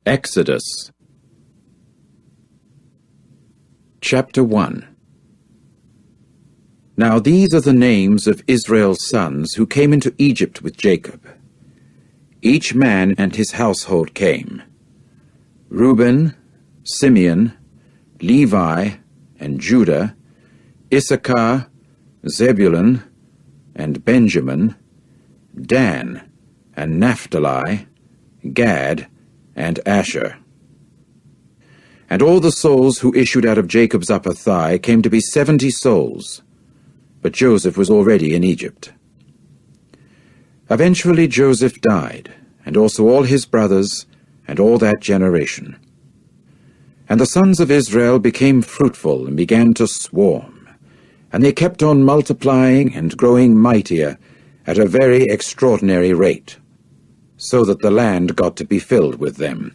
Exodus Chapter 1. Now these are the names of Israel's sons who came into Egypt with Jacob. Each man and his household came: Reuben, Simeon, Levi, and Judah, Issachar, Zebulun, and Benjamin, Dan, and Naphtali, Gad, and Asher. And all the souls who issued out of Jacob's upper thigh came to be 70 souls, but Joseph was already in Egypt. Eventually Joseph died, and also all his brothers, and all that generation. And the sons of Israel became fruitful and began to swarm, and they kept on multiplying and growing mightier at a very extraordinary rate, so that the land got to be filled with them.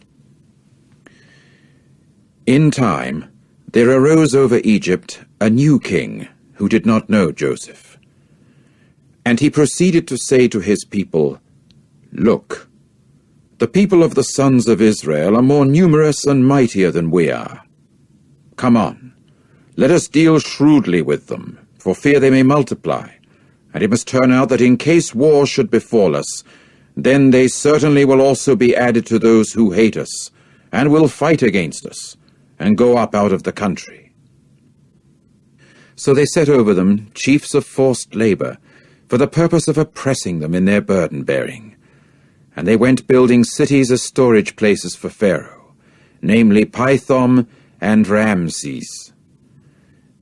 In time, there arose over Egypt a new king who did not know Joseph. And he proceeded to say to his people, "Look, the people of the sons of Israel are more numerous and mightier than we are. Come on, let us deal shrewdly with them, for fear they may multiply, and it must turn out that in case war should befall us, then they certainly will also be added to those who hate us, and will fight against us, and go up out of the country." So they set over them chiefs of forced labor, for the purpose of oppressing them in their burden-bearing. And they went building cities as storage places for Pharaoh, namely Pithom and Ramses.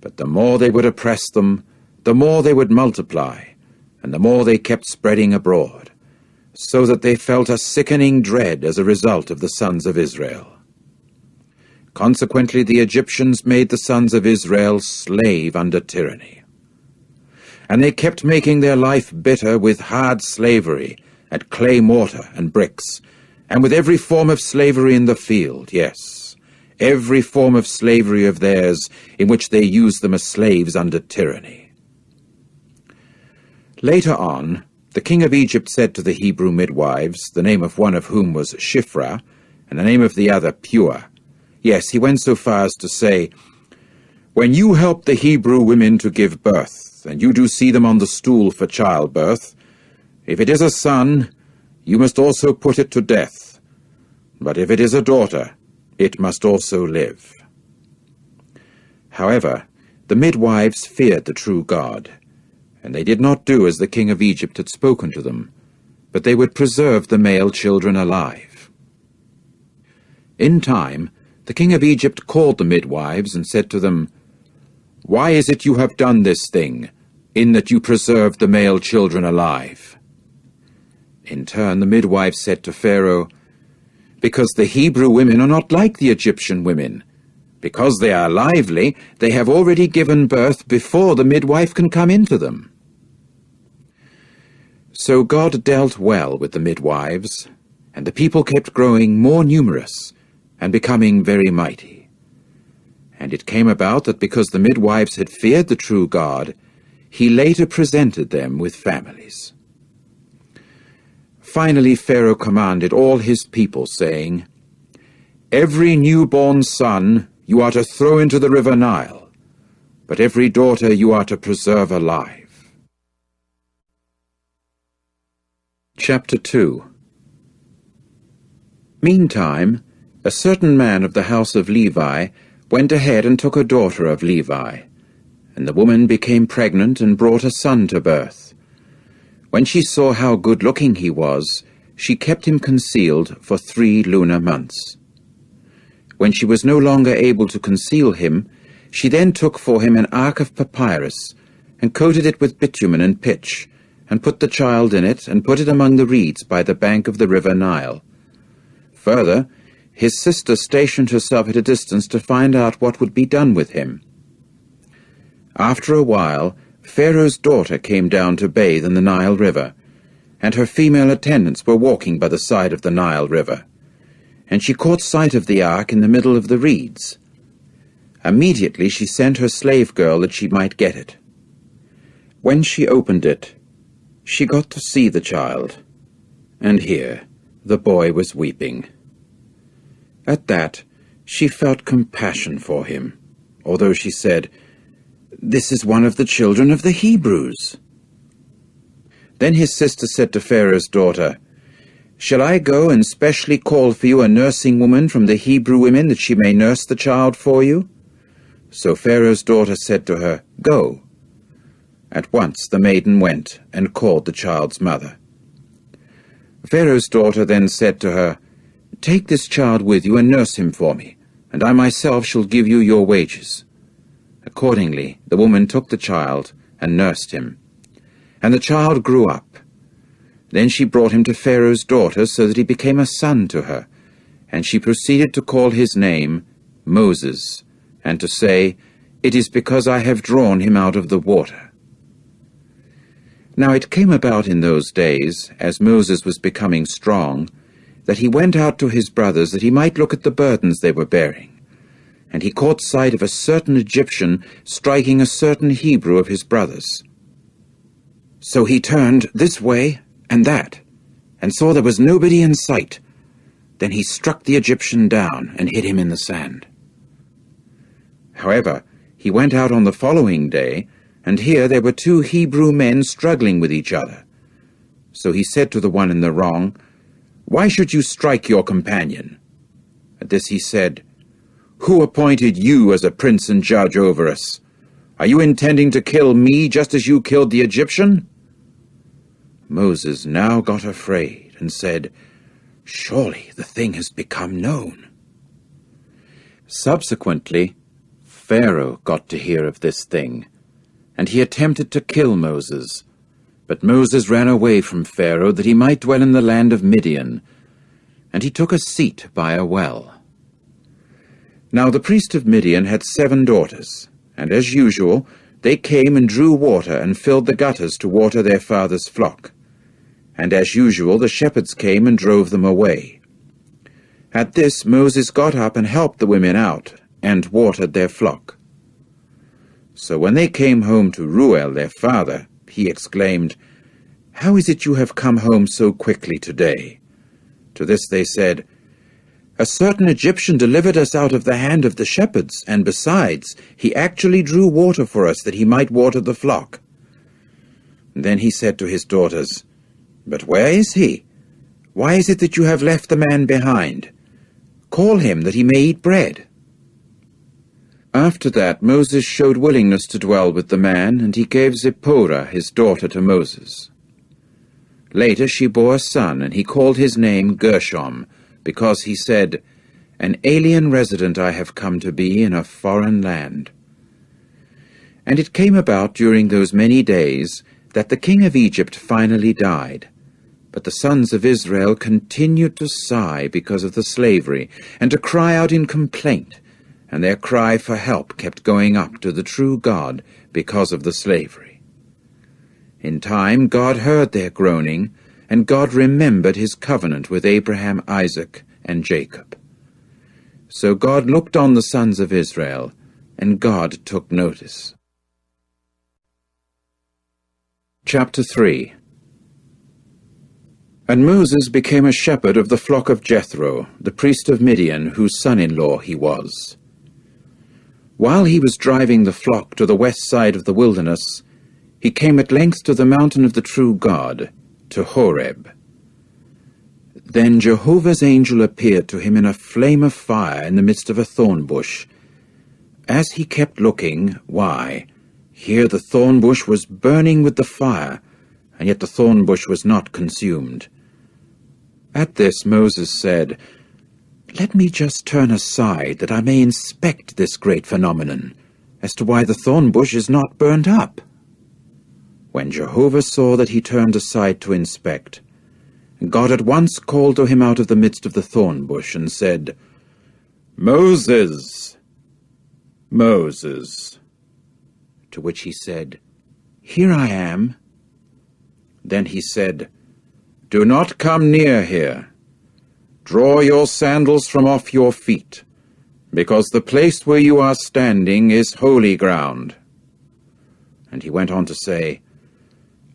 But the more they would oppress them, the more they would multiply, and the more they kept spreading abroad, so that they felt a sickening dread as a result of the sons of Israel. Consequently, the Egyptians made the sons of Israel slave under tyranny. And they kept making their life bitter with hard slavery at clay mortar and bricks, and with every form of slavery in the field, yes, every form of slavery of theirs in which they used them as slaves under tyranny. Later on, the king of Egypt said to the Hebrew midwives, the name of one of whom was Shiphrah, and the name of the other Pua. Yes, he went so far as to say, "When you help the Hebrew women to give birth, and you do see them on the stool for childbirth, if it is a son, you must also put it to death. But if it is a daughter, it must also live." However, the midwives feared the true God, and they did not do as the king of Egypt had spoken to them, but they would preserve the male children alive. In time, the king of Egypt called the midwives and said to them, "Why is it you have done this thing, in that you preserve the male children alive?" In turn, the midwives said to Pharaoh, "Because the Hebrew women are not like the Egyptian women. Because they are lively, they have already given birth before the midwife can come into them." So God dealt well with the midwives, and the people kept growing more numerous and becoming very mighty. And it came about that because the midwives had feared the true God, he later presented them with families. Finally Pharaoh commanded all his people, saying, "Every newborn son you are to throw into the river Nile, but every daughter you are to preserve alive." Chapter 2. Meantime, a certain man of the house of Levi went ahead and took a daughter of Levi, and the woman became pregnant and brought a son to birth. When she saw how good-looking he was, she kept him concealed for 3 lunar months. When she was no longer able to conceal him, she then took for him an ark of papyrus, and coated it with bitumen and pitch, and put the child in it, and put it among the reeds by the bank of the river Nile. Further, his sister stationed herself at a distance to find out what would be done with him. After a while, Pharaoh's daughter came down to bathe in the Nile River, and her female attendants were walking by the side of the Nile River, and she caught sight of the ark in the middle of the reeds. Immediately she sent her slave girl that she might get it. When she opened it, she got to see the child, and here the boy was weeping. At that, she felt compassion for him, although she said, "This is one of the children of the Hebrews." Then his sister said to Pharaoh's daughter, "Shall I go and specially call for you a nursing woman from the Hebrew women, that she may nurse the child for you?" So Pharaoh's daughter said to her, "Go." At once the maiden went and called the child's mother. Pharaoh's daughter then said to her, "Take this child with you and nurse him for me, and I myself shall give you your wages." Accordingly, the woman took the child and nursed him. And the child grew up. Then she brought him to Pharaoh's daughter, so that he became a son to her. And she proceeded to call his name Moses, and to say, "It is because I have drawn him out of the water." Now it came about in those days, as Moses was becoming strong, that he went out to his brothers, that he might look at the burdens they were bearing. And he caught sight of a certain Egyptian striking a certain Hebrew of his brothers. So he turned this way and that, and saw there was nobody in sight. Then he struck the Egyptian down and hid him in the sand. However, he went out on the following day, and here there were 2 Hebrew men struggling with each other. So he said to the one in the wrong, "Why should you strike your companion?" At this he said, "Who appointed you as a prince and judge over us? Are you intending to kill me just as you killed the Egyptian?" Moses now got afraid and said, "Surely the thing has become known." Subsequently, Pharaoh got to hear of this thing, and he attempted to kill Moses. But Moses ran away from Pharaoh, that he might dwell in the land of Midian, and he took a seat by a well. Now the priest of Midian had 7 daughters, and as usual they came and drew water and filled the gutters to water their father's flock. And as usual the shepherds came and drove them away. At this Moses got up and helped the women out, and watered their flock. So when they came home to Reuel their father, he exclaimed, "How is it you have come home so quickly today?" To this they said, "A certain Egyptian delivered us out of the hand of the shepherds, and besides, he actually drew water for us, that he might water the flock." And then he said to his daughters, "But where is he? Why is it that you have left the man behind? Call him, that he may eat bread." After that Moses showed willingness to dwell with the man, and he gave Zipporah his daughter to Moses. Later she bore a son, and he called his name Gershom, because he said, "An alien resident I have come to be in a foreign land." And it came about during those many days that the king of Egypt finally died. But the sons of Israel continued to sigh because of the slavery, and to cry out in complaint, and their cry for help kept going up to the true God because of the slavery. In time God heard their groaning, and God remembered his covenant with Abraham, Isaac, and Jacob. So God looked on the sons of Israel, and God took notice. Chapter 3. And Moses became a shepherd of the flock of Jethro, the priest of Midian, whose son-in-law he was. While he was driving the flock to the west side of the wilderness, he came at length to the mountain of the true God, to Horeb. Then Jehovah's angel appeared to him in a flame of fire in the midst of a thorn bush. As he kept looking, why, here the thorn bush was burning with the fire, and yet the thorn bush was not consumed. At this Moses said, "Let me just turn aside, that I may inspect this great phenomenon, as to why the thorn bush is not burnt up." When Jehovah saw that he turned aside to inspect, God at once called to him out of the midst of the thorn bush, and said, "Moses, Moses." To which he said, "Here I am." Then he said, "Do not come near here. Draw your sandals from off your feet, because the place where you are standing is holy ground." And he went on to say,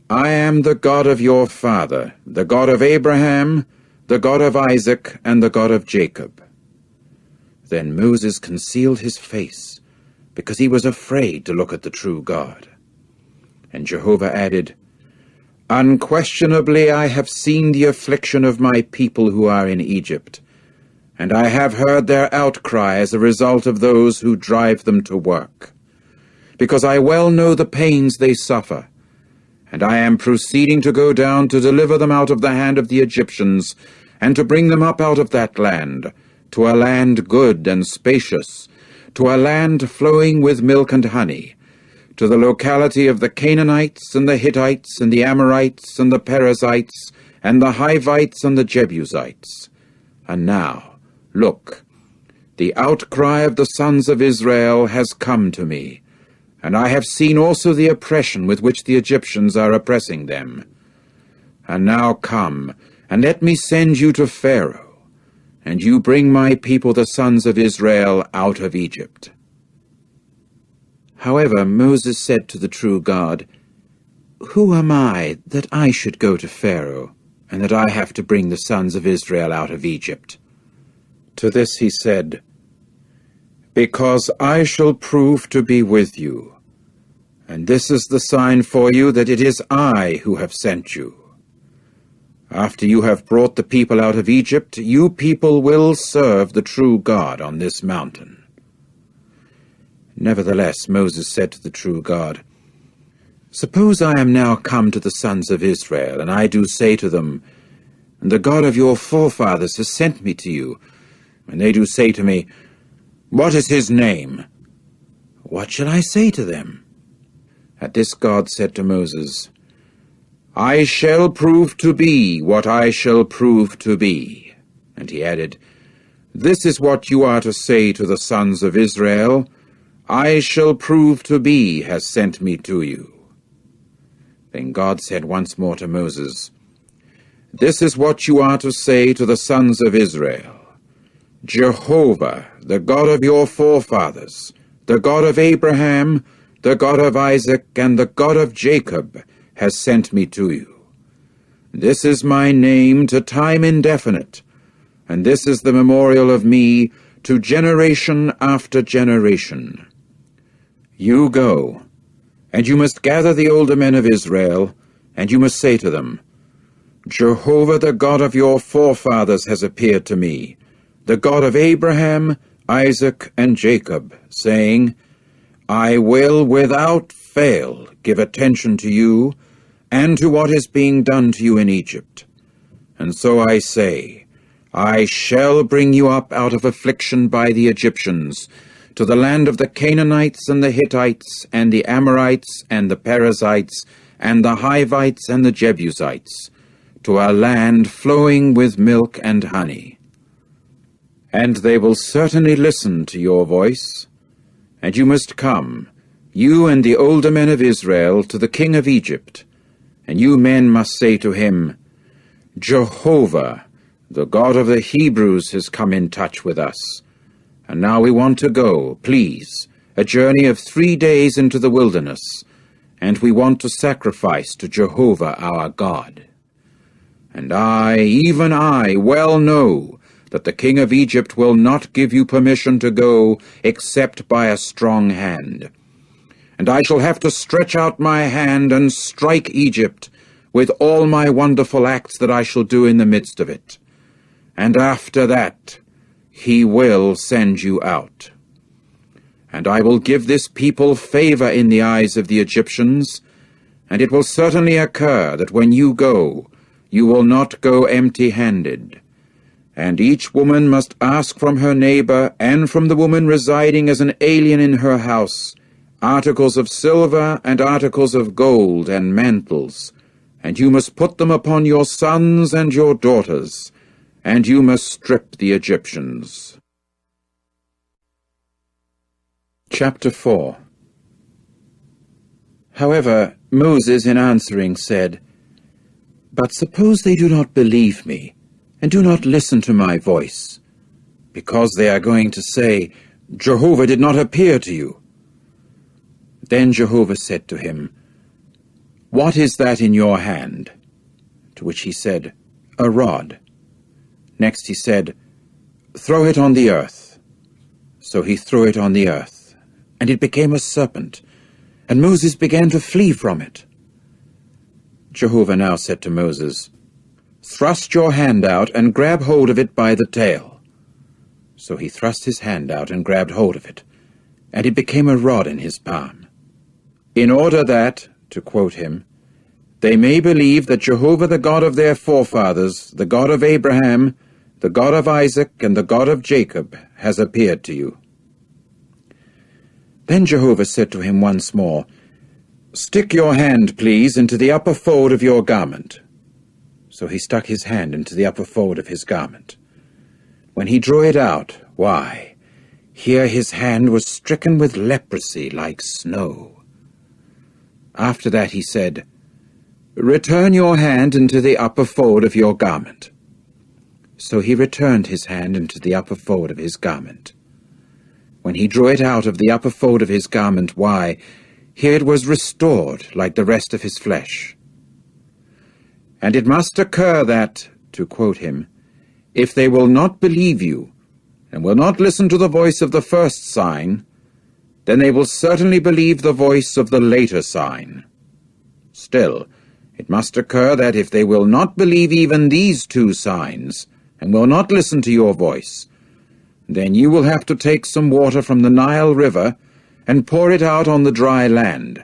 "I am the God of your father, the God of Abraham, the God of Isaac, and the God of Jacob." Then Moses concealed his face, because he was afraid to look at the true God. And Jehovah added, Unquestionably I have seen the affliction of my people who are in Egypt, and I have heard their outcry as a result of those who drive them to work, because I well know the pains they suffer, and I am proceeding to go down to deliver them out of the hand of the Egyptians, and to bring them up out of that land, to a land good and spacious, to a land flowing with milk and honey, to the locality of the Canaanites and the Hittites and the Amorites and the Perizzites and the Hivites and the Jebusites. And now, look, the outcry of the sons of Israel has come to me, and I have seen also the oppression with which the Egyptians are oppressing them. And now come, and let me send you to Pharaoh, and you bring my people the sons of Israel out of Egypt. However, Moses said to the true God, Who am I that I should go to Pharaoh, and that I have to bring the sons of Israel out of Egypt? To this he said, Because I shall prove to be with you, and this is the sign for you that it is I who have sent you. After you have brought the people out of Egypt, you people will serve the true God on this mountain. Nevertheless, Moses said to the true God, Suppose I am now come to the sons of Israel, and I do say to them, The God of your forefathers has sent me to you, and they do say to me, What is his name? What shall I say to them? At this God said to Moses, I shall prove to be what I shall prove to be. And he added, This is what you are to say to the sons of Israel, I shall prove to be has sent me to you. Then God said once more to Moses, This is what you are to say to the sons of Israel. Jehovah, the God of your forefathers, the God of Abraham, the God of Isaac, and the God of Jacob, has sent me to you. This is my name to time indefinite, and this is the memorial of me to generation after generation. You go, and you must gather the older men of Israel, and you must say to them, Jehovah, the God of your forefathers, has appeared to me, the God of Abraham, Isaac, and Jacob, saying, I will without fail give attention to you and to what is being done to you in Egypt. And so I say, I shall bring you up out of affliction by the Egyptians, to the land of the Canaanites and the Hittites and the Amorites and the Perizzites and the Hivites and the Jebusites, to a land flowing with milk and honey. And they will certainly listen to your voice, and you must come, you and the older men of Israel, to the king of Egypt, and you men must say to him, Jehovah, the God of the Hebrews, has come in touch with us, and now we want to go, please, a journey of 3 days into the wilderness, and we want to sacrifice to Jehovah our God. And I, even I, well know that the king of Egypt will not give you permission to go except by a strong hand. And I shall have to stretch out my hand and strike Egypt with all my wonderful acts that I shall do in the midst of it. And after that, he will send you out. And I will give this people favor in the eyes of the Egyptians, and it will certainly occur that when you go, you will not go empty-handed. And each woman must ask from her neighbor and from the woman residing as an alien in her house articles of silver and articles of gold and mantles, and you must put them upon your sons and your daughters, and you must strip the Egyptians. Chapter 4. However, Moses in answering said, But suppose they do not believe me, and do not listen to my voice, because they are going to say, Jehovah did not appear to you. Then Jehovah said to him, What is that in your hand? To which he said, A rod. Next he said, Throw it on the earth. So he threw it on the earth, and it became a serpent, and Moses began to flee from it. Jehovah now said to Moses, "Thrust your hand out and grab hold of it by the tail." So he thrust his hand out and grabbed hold of it, and it became a rod in his palm. In order that, to quote him, they may believe that Jehovah the God of their forefathers, the God of Abraham, the God of Isaac, and the God of Jacob, has appeared to you. Then Jehovah said to him once more, "Stick your hand, please, into the upper fold of your garment." So he stuck his hand into the upper fold of his garment. When he drew it out, why, here his hand was stricken with leprosy like snow. After that he said, "Return your hand into the upper fold of your garment." So he returned his hand into the upper fold of his garment. When he drew it out of the upper fold of his garment, why, here it was restored like the rest of his flesh. And it must occur that, to quote him, if they will not believe you, and will not listen to the voice of the first sign, then they will certainly believe the voice of the later sign. Still, it must occur that if they will not believe even these two signs, and will not listen to your voice, then you will have to take some water from the Nile River and pour it out on the dry land,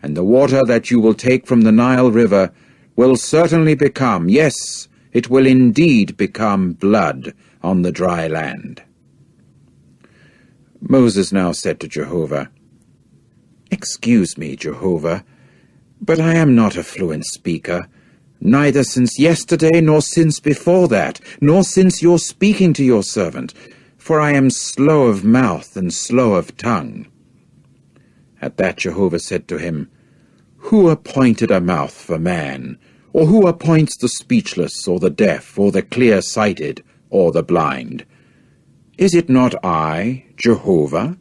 and the water that you will take from the Nile River will certainly become, yes, it will indeed become blood on the dry land. Moses now said to Jehovah, "Excuse me, Jehovah, but I am not a fluent speaker, neither since yesterday nor since before that, nor since your speaking to your servant, for I am slow of mouth and slow of tongue." At that Jehovah said to him, "Who appointed a mouth for man? Or who appoints the speechless, or the deaf, or the clear-sighted, or the blind? Is it not I, Jehovah?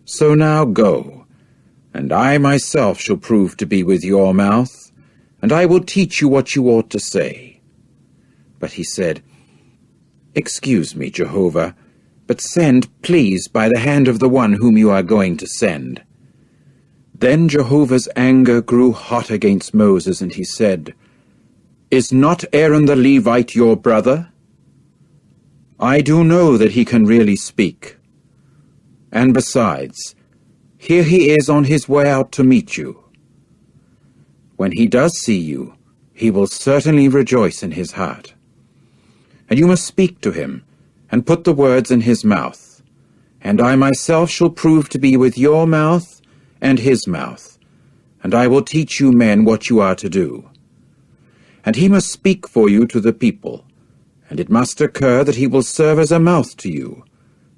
So now go, and I myself shall prove to be with your mouth, and I will teach you what you ought to say." But he said, "Excuse me, Jehovah, but send, please, by the hand of the one whom you are going to send." Then Jehovah's anger grew hot against Moses, and he said, "Is not Aaron the Levite your brother? I do know that he can really speak. And besides, here he is on his way out to meet you. When he does see you, he will certainly rejoice in his heart. And you must speak to him, and put the words in his mouth, and I myself shall prove to be with your mouth and his mouth, and I will teach you men what you are to do. And he must speak for you to the people, and it must occur that he will serve as a mouth to you,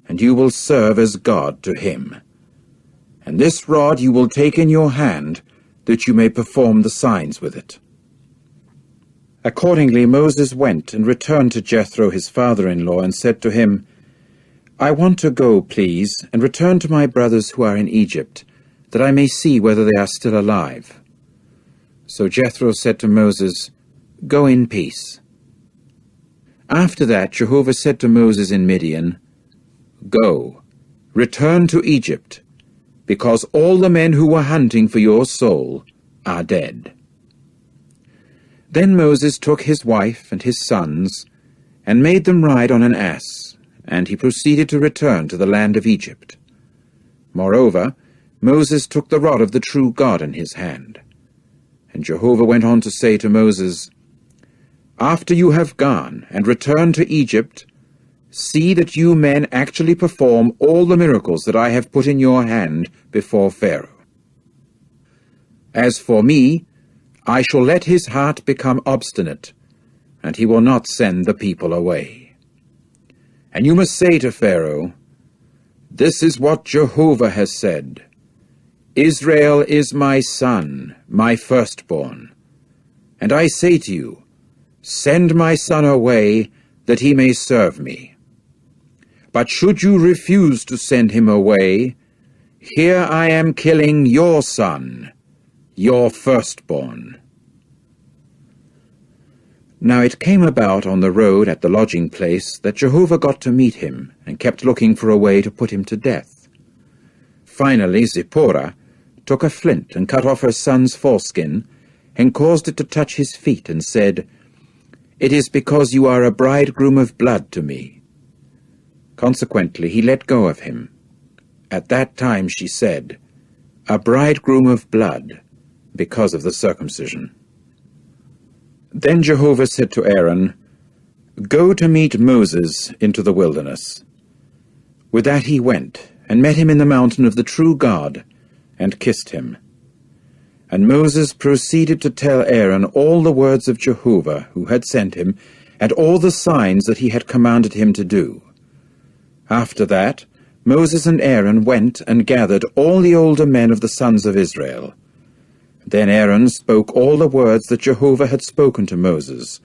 and you will serve as God to him. And this rod you will take in your hand, that you may perform the signs with it." Accordingly Moses went and returned to Jethro his father-in-law, and said to him, "I want to go, please, and return to my brothers who are in Egypt, that I may see whether they are still alive." So Jethro said to Moses, "Go in peace." After that Jehovah said to Moses in Midian, "Go, return to Egypt, because all the men who were hunting for your soul are dead." Then Moses took his wife and his sons, and made them ride on an ass, and he proceeded to return to the land of Egypt. Moreover, Moses took the rod of the true God in his hand. And Jehovah went on to say to Moses, "After you have gone and returned to Egypt, see that you men actually perform all the miracles that I have put in your hand before Pharaoh. As for me, I shall let his heart become obstinate, and he will not send the people away. And you must say to Pharaoh, 'This is what Jehovah has said. Israel is my son, my firstborn. And I say to you, send my son away, that he may serve me. But should you refuse to send him away, here I am killing your son, your firstborn.'" Now it came about on the road at the lodging place that Jehovah got to meet him, and kept looking for a way to put him to death. Finally Zipporah took a flint and cut off her son's foreskin, and caused it to touch his feet, and said, "It is because you are a bridegroom of blood to me." Consequently he let go of him. At that time she said, "A bridegroom of blood," because of the circumcision. Then Jehovah said to Aaron, "Go to meet Moses into the wilderness." With that he went, and met him in the mountain of the true God, and kissed him. And Moses proceeded to tell Aaron all the words of Jehovah, who had sent him, and all the signs that he had commanded him to do. After that, Moses and Aaron went and gathered all the older men of the sons of Israel. Then Aaron spoke all the words that Jehovah had spoken to Moses,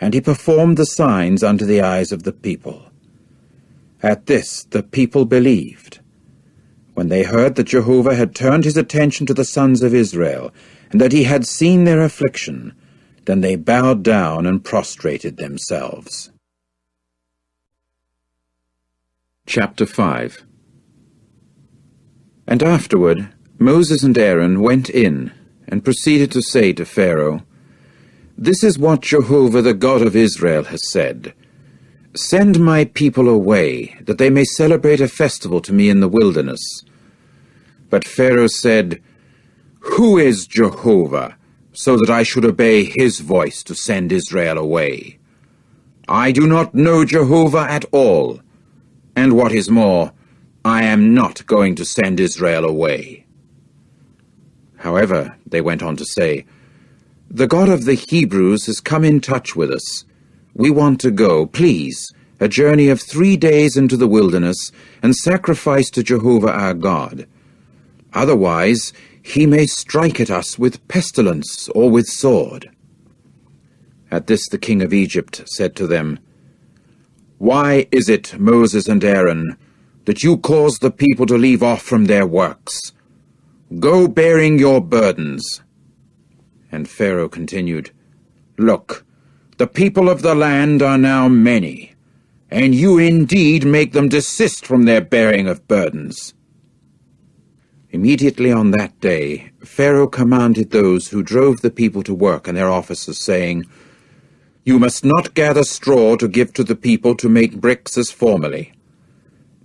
and he performed the signs unto the eyes of the people. At this the people believed. When they heard that Jehovah had turned his attention to the sons of Israel, and that he had seen their affliction, then they bowed down and prostrated themselves. Chapter 5. And afterward Moses and Aaron went in, and proceeded to say to Pharaoh, "This is what Jehovah the God of Israel has said. Send my people away, that they may celebrate a festival to me in the wilderness." But Pharaoh said, "Who is Jehovah, so that I should obey his voice to send Israel away? I do not know Jehovah at all, and what is more, I am not going to send Israel away." However, they went on to say, "The God of the Hebrews has come in touch with us. We want to go, please, a journey of 3 days into the wilderness, and sacrifice to Jehovah our God. Otherwise, he may strike at us with pestilence or with sword." At this the king of Egypt said to them, "Why is it, Moses and Aaron, that you cause the people to leave off from their works? Go bearing your burdens." And Pharaoh continued, "Look, the people of the land are now many, and you indeed make them desist from their bearing of burdens." Immediately on that day, Pharaoh commanded those who drove the people to work and their officers, saying, "You must not gather straw to give to the people to make bricks as formerly.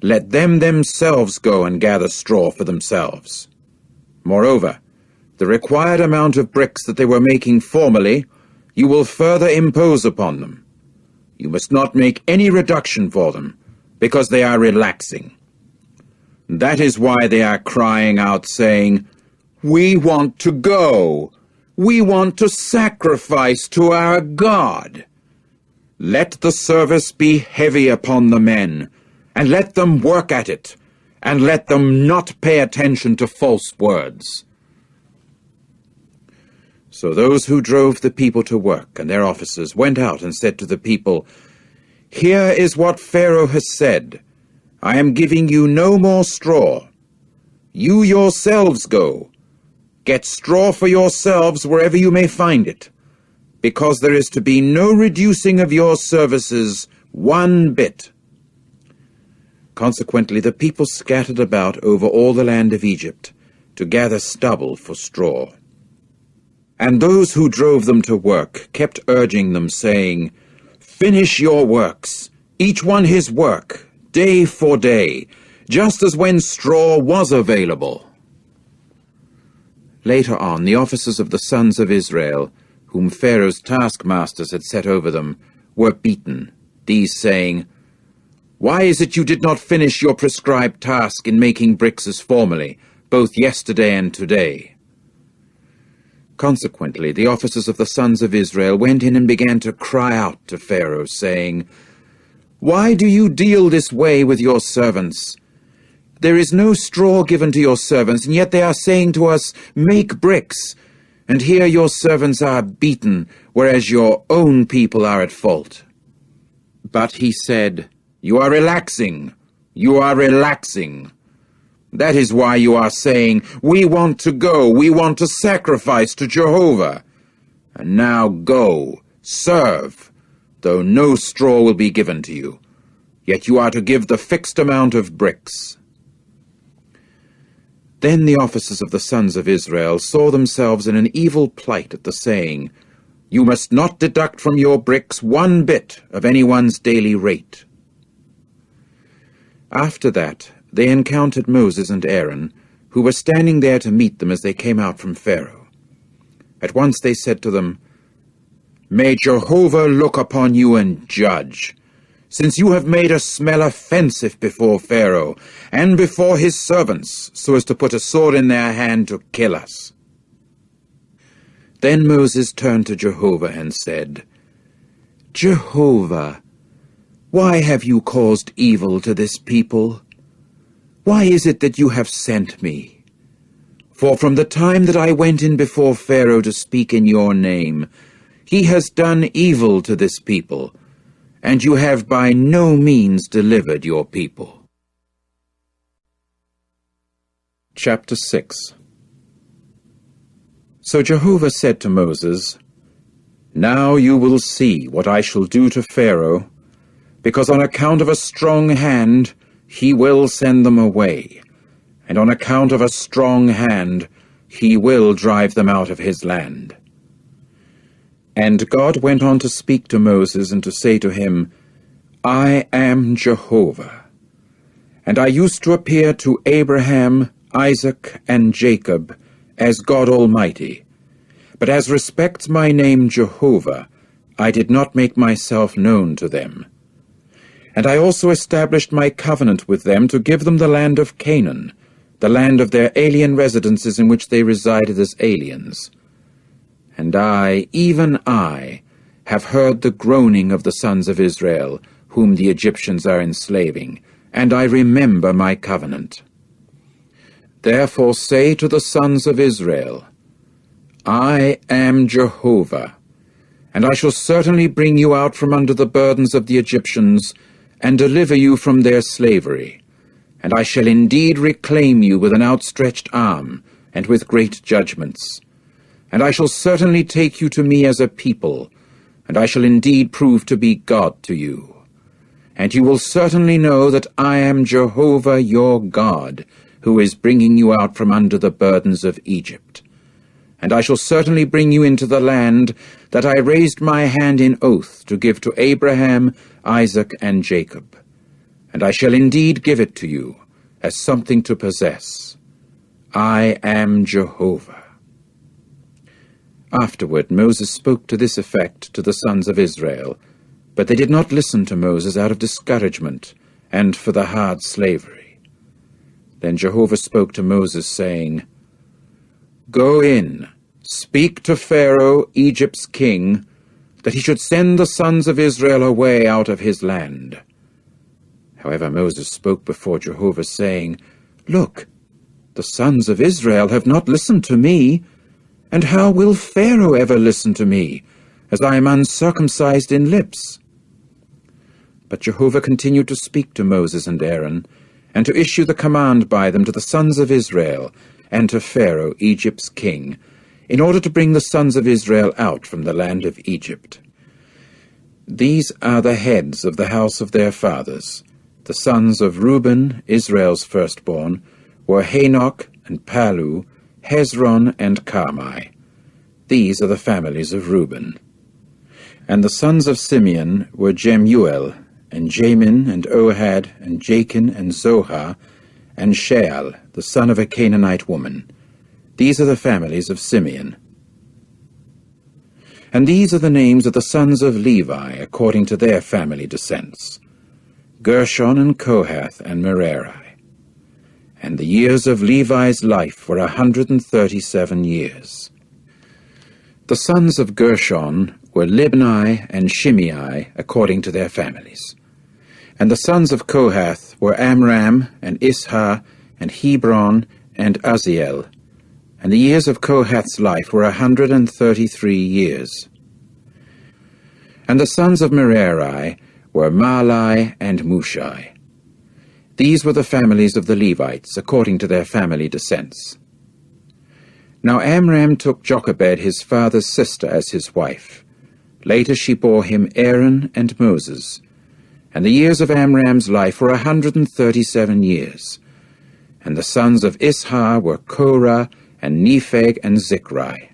Let them themselves go and gather straw for themselves. Moreover, the required amount of bricks that they were making formerly, you will further impose upon them. You must not make any reduction for them, because they are relaxing. That is why they are crying out, saying, 'We want to go. We want to sacrifice to our God.' Let the service be heavy upon the men, and let them work at it, and let them not pay attention to false words." So those who drove the people to work and their officers went out and said to the people, "Here is what Pharaoh has said. I am giving you no more straw. You yourselves go. Get straw for yourselves wherever you may find it, because there is to be no reducing of your services one bit." Consequently, the people scattered about over all the land of Egypt to gather stubble for straw. And those who drove them to work kept urging them, saying, "Finish your works, each one his work, day for day, just as when straw was available." Later on, the officers of the sons of Israel, whom Pharaoh's taskmasters had set over them, were beaten, these saying, "Why is it you did not finish your prescribed task in making bricks as formerly, both yesterday and today?" Consequently, the officers of the sons of Israel went in and began to cry out to Pharaoh, saying, "Why do you deal this way with your servants? There is no straw given to your servants, and yet they are saying to us, 'Make bricks,' and here your servants are beaten, whereas your own people are at fault." But he said, "You are relaxing. You are relaxing. That is why you are saying, 'We want to go. We want to sacrifice to Jehovah.' And now go, Serve, though no straw will be given to you, yet you are to give the fixed amount of bricks." Then the officers of the sons of Israel saw themselves in an evil plight at the saying, "You must not deduct from your bricks 1 bit of anyone's daily rate." After that they encountered Moses and Aaron, who were standing there to meet them as they came out from Pharaoh. At once they said to them, "May Jehovah look upon you and judge, since you have made us smell offensive before Pharaoh and before his servants, so as to put a sword in their hand to kill us." Then Moses turned to Jehovah and said, "Jehovah, why have you caused evil to this people? Why is it that you have sent me? For from the time that I went in before Pharaoh to speak in your name, he has done evil to this people, and you have by no means delivered your people." Chapter 6. So Jehovah said to Moses, "Now you will see what I shall do to Pharaoh, because on account of a strong hand he will send them away, and on account of a strong hand he will drive them out of his land." And God went on to speak to Moses and to say to him, "I am Jehovah, and I used to appear to Abraham, Isaac, and Jacob as God Almighty, but as respects my name Jehovah, I did not make myself known to them. And I also established my covenant with them to give them the land of Canaan, the land of their alien residences in which they resided as aliens. And I, even I, have heard the groaning of the sons of Israel, whom the Egyptians are enslaving, and I remember my covenant. Therefore say to the sons of Israel, I am Jehovah, and I shall certainly bring you out from under the burdens of the Egyptians, and deliver you from their slavery, and I shall indeed reclaim you with an outstretched arm, and with great judgments. And I shall certainly take you to me as a people, and I shall indeed prove to be God to you. And you will certainly know that I am Jehovah your God, who is bringing you out from under the burdens of Egypt. And I shall certainly bring you into the land that I raised my hand in oath to give to Abraham, Isaac, and Jacob. And I shall indeed give it to you as something to possess. I am Jehovah." Afterward Moses spoke to this effect to the sons of Israel, but they did not listen to Moses out of discouragement and for the hard slavery. Then Jehovah spoke to Moses, saying, "Go in, speak to Pharaoh, Egypt's king, that he should send the sons of Israel away out of his land." However, Moses spoke before Jehovah, saying, "Look, the sons of Israel have not listened to me, and how will Pharaoh ever listen to me, as I am uncircumcised in lips?" But Jehovah continued to speak to Moses and Aaron, and to issue the command by them to the sons of Israel, and to Pharaoh, Egypt's king, in order to bring the sons of Israel out from the land of Egypt. These are the heads of the house of their fathers. The sons of Reuben, Israel's firstborn, were Hanok and Palu, Hezron and Carmi. These are the families of Reuben. And the sons of Simeon were Jemuel, and Jamin, and Ohad, and Jachin, and Zohar, and Sheal, the son of a Canaanite woman. These are the families of Simeon. And these are the names of the sons of Levi, according to their family descents: Gershon, and Kohath, and Merari. And the years of Levi's life were 137 years. The sons of Gershon were Libni and Shimei, according to their families. And the sons of Kohath were Amram, and Ishar, and Hebron, and Uzziel. And the years of Kohath's life were 133 years. And the sons of Merari were Mahli and Mushai. These were the families of the Levites, according to their family descents. Now Amram took Jochebed his father's sister as his wife. Later she bore him Aaron and Moses. And the years of Amram's life were 137 years. And the sons of Ishar were Korah, and Nepheg, and Zichri.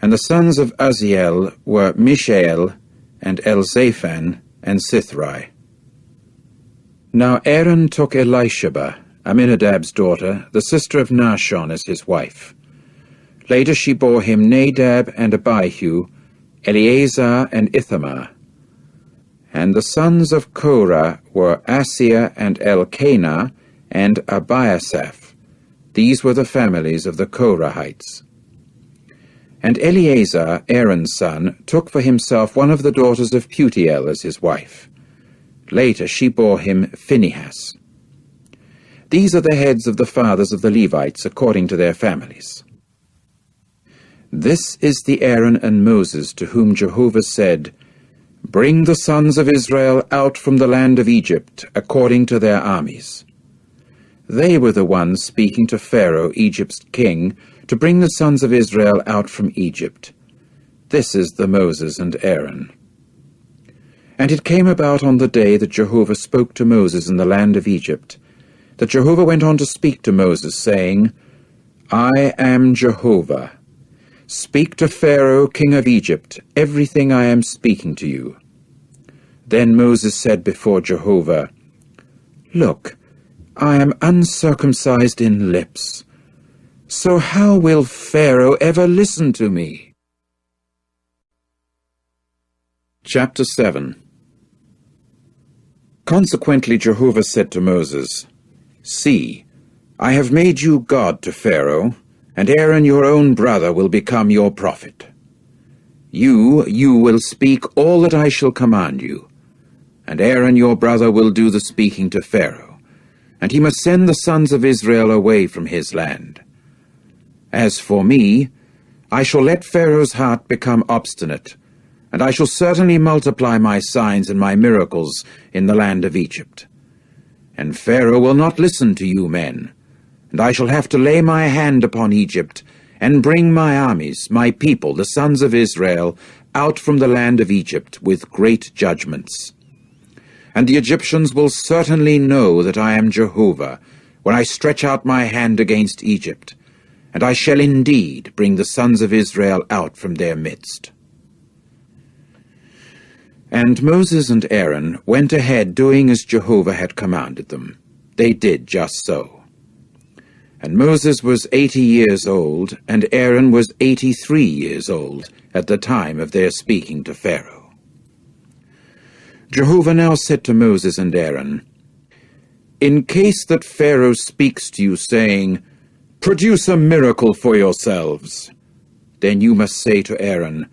And the sons of Uzziel were Mishael, and Elzaphan, and Sithri. Now Aaron took Elisheba, Amminadab's daughter, the sister of Nahshon, as his wife. Later she bore him Nadab and Abihu, Eleazar and Ithamar. And the sons of Korah were Asir and Elkanah and Abiasaph. These were the families of the Korahites. And Eleazar, Aaron's son, took for himself one of the daughters of Putiel as his wife. Later she bore him Phinehas. These are the heads of the fathers of the Levites according to their families. This is the Aaron and Moses to whom Jehovah said, "Bring the sons of Israel out from the land of Egypt according to their armies." They were the ones speaking to Pharaoh, Egypt's king, to bring the sons of Israel out from Egypt. This is the Moses and Aaron. And it came about on the day that Jehovah spoke to Moses in the land of Egypt, that Jehovah went on to speak to Moses, saying, "I am Jehovah. Speak to Pharaoh, king of Egypt, everything I am speaking to you." Then Moses said before Jehovah, "Look, I am uncircumcised in lips. So how will Pharaoh ever listen to me?" Chapter 7. Consequently Jehovah said to Moses, "See, I have made you God to Pharaoh, and Aaron your own brother will become your prophet. You will speak all that I shall command you, and Aaron your brother will do the speaking to Pharaoh, and he must send the sons of Israel away from his land. As for me, I shall let Pharaoh's heart become obstinate, and I shall certainly multiply my signs and my miracles in the land of Egypt. And Pharaoh will not listen to you men, and I shall have to lay my hand upon Egypt, and bring my armies, my people, the sons of Israel, out from the land of Egypt with great judgments. And the Egyptians will certainly know that I am Jehovah, when I stretch out my hand against Egypt, and I shall indeed bring the sons of Israel out from their midst." And Moses and Aaron went ahead doing as Jehovah had commanded them. They did just so. And Moses was 80 years old, and Aaron was 83 years old at the time of their speaking to Pharaoh. Jehovah now said to Moses and Aaron, "In case that Pharaoh speaks to you, saying, 'Produce a miracle for yourselves,' then you must say to Aaron,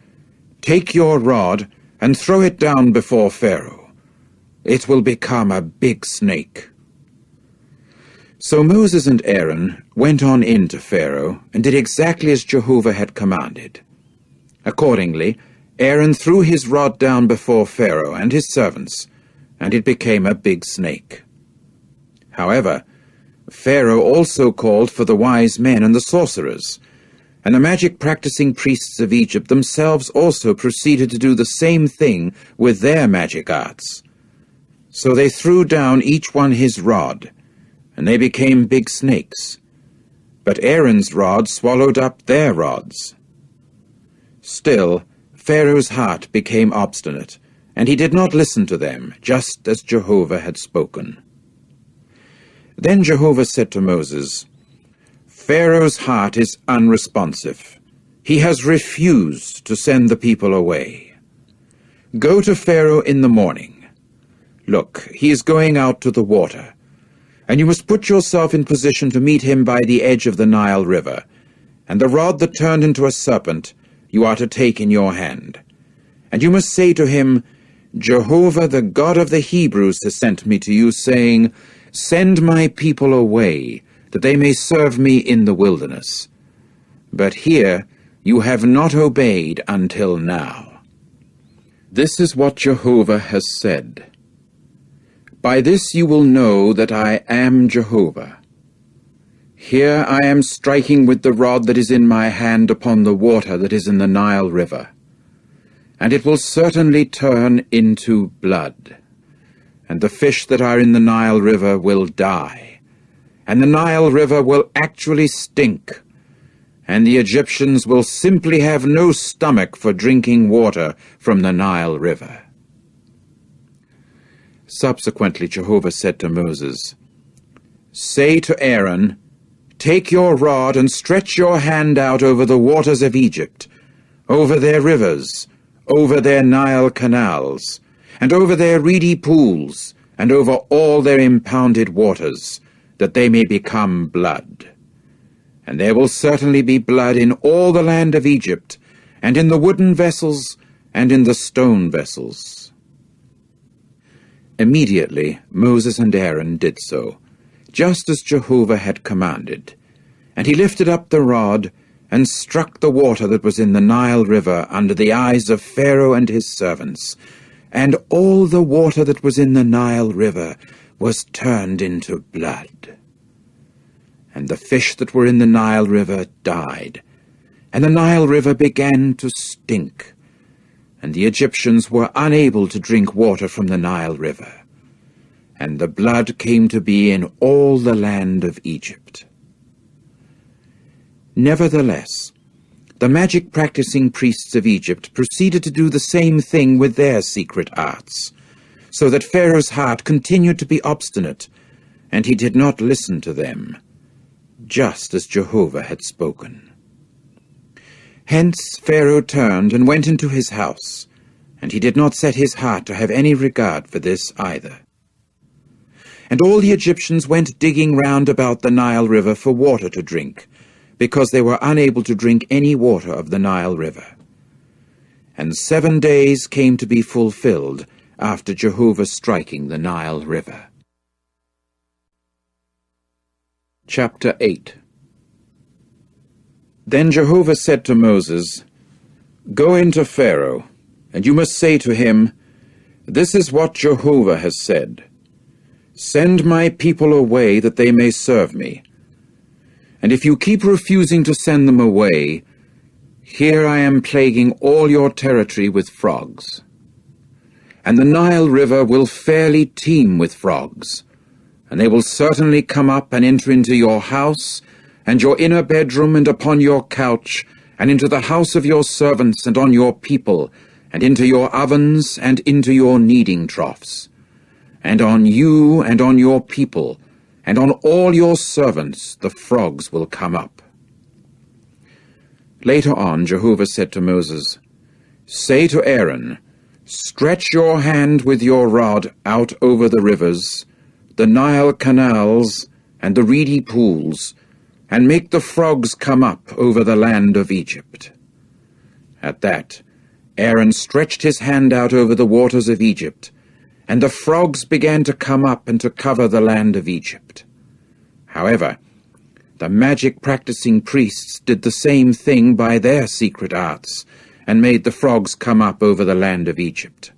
'Take your rod and throw it down before Pharaoh. It will become a big snake.'" So Moses and Aaron went on in to Pharaoh and did exactly as Jehovah had commanded. Accordingly, Aaron threw his rod down before Pharaoh and his servants, and it became a big snake. However, Pharaoh also called for the wise men and the sorcerers, and the magic-practicing priests of Egypt themselves also proceeded to do the same thing with their magic arts. So they threw down each one his rod, and they became big snakes. But Aaron's rod swallowed up their rods. Still, Pharaoh's heart became obstinate, and he did not listen to them, just as Jehovah had spoken. Then Jehovah said to Moses, "Pharaoh's heart is unresponsive. He has refused to send the people away. Go to Pharaoh in the morning. Look, he is going out to the water, and you must put yourself in position to meet him by the edge of the Nile River, and the rod that turned into a serpent you are to take in your hand. And you must say to him, 'Jehovah, the God of the Hebrews, has sent me to you, saying, Send my people away, that they may serve me in the wilderness. But here you have not obeyed until now.' This is what Jehovah has said. By this you will know that I am Jehovah. Here I am striking with the rod that is in my hand upon the water that is in the Nile River. and it will certainly turn into blood. And the fish that are in the Nile River will die, and the Nile River will actually stink, and the Egyptians will simply have no stomach for drinking water from the Nile River." Subsequently, Jehovah said to Moses, "Say to Aaron, 'Take your rod and stretch your hand out over the waters of Egypt, over their rivers, over their Nile canals, and over their reedy pools, and over all their impounded waters, that they may become blood. And there will certainly be blood in all the land of Egypt, and in the wooden vessels, and in the stone vessels." Immediately Moses and Aaron did so, just as Jehovah had commanded. And he lifted up the rod, and struck the water that was in the Nile River under the eyes of Pharaoh and his servants, and all the water that was in the Nile River was turned into blood. And the fish that were in the Nile River died, and the Nile River began to stink, and the Egyptians were unable to drink water from the Nile River, and the blood came to be in all the land of Egypt. Nevertheless, the magic-practicing priests of Egypt proceeded to do the same thing with their secret arts, so that Pharaoh's heart continued to be obstinate, and he did not listen to them, just as Jehovah had spoken. Hence Pharaoh turned and went into his house, and he did not set his heart to have any regard for this either. And all the Egyptians went digging round about the Nile River for water to drink, because they were unable to drink any water of the Nile River. And 7 days came to be fulfilled after Jehovah striking the Nile River. Chapter 8. Then Jehovah said to Moses, "Go into Pharaoh, and you must say to him, 'This is what Jehovah has said. Send my people away that they may serve me. And if you keep refusing to send them away, here I am plaguing all your territory with frogs. And the Nile River will fairly teem with frogs, and they will certainly come up and enter into your house, and your inner bedroom, and upon your couch, and into the house of your servants, and on your people, and into your ovens, and into your kneading troughs. And on you and on your people, and on all your servants the frogs will come up.'" Later on Jehovah said to Moses, "Say to Aaron, 'Stretch your hand with your rod out over the rivers, the Nile canals, and the reedy pools, and make the frogs come up over the land of Egypt.'" At that, Aaron stretched his hand out over the waters of Egypt, and the frogs began to come up and to cover the land of Egypt. However, the magic-practicing priests did the same thing by their secret arts, and made the frogs come up over the land of Egypt.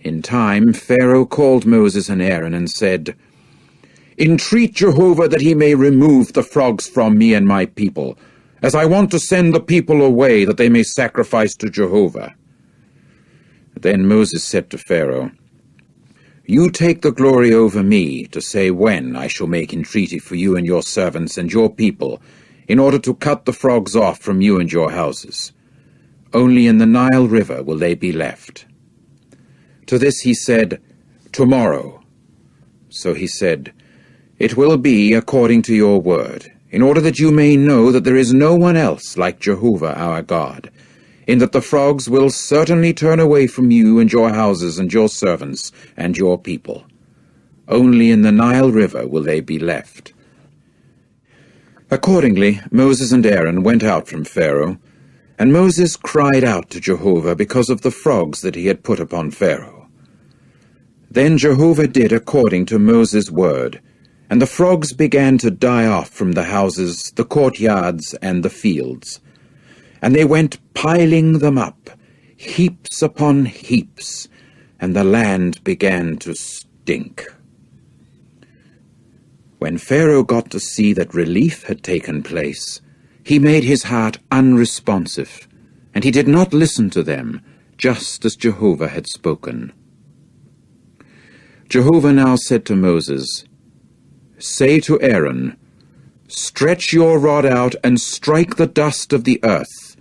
In time, Pharaoh called Moses and Aaron and said, "Entreat Jehovah that he may remove the frogs from me and my people, as I want to send the people away that they may sacrifice to Jehovah." Then Moses said to Pharaoh, "You take the glory over me to say when I shall make entreaty for you and your servants and your people, in order to cut the frogs off from you and your houses. Only in the Nile River will they be left." To this he said, "Tomorrow." So he said, "It will be according to your word, in order that you may know that there is no one else like Jehovah our God, in that the frogs will certainly turn away from you and your houses and your servants and your people. Only in the Nile River will they be left." Accordingly, Moses and Aaron went out from Pharaoh, and Moses cried out to Jehovah because of the frogs that he had put upon Pharaoh. Then Jehovah did according to Moses' word, and the frogs began to die off from the houses, the courtyards, and the fields. And they went piling them up, heaps upon heaps, and the land began to stink. When Pharaoh got to see that relief had taken place, he made his heart unresponsive, and he did not listen to them, just as Jehovah had spoken. Jehovah now said to Moses, "Say to Aaron, 'Stretch your rod out and strike the dust of the earth,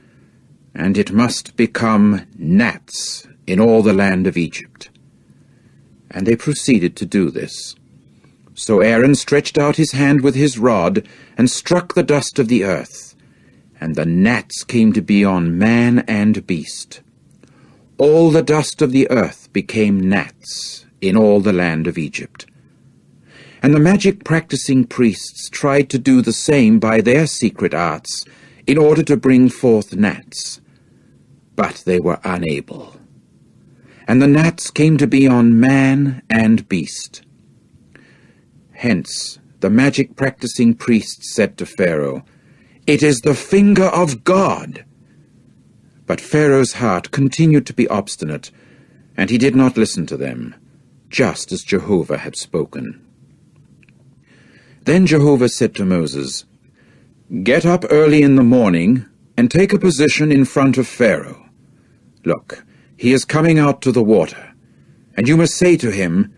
and it must become gnats in all the land of Egypt.'" And they proceeded to do this. So Aaron stretched out his hand with his rod and struck the dust of the earth, and the gnats came to be on man and beast. All the dust of the earth became gnats in all the land of Egypt. And the magic-practicing priests tried to do the same by their secret arts in order to bring forth gnats, but they were unable. And the gnats came to be on man and beast. Hence the magic-practicing priests said to Pharaoh, "It is the finger of God." But Pharaoh's heart continued to be obstinate, and he did not listen to them, just as Jehovah had spoken. Then Jehovah said to Moses, "Get up early in the morning and take a position in front of Pharaoh. Look, he is coming out to the water, and you must say to him,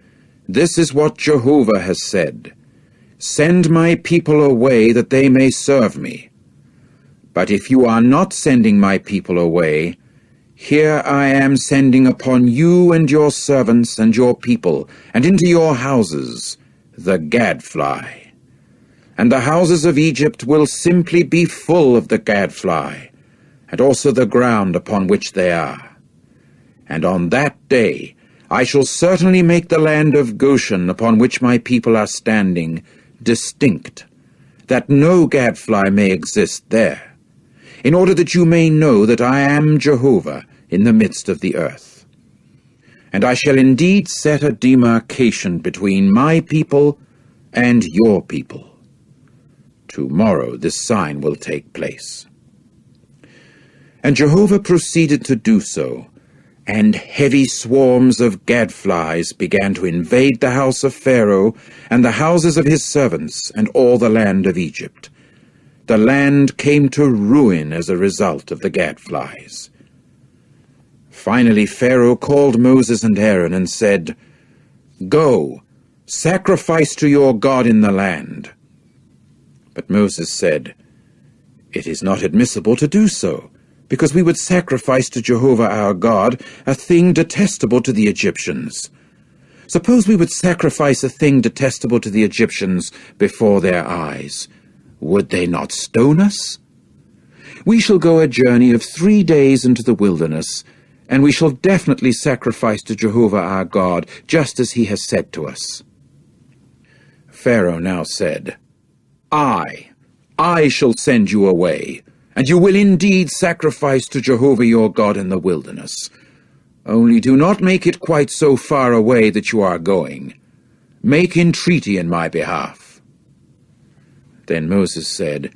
'This is what Jehovah has said. Send my people away that they may serve me. But if you are not sending my people away, here I am sending upon you and your servants and your people, and into your houses, the gadfly. And the houses of Egypt will simply be full of the gadfly, and also the ground upon which they are. And on that day I shall certainly make the land of Goshen, upon which my people are standing, distinct, that no gadfly may exist there, in order that you may know that I am Jehovah in the midst of the earth. And I shall indeed set a demarcation between my people and your people. Tomorrow this sign will take place." And Jehovah proceeded to do so, and heavy swarms of gadflies began to invade the house of Pharaoh and the houses of his servants and all the land of Egypt. The land came to ruin as a result of the gadflies. Finally Pharaoh called Moses and Aaron and said, "Go, sacrifice to your God in the land." But Moses said, "It is not admissible to do so, because we would sacrifice to Jehovah our God a thing detestable to the Egyptians. Suppose we would sacrifice a thing detestable to the Egyptians before their eyes. Would they not stone us? We shall go a journey of 3 days into the wilderness, and we shall definitely sacrifice to Jehovah our God, just as he has said to us." Pharaoh now said, I shall send you away, and you will indeed sacrifice to Jehovah your God in the wilderness. Only do not make it quite so far away that you are going. Make entreaty in my behalf." Then Moses said,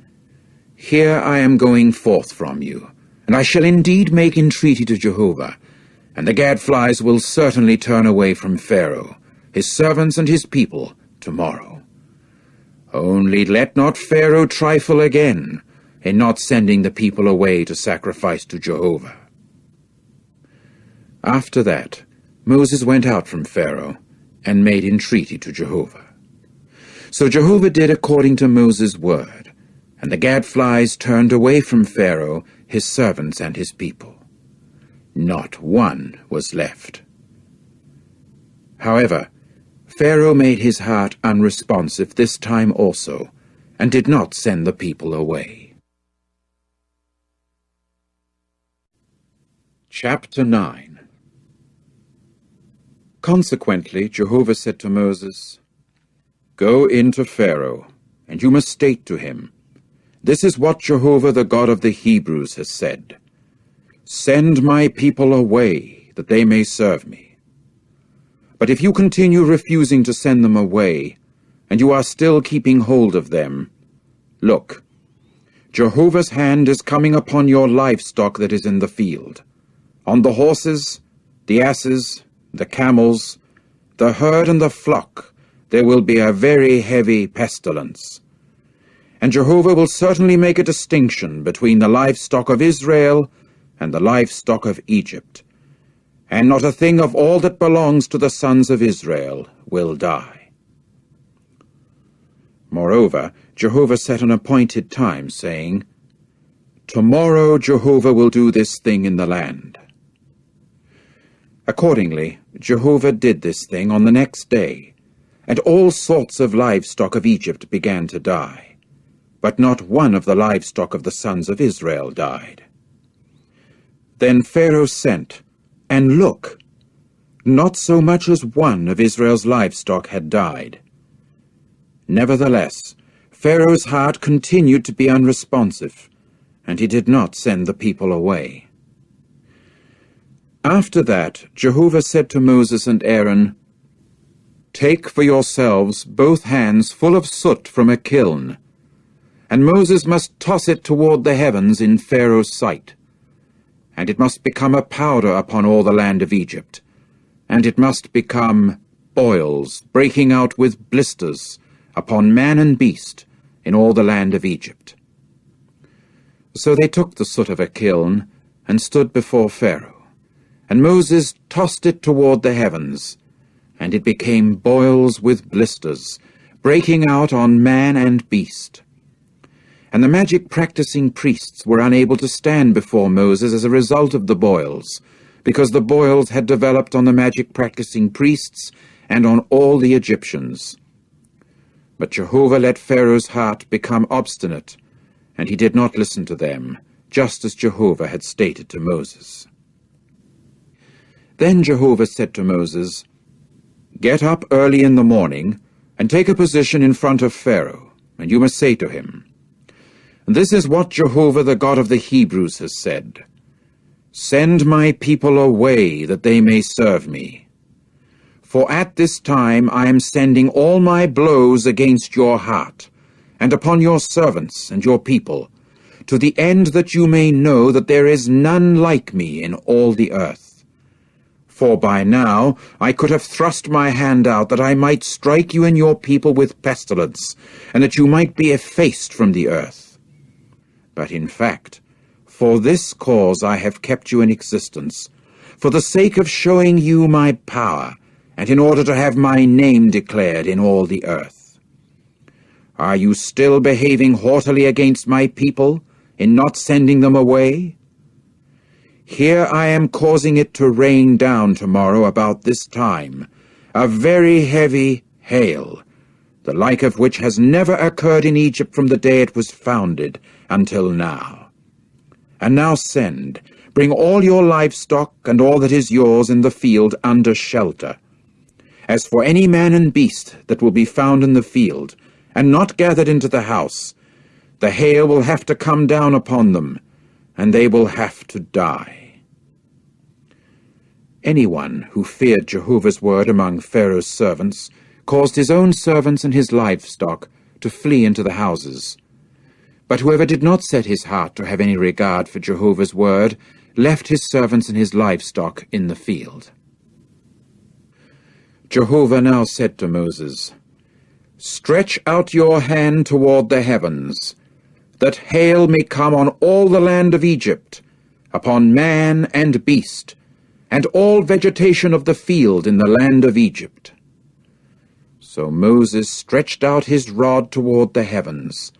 "Here I am going forth from you, and I shall indeed make entreaty to Jehovah, and the gadflies will certainly turn away from Pharaoh, his servants and his people, tomorrow. Only let not Pharaoh trifle again in not sending the people away to sacrifice to Jehovah." After that, Moses went out from Pharaoh and made entreaty to Jehovah. So Jehovah did according to Moses' word, and the gadflies turned away from Pharaoh, his servants, and his people. Not one was left. However, Pharaoh made his heart unresponsive this time also, and did not send the people away. Chapter 9. Consequently, Jehovah said to Moses, "Go in to Pharaoh, and you must state to him, 'This is what Jehovah the God of the Hebrews has said. Send my people away, that they may serve me. But if you continue refusing to send them away, and you are still keeping hold of them, look, Jehovah's hand is coming upon your livestock that is in the field, on the horses, the asses, the camels, the herd and the flock. There will be a very heavy pestilence. And Jehovah will certainly make a distinction between the livestock of Israel and the livestock of Egypt, and not a thing of all that belongs to the sons of Israel will die. Moreover, Jehovah set an appointed time, saying, Tomorrow Jehovah will do this thing in the land. Accordingly, Jehovah did this thing on the next day, and all sorts of livestock of Egypt began to die, but not one of the livestock of the sons of Israel died. Then Pharaoh sent, and look, not so much as one of Israel's livestock had died. Nevertheless, Pharaoh's heart continued to be unresponsive, and he did not send the people away. After that, Jehovah said to Moses and Aaron, Take for yourselves both hands full of soot from a kiln, and Moses must toss it toward the heavens in Pharaoh's sight. And it must become a powder upon all the land of Egypt, and it must become boils, breaking out with blisters, upon man and beast, in all the land of Egypt. So they took the soot of a kiln, and stood before Pharaoh, and Moses tossed it toward the heavens, and it became boils with blisters, breaking out on man and beast. And the magic-practicing priests were unable to stand before Moses as a result of the boils, because the boils had developed on the magic-practicing priests and on all the Egyptians. But Jehovah let Pharaoh's heart become obstinate, and he did not listen to them, just as Jehovah had stated to Moses. Then Jehovah said to Moses, Get up early in the morning, and take a position in front of Pharaoh, and you must say to him, This is what Jehovah the God of the Hebrews has said. Send my people away, that they may serve me. For at this time I am sending all my blows against your heart, and upon your servants and your people, to the end that you may know that there is none like me in all the earth. For by now I could have thrust my hand out, that I might strike you and your people with pestilence, and that you might be effaced from the earth. But in fact, for this cause I have kept you in existence, for the sake of showing you my power, and in order to have my name declared in all the earth. Are you still behaving haughtily against my people, in not sending them away? Here I am causing it to rain down tomorrow about this time, a very heavy hail, the like of which has never occurred in Egypt from the day it was founded until now. And now send, bring all your livestock and all that is yours in the field under shelter. As for any man and beast that will be found in the field, and not gathered into the house, the hail will have to come down upon them, and they will have to die. Anyone who feared Jehovah's word among Pharaoh's servants caused his own servants and his livestock to flee into the houses. But whoever did not set his heart to have any regard for Jehovah's word left his servants and his livestock in the field. Jehovah now said to Moses, Stretch out your hand toward the heavens, that hail may come on all the land of Egypt, upon man and beast, and all vegetation of the field in the land of Egypt. So Moses stretched out his rod toward the heavens,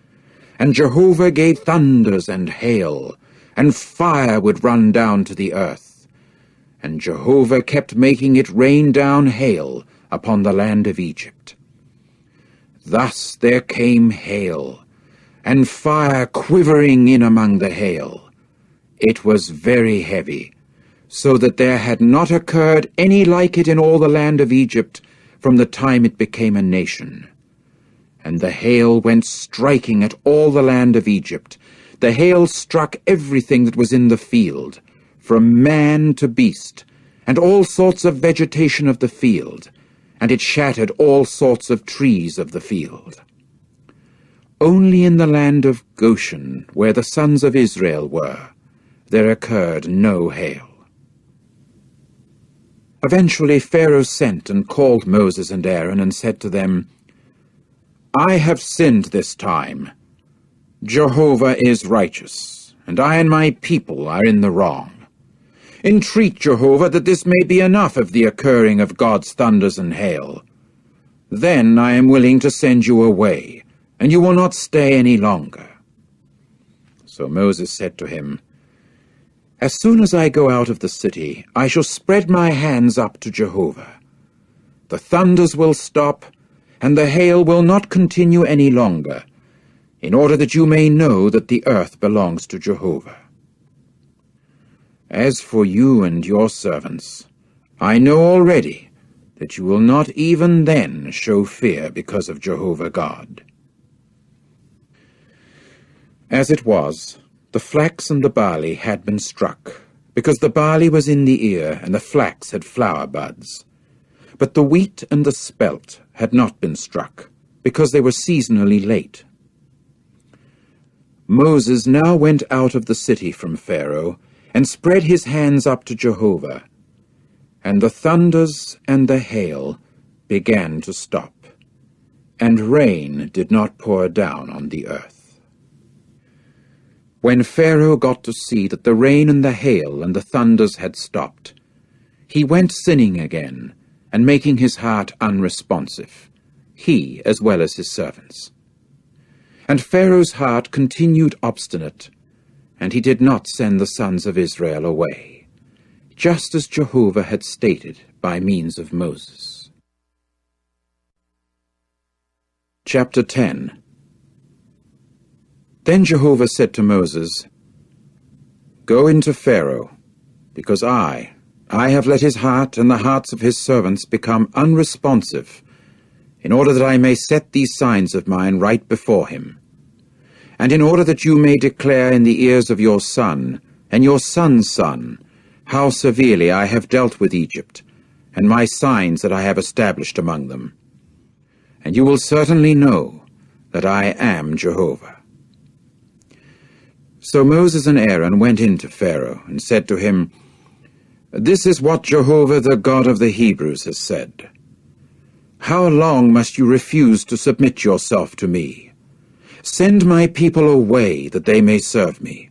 and Jehovah gave thunders and hail, and fire would run down to the earth. And Jehovah kept making it rain down hail upon the land of Egypt. Thus there came hail, and fire quivering in among the hail. It was very heavy, so that there had not occurred any like it in all the land of Egypt from the time it became a nation. And the hail went striking at all the land of Egypt. The hail struck everything that was in the field, from man to beast, and all sorts of vegetation of the field, and it shattered all sorts of trees of the field. Only in the land of Goshen, where the sons of Israel were, there occurred no hail. Eventually Pharaoh sent and called Moses and Aaron and said to them, I have sinned this time. Jehovah is righteous, and I and my people are in the wrong. Entreat Jehovah that this may be enough of the occurring of God's thunders and hail. Then I am willing to send you away, and you will not stay any longer." So Moses said to him, "As soon as I go out of the city, I shall spread my hands up to Jehovah. The thunders will stop, and the hail will not continue any longer, in order that you may know that the earth belongs to Jehovah. As for you and your servants, I know already that you will not even then show fear because of Jehovah God." As it was, the flax and the barley had been struck, because the barley was in the ear and the flax had flower buds. But the wheat and the spelt had not been struck, because they were seasonally late. Moses now went out of the city from Pharaoh, and spread his hands up to Jehovah, and the thunders and the hail began to stop, and rain did not pour down on the earth. When Pharaoh got to see that the rain and the hail and the thunders had stopped, he went sinning again, and making his heart unresponsive, he as well as his servants. And Pharaoh's heart continued obstinate, and he did not send the sons of Israel away, just as Jehovah had stated by means of Moses. Chapter 10. Then Jehovah said to Moses, "Go into Pharaoh, because I have let his heart and the hearts of his servants become unresponsive, in order that I may set these signs of mine right before him, and in order that you may declare in the ears of your son and your son's son how severely I have dealt with Egypt, and my signs that I have established among them. And you will certainly know that I am Jehovah." So Moses and Aaron went in to Pharaoh and said to him, "This is what Jehovah, the God of the Hebrews, has said. How long must you refuse to submit yourself to me? Send my people away, that they may serve me.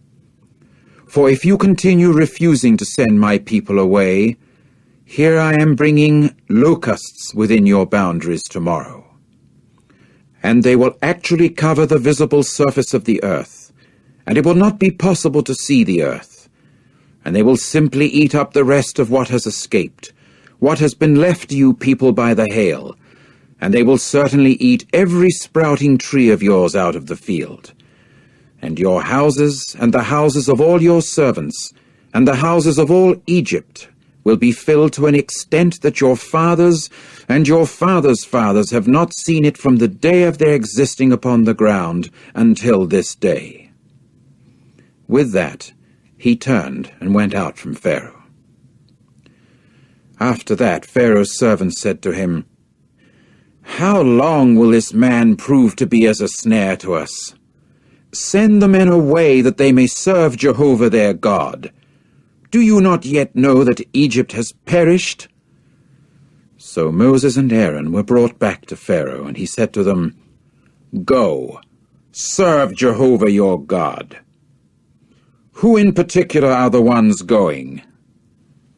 For if you continue refusing to send my people away, here I am bringing locusts within your boundaries tomorrow. And they will actually cover the visible surface of the earth, and it will not be possible to see the earth. And they will simply eat up the rest of what has escaped, what has been left to you people by the hail, and they will certainly eat every sprouting tree of yours out of the field. And your houses, and the houses of all your servants, and the houses of all Egypt will be filled to an extent that your fathers and your fathers' fathers have not seen it from the day of their existing upon the ground until this day." With that, he turned and went out from Pharaoh. After that, Pharaoh's servants said to him, "How long will this man prove to be as a snare to us? Send the men away, that they may serve Jehovah their God. Do you not yet know that Egypt has perished?" So Moses and Aaron were brought back to Pharaoh, and he said to them, "Go, serve Jehovah your God." "Who in particular are the ones going?"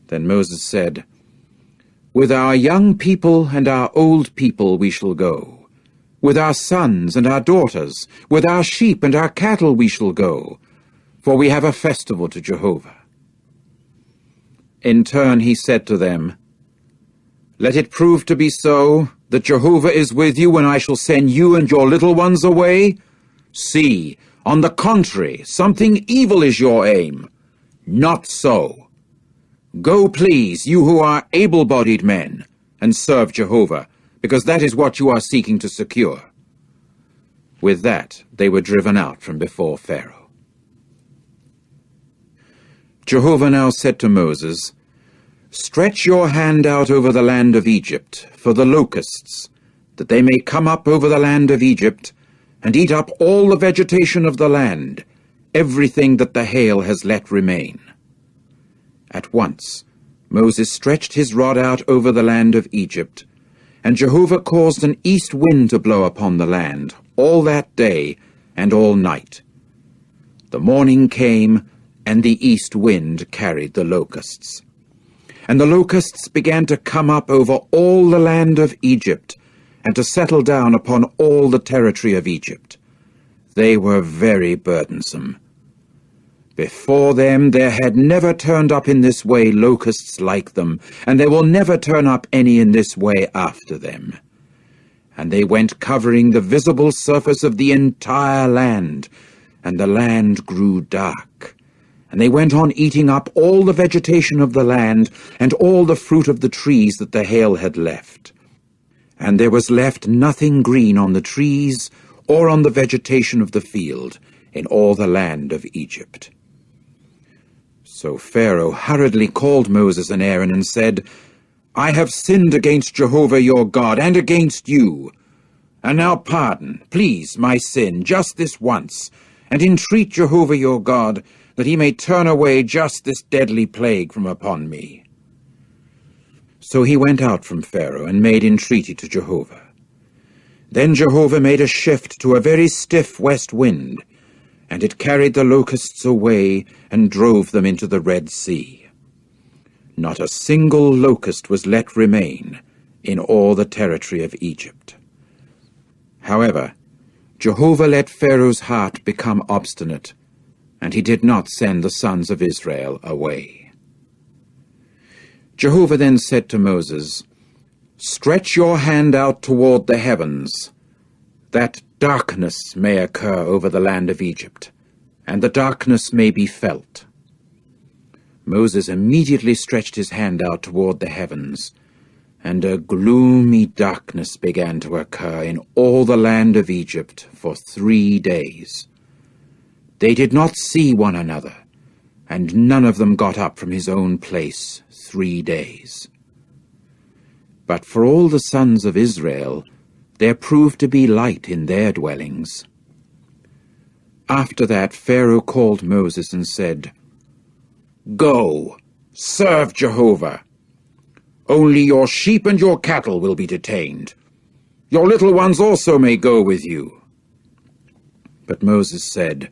Then Moses said, "With our young people and our old people we shall go. With our sons and our daughters, with our sheep and our cattle we shall go, for we have a festival to Jehovah." In turn he said to them, "Let it prove to be so, that Jehovah is with you when I shall send you and your little ones away? See, on the contrary, something evil is your aim. Not so. Go, please, you who are able-bodied men, and serve Jehovah, because that is what you are seeking to secure." With that, they were driven out from before Pharaoh. Jehovah now said to Moses, "Stretch your hand out over the land of Egypt for the locusts, that they may come up over the land of Egypt and eat up all the vegetation of the land, everything that the hail has let remain." At once Moses stretched his rod out over the land of Egypt, and Jehovah caused an east wind to blow upon the land all that day and all night. The morning came, and the east wind carried the locusts. And the locusts began to come up over all the land of Egypt, and to settle down upon all the territory of Egypt. They were very burdensome. Before them there had never turned up in this way locusts like them, and there will never turn up any in this way after them. And they went covering the visible surface of the entire land, and the land grew dark. And they went on eating up all the vegetation of the land, and all the fruit of the trees that the hail had left. And there was left nothing green on the trees, or on the vegetation of the field, in all the land of Egypt. So Pharaoh hurriedly called Moses and Aaron and said, I have sinned against Jehovah your God, and against you. And now pardon, please, my sin, just this once, and entreat Jehovah your God, that he may turn away just this deadly plague from upon me. So he went out from Pharaoh and made entreaty to Jehovah. Then Jehovah made a shift to a very stiff west wind, and it carried the locusts away and drove them into the Red Sea. Not a single locust was let remain in all the territory of Egypt. However, Jehovah let Pharaoh's heart become obstinate, and he did not send the sons of Israel away. Jehovah then said to Moses, Stretch your hand out toward the heavens, that darkness may occur over the land of Egypt, and the darkness may be felt. Moses immediately stretched his hand out toward the heavens, and a gloomy darkness began to occur in all the land of Egypt for 3 days. They did not see one another, and none of them got up from his own place 3 days. But for all the sons of Israel, there proved to be light in their dwellings. After that Pharaoh called Moses and said, Go, serve Jehovah. Only your sheep and your cattle will be detained. Your little ones also may go with you. But Moses said,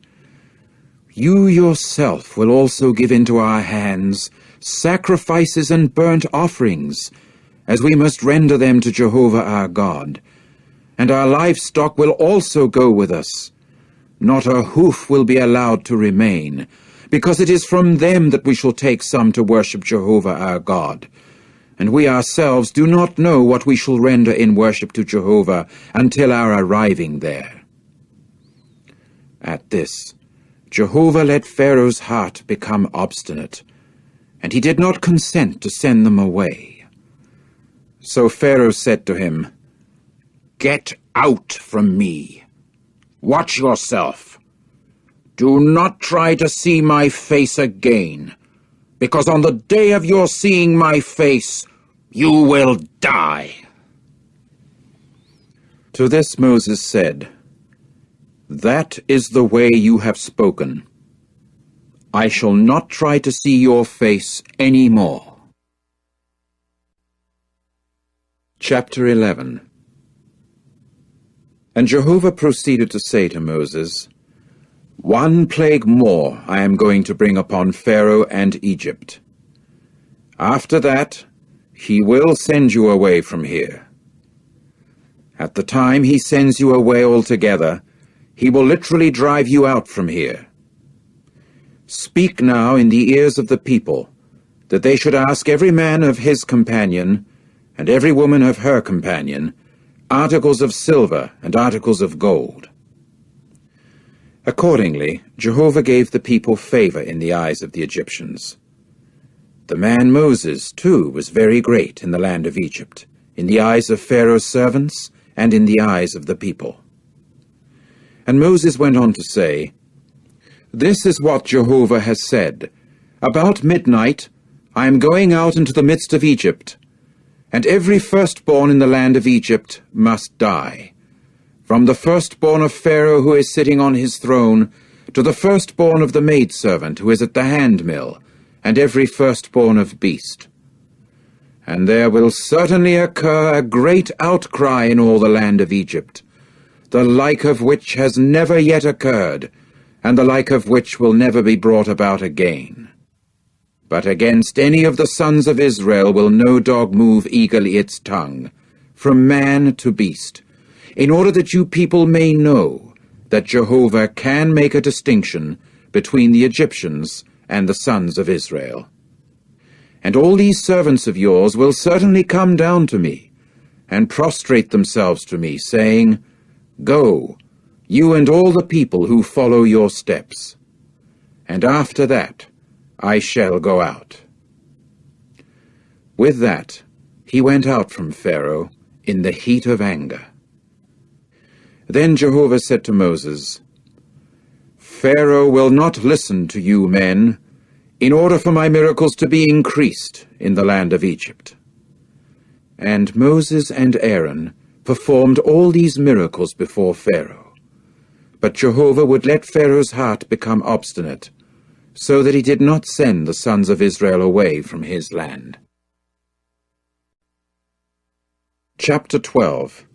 You yourself will also give into our hands sacrifices and burnt offerings, as we must render them to Jehovah our God. And our livestock will also go with us. Not a hoof will be allowed to remain, because it is from them that we shall take some to worship Jehovah our God. And we ourselves do not know what we shall render in worship to Jehovah until our arriving there. At this, Jehovah let Pharaoh's heart become obstinate, and he did not consent to send them away. So Pharaoh said to him, Get out from me. Watch yourself. Do not try to see my face again, because on the day of your seeing my face, you will die. To this Moses said, That is the way you have spoken. I shall not try to see your face any more. Chapter 11. And Jehovah proceeded to say to Moses, 1 plague more I am going to bring upon Pharaoh and Egypt. After that, he will send you away from here. At the time he sends you away altogether, he will literally drive you out from here. Speak now in the ears of the people, that they should ask every man of his companion, and every woman of her companion, articles of silver and articles of gold. Accordingly, Jehovah gave the people favor in the eyes of the Egyptians. The man Moses, too, was very great in the land of Egypt, in the eyes of Pharaoh's servants, and in the eyes of the people. And Moses went on to say, This is what Jehovah has said. About midnight I am going out into the midst of Egypt, and every firstborn in the land of Egypt must die, from the firstborn of Pharaoh who is sitting on his throne, to the firstborn of the maidservant who is at the handmill, and every firstborn of beast. And there will certainly occur a great outcry in all the land of Egypt, the like of which has never yet occurred, and the like of which will never be brought about again. But against any of the sons of Israel will no dog move eagerly its tongue, from man to beast, in order that you people may know that Jehovah can make a distinction between the Egyptians and the sons of Israel. And all these servants of yours will certainly come down to me, and prostrate themselves to me, saying, Go, you and all the people who follow your steps. And after that I shall go out. With that he went out from Pharaoh in the heat of anger. Then Jehovah said to Moses, Pharaoh will not listen to you men, in order for my miracles to be increased in the land of Egypt. And Moses and Aaron performed all these miracles before Pharaoh. But Jehovah would let Pharaoh's heart become obstinate, so that he did not send the sons of Israel away from his land. Chapter 12.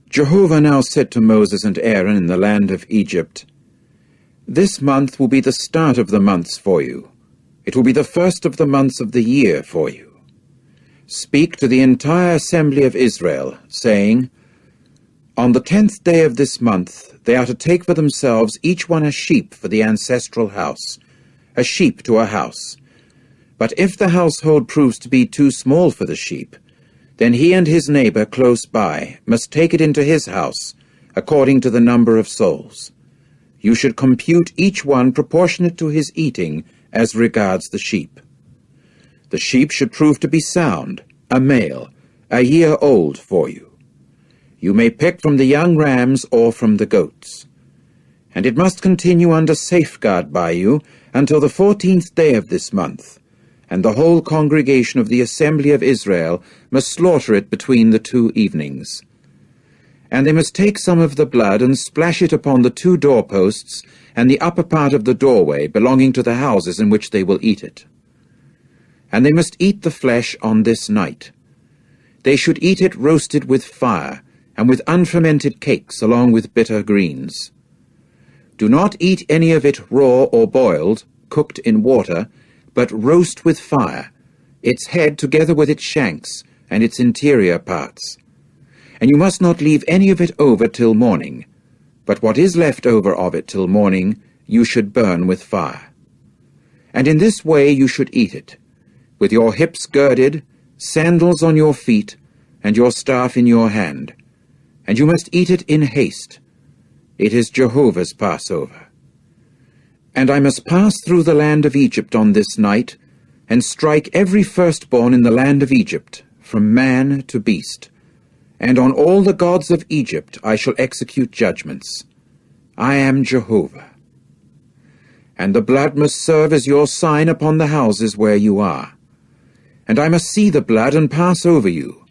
Jehovah now said to Moses and Aaron in the land of Egypt, This month will be the start of the months for you. It will be the first of the months of the year for you. Speak to the entire assembly of Israel, saying, On the 10th day of this month they are to take for themselves each one a sheep for the ancestral house, a sheep to a house. But if the household proves to be too small for the sheep, then he and his neighbor close by must take it into his house, according to the number of souls. You should compute each one proportionate to his eating as regards the sheep. The sheep should prove to be sound, a male, a year old for you. You may pick from the young rams or from the goats. And it must continue under safeguard by you until the 14th day of this month, and the whole congregation of the assembly of Israel must slaughter it between the 2 evenings. And they must take some of the blood and splash it upon the 2 doorposts and the upper part of the doorway belonging to the houses in which they will eat it. And they must eat the flesh on this night. They should eat it roasted with fire, and with unfermented cakes along with bitter greens. Do not eat any of it raw or boiled, cooked in water, but roast with fire, its head together with its shanks and its interior parts. And you must not leave any of it over till morning, but what is left over of it till morning you should burn with fire. And in this way you should eat it, with your hips girded, sandals on your feet, and your staff in your hand. And you must eat it in haste. It is Jehovah's Passover. And I must pass through the land of Egypt on this night, and strike every firstborn in the land of Egypt, from man to beast. And on all the gods of Egypt I shall execute judgments. I am Jehovah. And the blood must serve as your sign upon the houses where you are. And I must see the blood and pass over you,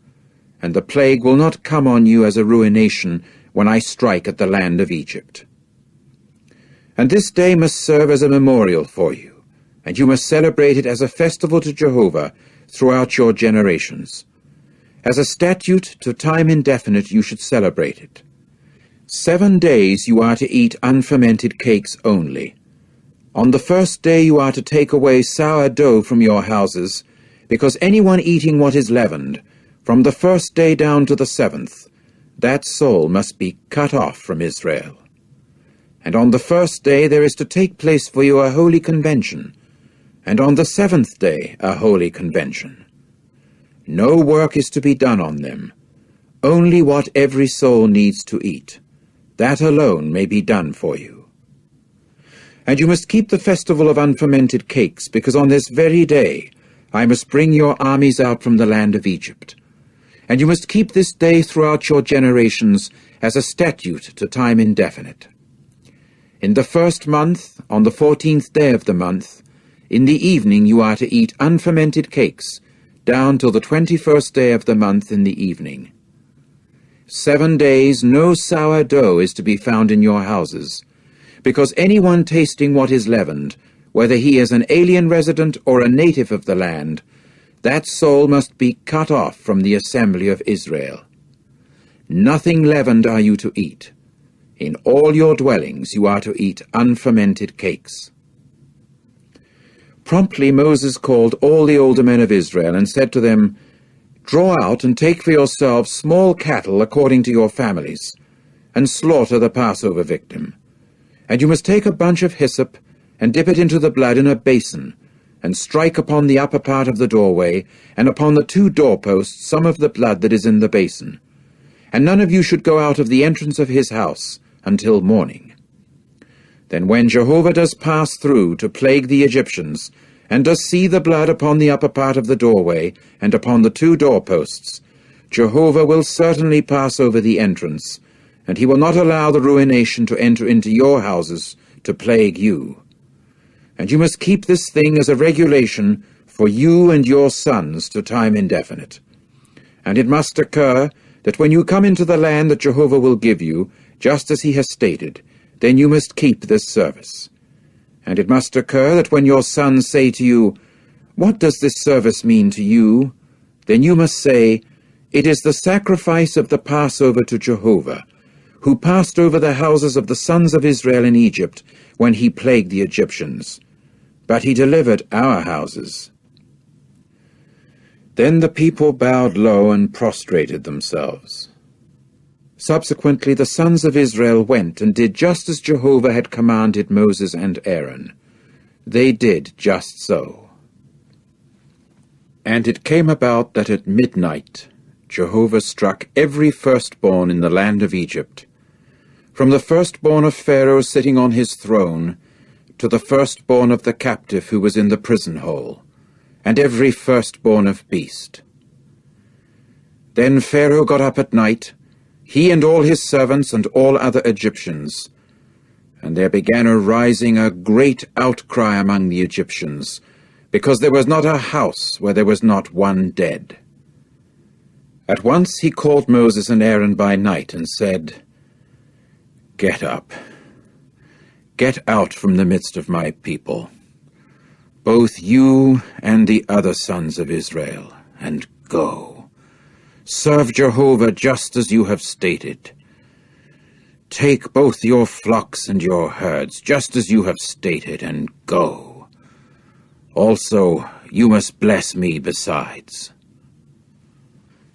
and the plague will not come on you as a ruination when I strike at the land of Egypt. And this day must serve as a memorial for you, and you must celebrate it as a festival to Jehovah throughout your generations. As a statute to time indefinite you should celebrate it. 7 days you are to eat unfermented cakes only. On the first day you are to take away sour dough from your houses, because anyone eating what is leavened, from the first day down to the 7th, that soul must be cut off from Israel. And on the first day there is to take place for you a holy convention, and on the 7th day a holy convention. No work is to be done on them, only what every soul needs to eat. That alone may be done for you. And you must keep the festival of unfermented cakes, because on this very day I must bring your armies out from the land of Egypt. And you must keep this day throughout your generations as a statute to time indefinite. In the 1st month, on the 14th day of the month, in the evening you are to eat unfermented cakes, down till the 21st day of the month in the evening. 7 days no sour dough is to be found in your houses, because anyone tasting what is leavened, whether he is an alien resident or a native of the land, that soul must be cut off from the assembly of Israel. Nothing leavened are you to eat. In all your dwellings you are to eat unfermented cakes." Promptly Moses called all the older men of Israel and said to them, "Draw out and take for yourselves small cattle according to your families, and slaughter the Passover victim. And you must take a bunch of hyssop and dip it into the blood in a basin, and strike upon the upper part of the doorway and upon the 2 doorposts some of the blood that is in the basin. And none of you should go out of the entrance of his house until morning. Then when Jehovah does pass through to plague the Egyptians, and does see the blood upon the upper part of the doorway and upon the 2 doorposts, Jehovah will certainly pass over the entrance, and he will not allow the ruination to enter into your houses to plague you. And you must keep this thing as a regulation for you and your sons to time indefinite. And it must occur that when you come into the land that Jehovah will give you, just as he has stated, then you must keep this service. And it must occur that when your sons say to you, 'What does this service mean to you?' then you must say, 'It is the sacrifice of the Passover to Jehovah, who passed over the houses of the sons of Israel in Egypt when he plagued the Egyptians. But he delivered our houses.'" Then the people bowed low and prostrated themselves. Subsequently the sons of Israel went and did just as Jehovah had commanded Moses and Aaron. They did just so. And it came about that at midnight Jehovah struck every firstborn in the land of Egypt, from the firstborn of Pharaoh sitting on his throne, to the firstborn of the captive who was in the prison hole, and every firstborn of beast. Then Pharaoh got up at night, he and all his servants and all other Egyptians, and there began arising a great outcry among the Egyptians, because there was not a house where there was not one dead. At once he called Moses and Aaron by night and said, "Get up, get out from the midst of my people, both you and the other sons of Israel, and go. Serve Jehovah just as you have stated. Take both your flocks and your herds, just as you have stated, and go. Also, you must bless me besides."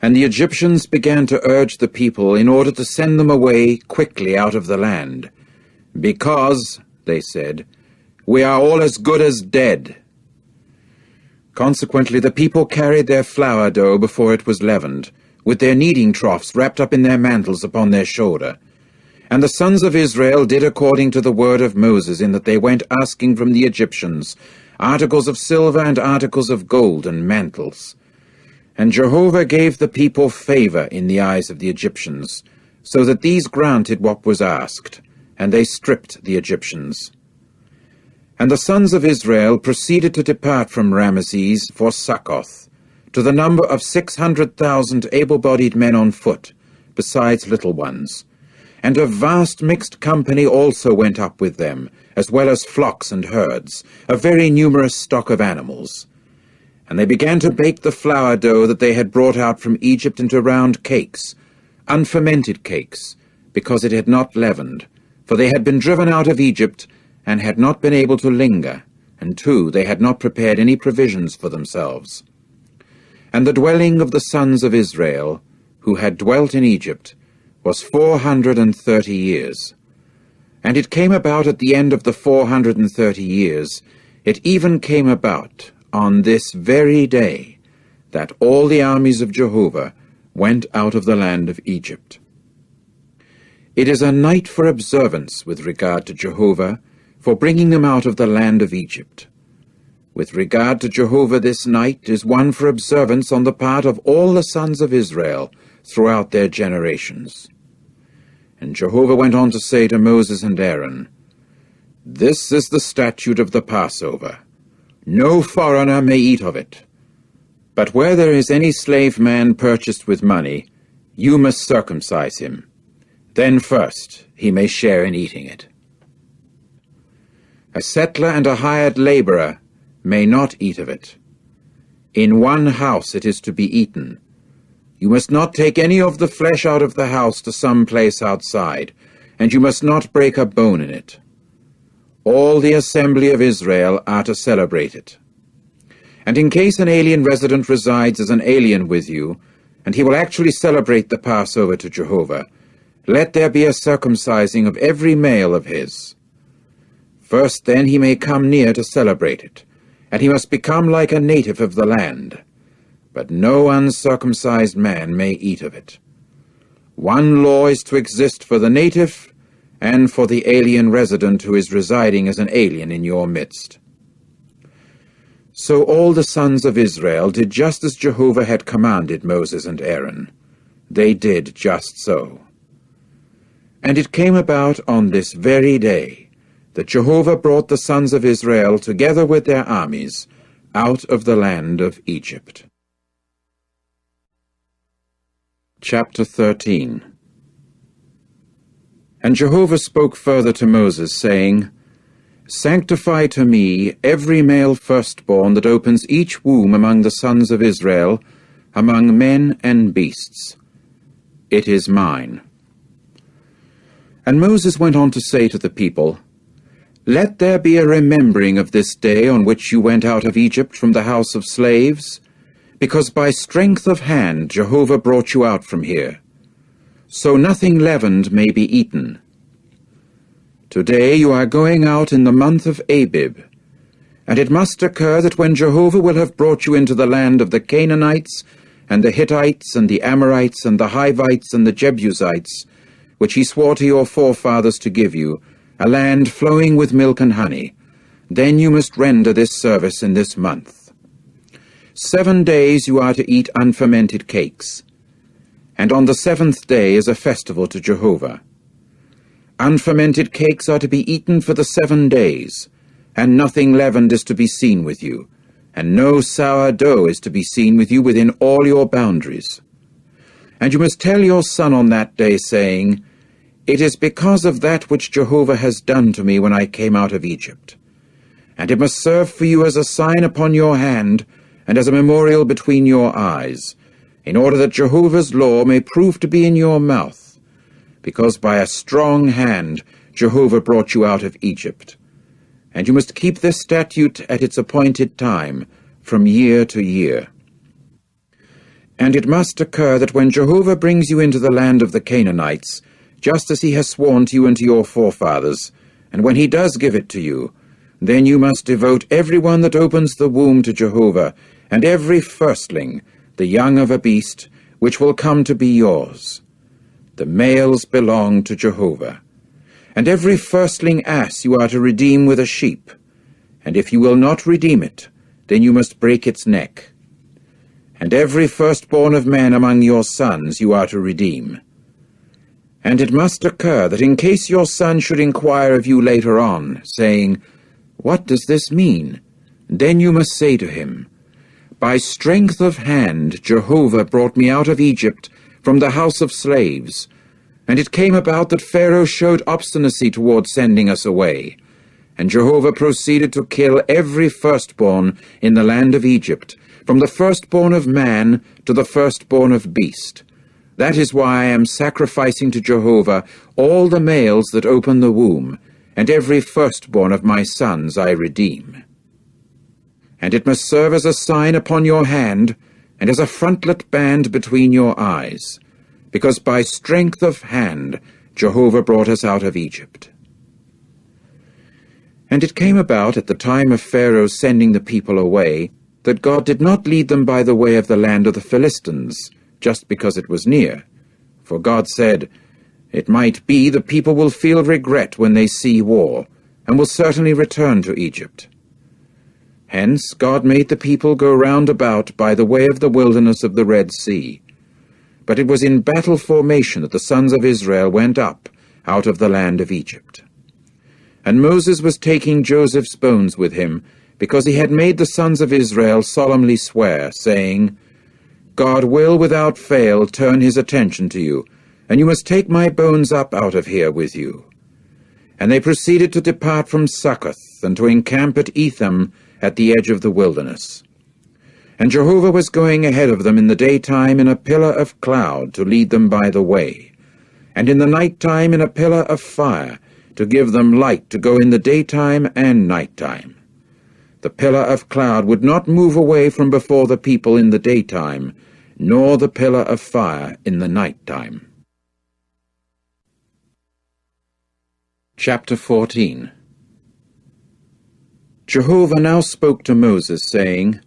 And the Egyptians began to urge the people in order to send them away quickly out of the land, "because," they said, "we are all as good as dead." Consequently, the people carried their flour dough before it was leavened, with their kneading troughs wrapped up in their mantles upon their shoulder. And the sons of Israel did according to the word of Moses, in that they went asking from the Egyptians articles of silver and articles of gold and mantles. And Jehovah gave the people favor in the eyes of the Egyptians, so that these granted what was asked, and they stripped the Egyptians. And the sons of Israel proceeded to depart from Ramesses for Succoth, to the number of 600,000 able-bodied men on foot, besides little ones. And a vast mixed company also went up with them, as well as flocks and herds, a very numerous stock of animals. And they began to bake the flour dough that they had brought out from Egypt into round cakes, unfermented cakes, because it had not leavened, for they had been driven out of Egypt, and had not been able to linger, and too they had not prepared any provisions for themselves. And the dwelling of the sons of Israel, who had dwelt in Egypt, was 430 years. And it came about at the end of the 430 years, it even came about on this very day, that all the armies of Jehovah went out of the land of Egypt. It is a night for observance with regard to Jehovah, for bringing them out of the land of Egypt. With regard to Jehovah, this night is one for observance on the part of all the sons of Israel throughout their generations. And Jehovah went on to say to Moses and Aaron, "This is the statute of the Passover. No foreigner may eat of it. But where there is any slave man purchased with money, you must circumcise him. Then first he may share in eating it. A settler and a hired laborer may not eat of it. In one house it is to be eaten. You must not take any of the flesh out of the house to some place outside, and you must not break a bone in it. All the assembly of Israel are to celebrate it. And in case an alien resident resides as an alien with you, and he will actually celebrate the Passover to Jehovah, let there be a circumcising of every male of his. First then he may come near to celebrate it, and he must become like a native of the land. But no uncircumcised man may eat of it. One law is to exist for the native, and for the alien resident who is residing as an alien in your midst. So all the sons of Israel did just as Jehovah had commanded Moses and Aaron. They did just so. And it came about on this very day that Jehovah brought the sons of Israel together with their armies out of the land of Egypt. Chapter 13. And Jehovah spoke further to Moses, saying, Sanctify to me every male firstborn that opens each womb among the sons of Israel, among men and beasts. It is mine. And Moses went on to say to the people, Let there be a remembering of this day on which you went out of Egypt from the house of slaves, because by strength of hand Jehovah brought you out from here. So nothing leavened may be eaten. Today you are going out in the month of Abib, and it must occur that when Jehovah will have brought you into the land of the Canaanites, and the Hittites, and the Amorites, and the Hivites, and the Jebusites, which he swore to your forefathers to give you, a land flowing with milk and honey, then you must render this service in this month. 7 days you are to eat unfermented cakes, and on the 7th day is a festival to Jehovah. Unfermented cakes are to be eaten for the 7 days, and nothing leavened is to be seen with you, and no sour dough is to be seen with you within all your boundaries. And you must tell your son on that day, saying, It is because of that which Jehovah has done to me when I came out of Egypt. And it must serve for you as a sign upon your hand, and as a memorial between your eyes, in order that Jehovah's law may prove to be in your mouth, because by a strong hand Jehovah brought you out of Egypt. And you must keep this statute at its appointed time, from year to year. And it must occur that when Jehovah brings you into the land of the Canaanites, just as he has sworn to you and to your forefathers, and when he does give it to you, then you must devote every one that opens the womb to Jehovah, and every firstling, the young of a beast, which will come to be yours. The males belong to Jehovah. And every firstling ass you are to redeem with a sheep, and if you will not redeem it, then you must break its neck. And every firstborn of men among your sons you are to redeem. And it must occur that in case your son should inquire of you later on, saying, What does this mean? Then you must say to him, By strength of hand Jehovah brought me out of Egypt from the house of slaves, and it came about that Pharaoh showed obstinacy toward sending us away, and Jehovah proceeded to kill every firstborn in the land of Egypt, from the firstborn of man to the firstborn of beast. That is why I am sacrificing to Jehovah all the males that open the womb, and every firstborn of my sons I redeem. And it must serve as a sign upon your hand, and as a frontlet band between your eyes, because by strength of hand Jehovah brought us out of Egypt. And it came about at the time of Pharaoh sending the people away, that God did not lead them by the way of the land of the Philistines, just because it was near. For God said, It might be the people will feel regret when they see war, and will certainly return to Egypt. Hence God made the people go round about by the way of the wilderness of the Red Sea. But it was in battle formation that the sons of Israel went up out of the land of Egypt. And Moses was taking Joseph's bones with him, because he had made the sons of Israel solemnly swear, saying, God will without fail turn his attention to you, and you must take my bones up out of here with you. And they proceeded to depart from Succoth, and to encamp at Etham at the edge of the wilderness. And Jehovah was going ahead of them in the daytime in a pillar of cloud to lead them by the way, and in the night time in a pillar of fire, to give them light to go in the daytime and night time. The pillar of cloud would not move away from before the people in the daytime, nor the pillar of fire in the night time. Chapter 14. Jehovah now spoke to Moses, saying,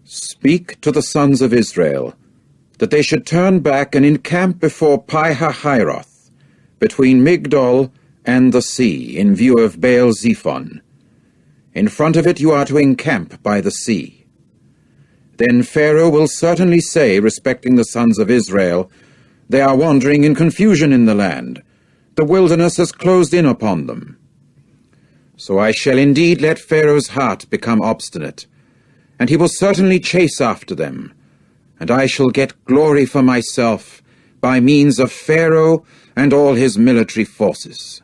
Speak to the sons of Israel, that they should turn back and encamp before Pi-hahiroth, between Migdol and the sea, in view of Baal-zephon. In front of it you are to encamp by the sea. Then Pharaoh will certainly say respecting the sons of Israel, They are wandering in confusion in the land. The wilderness has closed in upon them. So I shall indeed let Pharaoh's heart become obstinate, and he will certainly chase after them, and I shall get glory for myself by means of Pharaoh and all his military forces.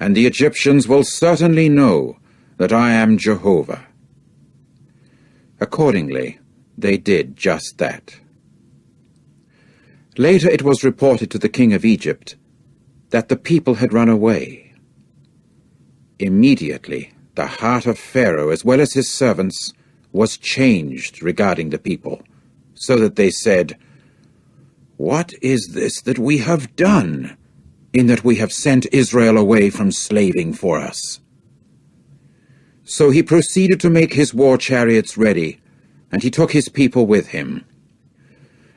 And the Egyptians will certainly know that I am Jehovah. Accordingly, they did just that. Later it was reported to the king of Egypt that the people had run away. Immediately, the heart of Pharaoh, as well as his servants, was changed regarding the people, so that they said, What is this that we have done, in that we have sent Israel away from slaving for us? So he proceeded to make his war chariots ready, and he took his people with him.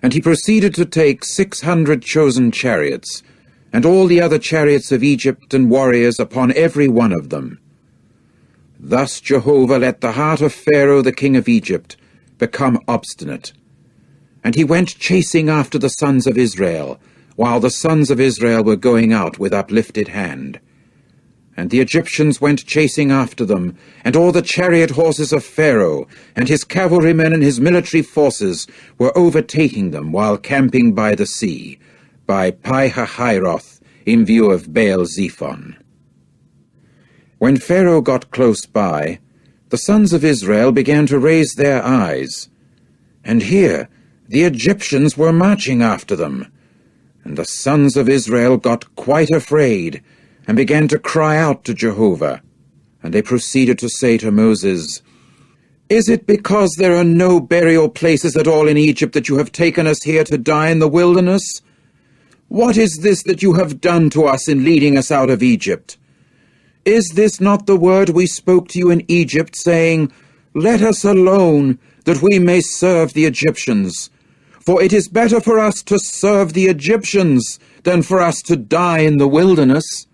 And he proceeded to take 600 chosen chariots, and all the other chariots of Egypt and warriors upon every one of them. Thus Jehovah let the heart of Pharaoh the king of Egypt become obstinate, and he went chasing after the sons of Israel, while the sons of Israel were going out with uplifted hand. And the Egyptians went chasing after them, and all the chariot horses of Pharaoh, and his cavalrymen and his military forces were overtaking them while camping by the sea, by Pi-hahiroth, in view of Baal-zephon. When Pharaoh got close by, the sons of Israel began to raise their eyes, and here the Egyptians were marching after them. And the sons of Israel got quite afraid, and began to cry out to Jehovah. And they proceeded to say to Moses, Is it because there are no burial places at all in Egypt that you have taken us here to die in the wilderness? What is this that you have done to us in leading us out of Egypt? Is this not the word we spoke to you in Egypt, saying, Let us alone, that we may serve the Egyptians? For it is better for us to serve the Egyptians than for us to die in the wilderness.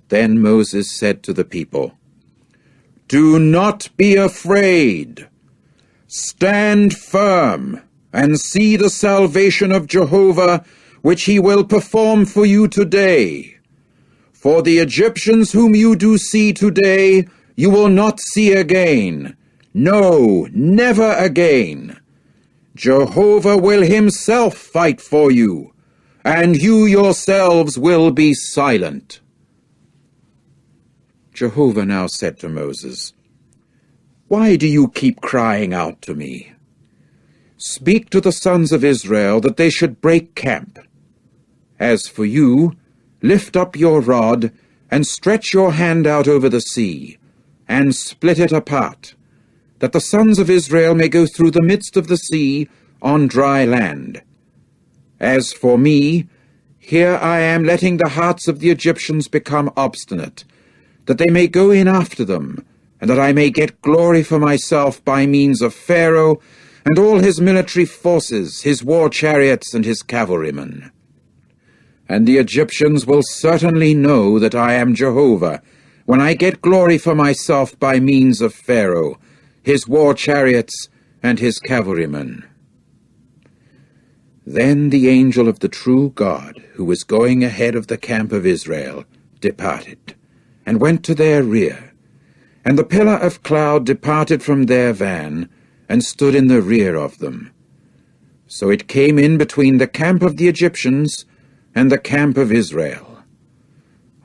Then Moses said to the people, Do not be afraid. Stand firm, and see the salvation of Jehovah, which he will perform for you today. For the Egyptians whom you do see today, you will not see again. No, never again. Jehovah will himself fight for you, and you yourselves will be silent. Jehovah now said to Moses, Why do you keep crying out to me? Speak to the sons of Israel that they should break camp. As for you, lift up your rod, and stretch your hand out over the sea, and split it apart, that the sons of Israel may go through the midst of the sea on dry land. As for me, here I am letting the hearts of the Egyptians become obstinate, that they may go in after them, and that I may get glory for myself by means of Pharaoh and all his military forces, his war chariots and his cavalrymen. And the Egyptians will certainly know that I am Jehovah, when I get glory for myself by means of Pharaoh, his war chariots, and his cavalrymen. Then the angel of the true God, who was going ahead of the camp of Israel, departed, and went to their rear. And the pillar of cloud departed from their van, and stood in the rear of them. So it came in between the camp of the Egyptians and the camp of Israel.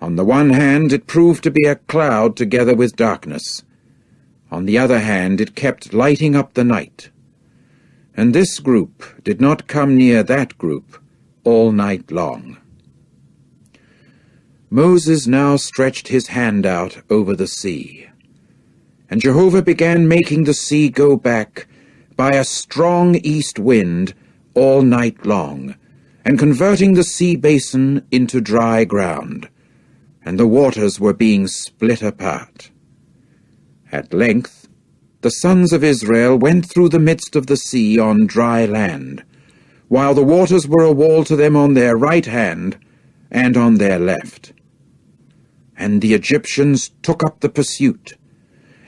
On the one hand it proved to be a cloud together with darkness. On the other hand it kept lighting up the night. And this group did not come near that group all night long. Moses now stretched his hand out over the sea, and Jehovah began making the sea go back by a strong east wind all night long, and converting the sea basin into dry ground, and the waters were being split apart. At length the sons of Israel went through the midst of the sea on dry land, while the waters were a wall to them on their right hand and on their left. And the Egyptians took up the pursuit,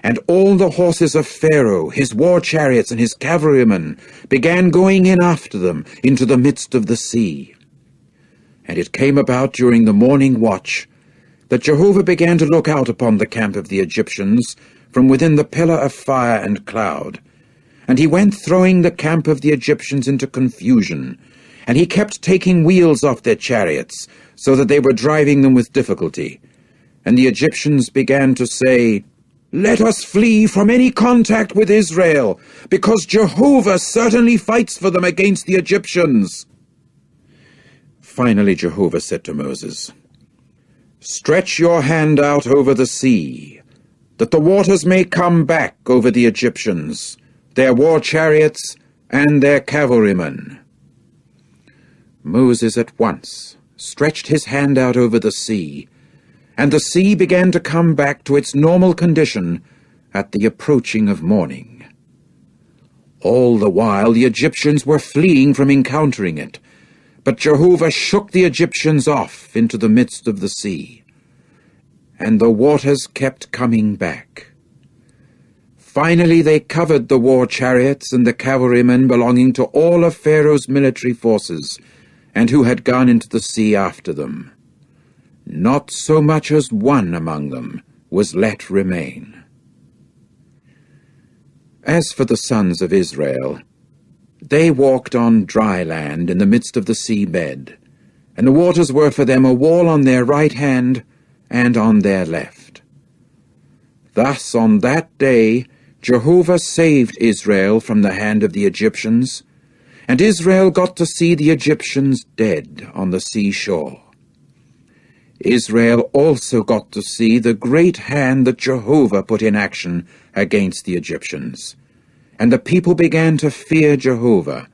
and all the horses of Pharaoh, his war chariots, and his cavalrymen began going in after them into the midst of the sea. And it came about during the morning watch that Jehovah began to look out upon the camp of the Egyptians from within the pillar of fire and cloud. And he went throwing the camp of the Egyptians into confusion, and he kept taking wheels off their chariots, so that they were driving them with difficulty. And the Egyptians began to say, "Let us flee from any contact with Israel, because Jehovah certainly fights for them against the Egyptians." Finally Jehovah said to Moses, "Stretch your hand out over the sea, that the waters may come back over the Egyptians, their war chariots, and their cavalrymen." Moses at once stretched his hand out over the sea, and the sea began to come back to its normal condition at the approaching of morning. All the while the Egyptians were fleeing from encountering it, but Jehovah shook the Egyptians off into the midst of the sea, and the waters kept coming back. Finally they covered the war chariots and the cavalrymen belonging to all of Pharaoh's military forces, and who had gone into the sea after them. Not so much as one among them was let remain. As for the sons of Israel, they walked on dry land in the midst of the sea bed, and the waters were for them a wall on their right hand and on their left. Thus on that day Jehovah saved Israel from the hand of the Egyptians, and Israel got to see the Egyptians dead on the seashore. Israel also got to see the great hand that Jehovah put in action against the Egyptians. And the people began to fear Jehovah,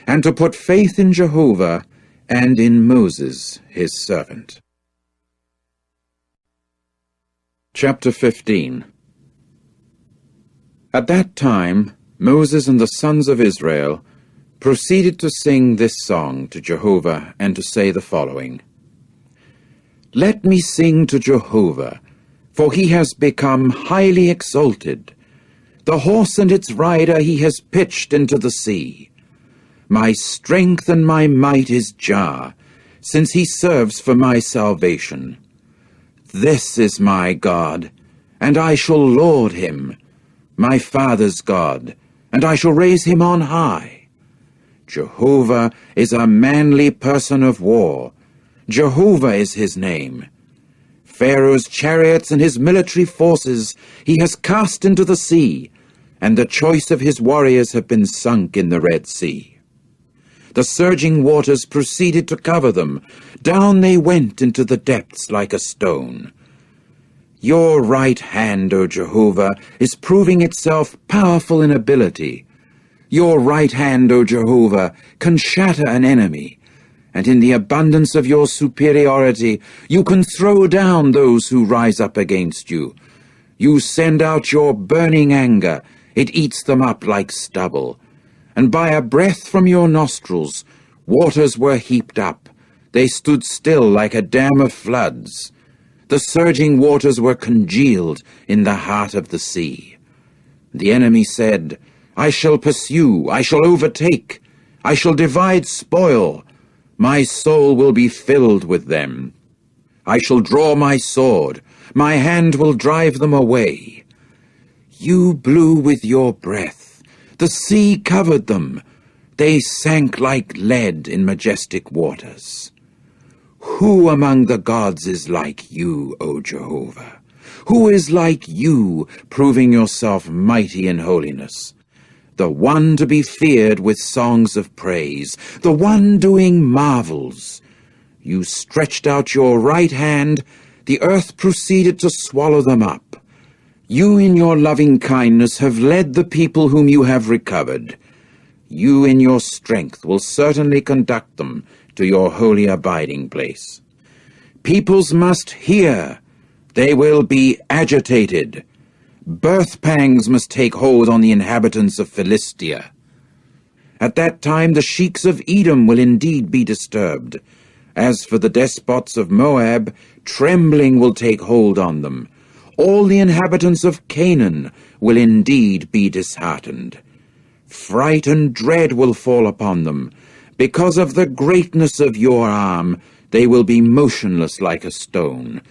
and to put faith in Jehovah and in Moses, his servant. Chapter 15. At that time Moses and the sons of Israel proceeded to sing this song to Jehovah, and to say the following: "Let me sing to Jehovah, for he has become highly exalted. The horse and its rider he has pitched into the sea. My strength and my might is Jah, since he serves for my salvation. This is my God, and I shall laud him, my father's God, and I shall raise him on high. Jehovah is a manly person of war. Jehovah is his name. Pharaoh's chariots and his military forces he has cast into the sea, and the choice of his warriors have been sunk in the Red Sea. The surging waters proceeded to cover them. Down they went into the depths like a stone. Your right hand, O Jehovah, is proving itself powerful in ability. Your right hand, O Jehovah, can shatter an enemy, and in the abundance of your superiority you can throw down those who rise up against you. You send out your burning anger, it eats them up like stubble. And by a breath from your nostrils waters were heaped up. They stood still like a dam of floods. The surging waters were congealed in the heart of the sea. The enemy said, I shall pursue, I shall overtake, I shall divide spoil. My soul will be filled with them. I shall draw my sword, my hand will drive them away. You blew with your breath, the sea covered them, they sank like lead in majestic waters. Who among the gods is like you, O Jehovah? Who is like you, proving yourself mighty in holiness? the one to be feared with songs of praise, the one doing marvels. You stretched out your right hand, the earth proceeded to swallow them up. You in your loving kindness have led the people whom you have recovered. You in your strength will certainly conduct them to your holy abiding place. Peoples must hear. They will be agitated. Birth pangs must take hold on the inhabitants of Philistia. At that time the sheiks of Edom will indeed be disturbed. As for the despots of Moab, trembling will take hold on them. All the inhabitants of Canaan will indeed be disheartened. Fright and dread will fall upon them. Because of the greatness of your arm, they will be motionless like a stone.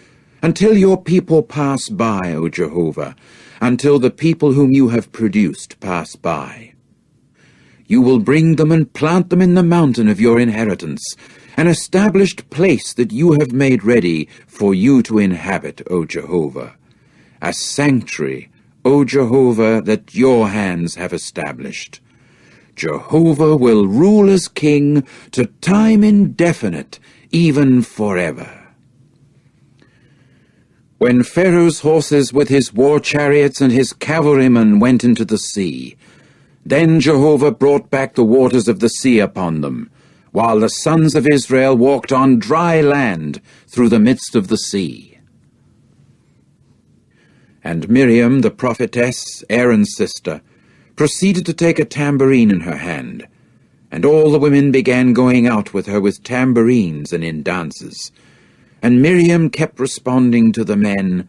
Until your people pass by, O Jehovah, until the people whom you have produced pass by. You will bring them and plant them in the mountain of your inheritance, an established place that you have made ready for you to inhabit, O Jehovah. A sanctuary, O Jehovah, that your hands have established. Jehovah will rule as king to time indefinite, even forever. When Pharaoh's horses with his war chariots and his cavalrymen went into the sea, then Jehovah brought back the waters of the sea upon them, while the sons of Israel walked on dry land through the midst of the sea. And Miriam, the prophetess, Aaron's sister, proceeded to take a tambourine in her hand, and all the women began going out with her with tambourines and in dances. And Miriam kept responding to the men,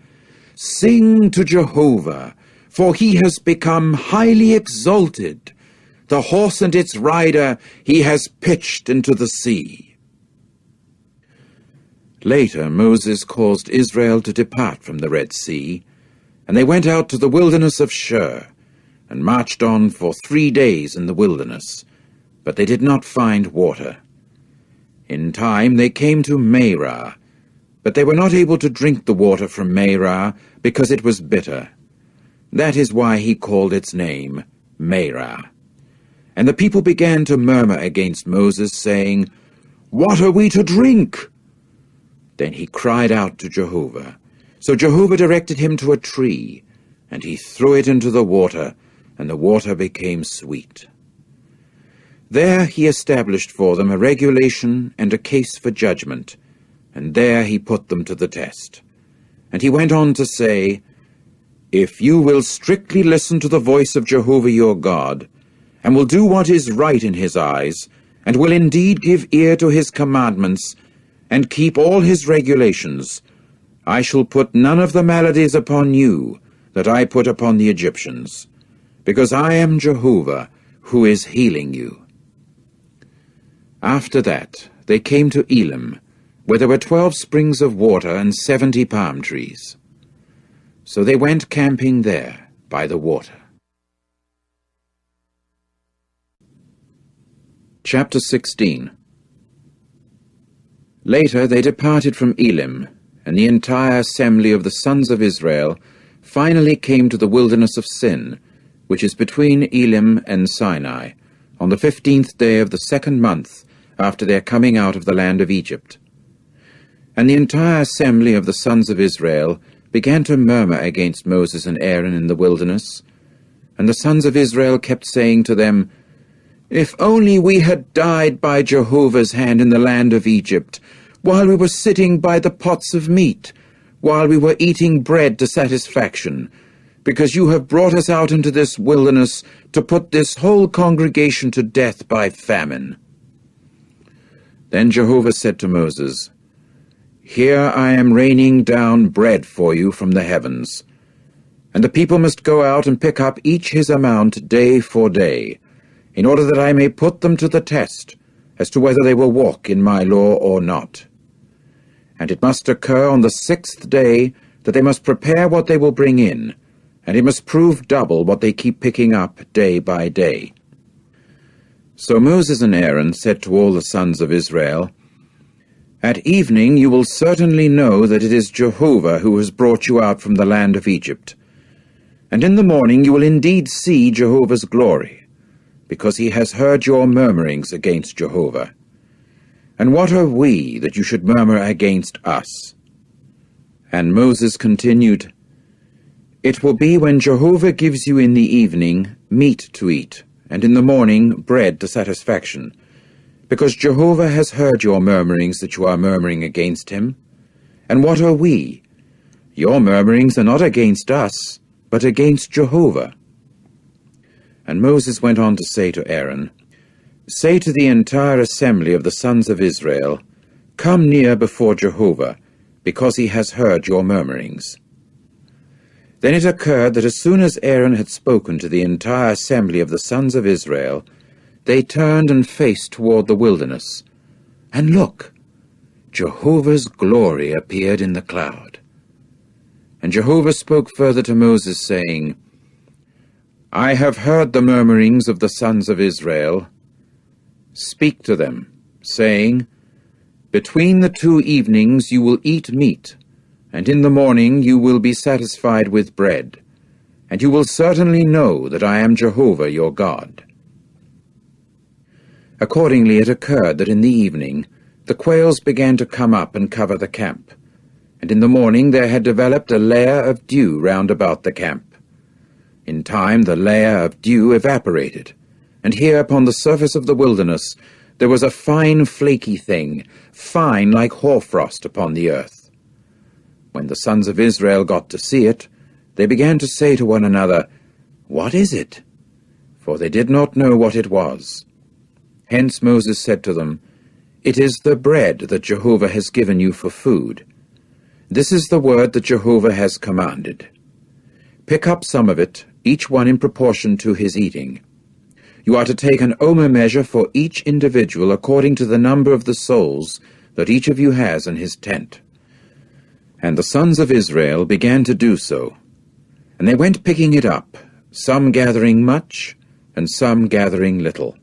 "Sing to Jehovah, for he has become highly exalted. The horse and its rider he has pitched into the sea." Later Moses caused Israel to depart from the Red Sea, and they went out to the wilderness of Shur, and marched on for 3 days in the wilderness, but they did not find water. In time they came to Marah, but they were not able to drink the water from Marah, because it was bitter. That is why he called its name Marah. And the people began to murmur against Moses, saying, "What are we to drink?" Then he cried out to Jehovah. So Jehovah directed him to a tree, and he threw it into the water, and the water became sweet. There he established for them a regulation and a case for judgment, and there he put them to the test. And he went on to say, "If you will strictly listen to the voice of Jehovah your God, and will do what is right in his eyes, and will indeed give ear to his commandments, and keep all his regulations, I shall put none of the maladies upon you that I put upon the Egyptians, because I am Jehovah, who is healing you." After that they came to Elim, where there were 12 springs of water and 70 palm trees. So they went camping there by the water. Chapter 16. Later they departed from Elim, and the entire assembly of the sons of Israel finally came to the wilderness of Sin, which is between Elim and Sinai, on the 15th day of the 2nd month after their coming out of the land of Egypt. And the entire assembly of the sons of Israel began to murmur against Moses and Aaron in the wilderness. And the sons of Israel kept saying to them, "If only we had died by Jehovah's hand in the land of Egypt, while we were sitting by the pots of meat, while we were eating bread to satisfaction, because you have brought us out into this wilderness to put this whole congregation to death by famine." Then Jehovah said to Moses, "Here I am raining down bread for you from the heavens, and the people must go out and pick up each his amount day for day, in order that I may put them to the test as to whether they will walk in my law or not. And it must occur on the 6th day that they must prepare what they will bring in, and it must prove double what they keep picking up day by day." So Moses and Aaron said to all the sons of Israel, "At evening you will certainly know that it is Jehovah who has brought you out from the land of Egypt. And in the morning you will indeed see Jehovah's glory. because he has heard your murmurings against Jehovah. And what are we that you should murmur against us?" And Moses continued, "It will be when Jehovah gives you in the evening meat to eat, and in the morning bread to satisfaction, because Jehovah has heard your murmurings that you are murmuring against him. And what are we? Your murmurings are not against us, but against Jehovah." And Moses went on to say to Aaron, "Say to the entire assembly of the sons of Israel, 'Come near before Jehovah, because he has heard your murmurings.'" Then it occurred that as soon as Aaron had spoken to the entire assembly of the sons of Israel, they turned and faced toward the wilderness. And look, Jehovah's glory appeared in the cloud. And Jehovah spoke further to Moses, saying, "I have heard the murmurings of the sons of Israel. Speak to them, saying, 'Between the 2 evenings you will eat meat, and in the morning you will be satisfied with bread, and you will certainly know that I am Jehovah your God.'" Accordingly it occurred that in the evening the quails began to come up and cover the camp, and in the morning there had developed a layer of dew round about the camp. In time the layer of dew evaporated, and here upon the surface of the wilderness there was a fine flaky thing, fine like hoarfrost upon the earth. When the sons of Israel got to see it, they began to say to one another, "What is it?" For they did not know what it was. Hence Moses said to them, "It is the bread that Jehovah has given you for food. This is the word that Jehovah has commanded. Pick up some of it, each one in proportion to his eating. You are to take an omer measure for each individual according to the number of the souls that each of you has in his tent." And the sons of Israel began to do so, and they went picking it up, some gathering much, and some gathering little.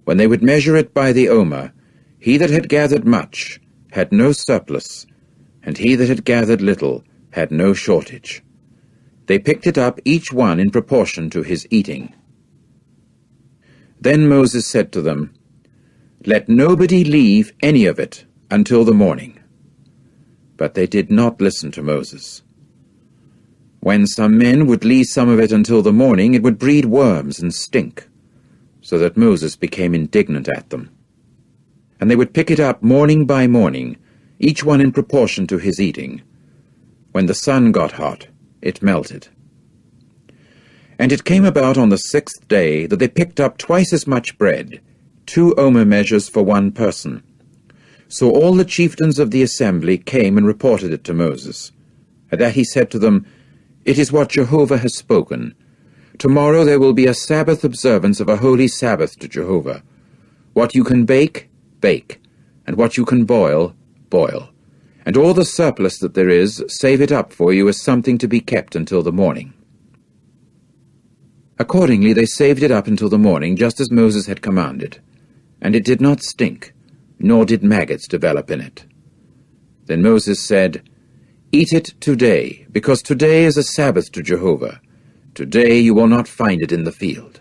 When they would measure it by the omer, he that had gathered much had no surplus, and he that had gathered little had no shortage. They picked it up each one in proportion to his eating. Then Moses said to them, "Let nobody leave any of it until the morning." But they did not listen to Moses. When some men would leave some of it until the morning, it would breed worms and stink, so that Moses became indignant at them. And they would pick it up morning by morning, each one in proportion to his eating. When the sun got hot, it melted. And it came about on the 6th day that they picked up twice as much bread, 2 omer measures for one person. So all the chieftains of the assembly came and reported it to Moses. At that he said to them, "It is what Jehovah has spoken. Tomorrow there will be a Sabbath observance of a holy Sabbath to Jehovah. What you can bake, bake, and what you can boil, boil. And all the surplus that there is, save it up for you as something to be kept until the morning." Accordingly they saved it up until the morning, just as Moses had commanded. And it did not stink, nor did maggots develop in it. Then Moses said, "Eat it today, because today is a Sabbath to Jehovah. Today you will not find it in the field.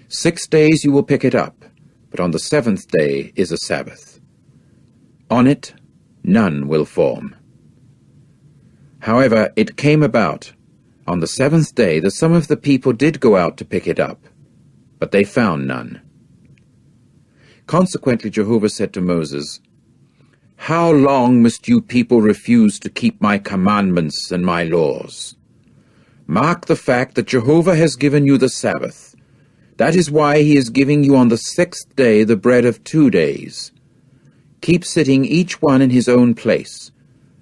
6 days you will pick it up, but on the 7th day is a Sabbath. On it none will form." However, it came about on the 7th day that some of the people did go out to pick it up, but they found none. Consequently Jehovah said to Moses, "How long must you people refuse to keep my commandments and my laws? Mark the fact that Jehovah has given you the Sabbath. That is why he is giving you on the 6th day the bread of 2 days. Keep sitting each one in his own place.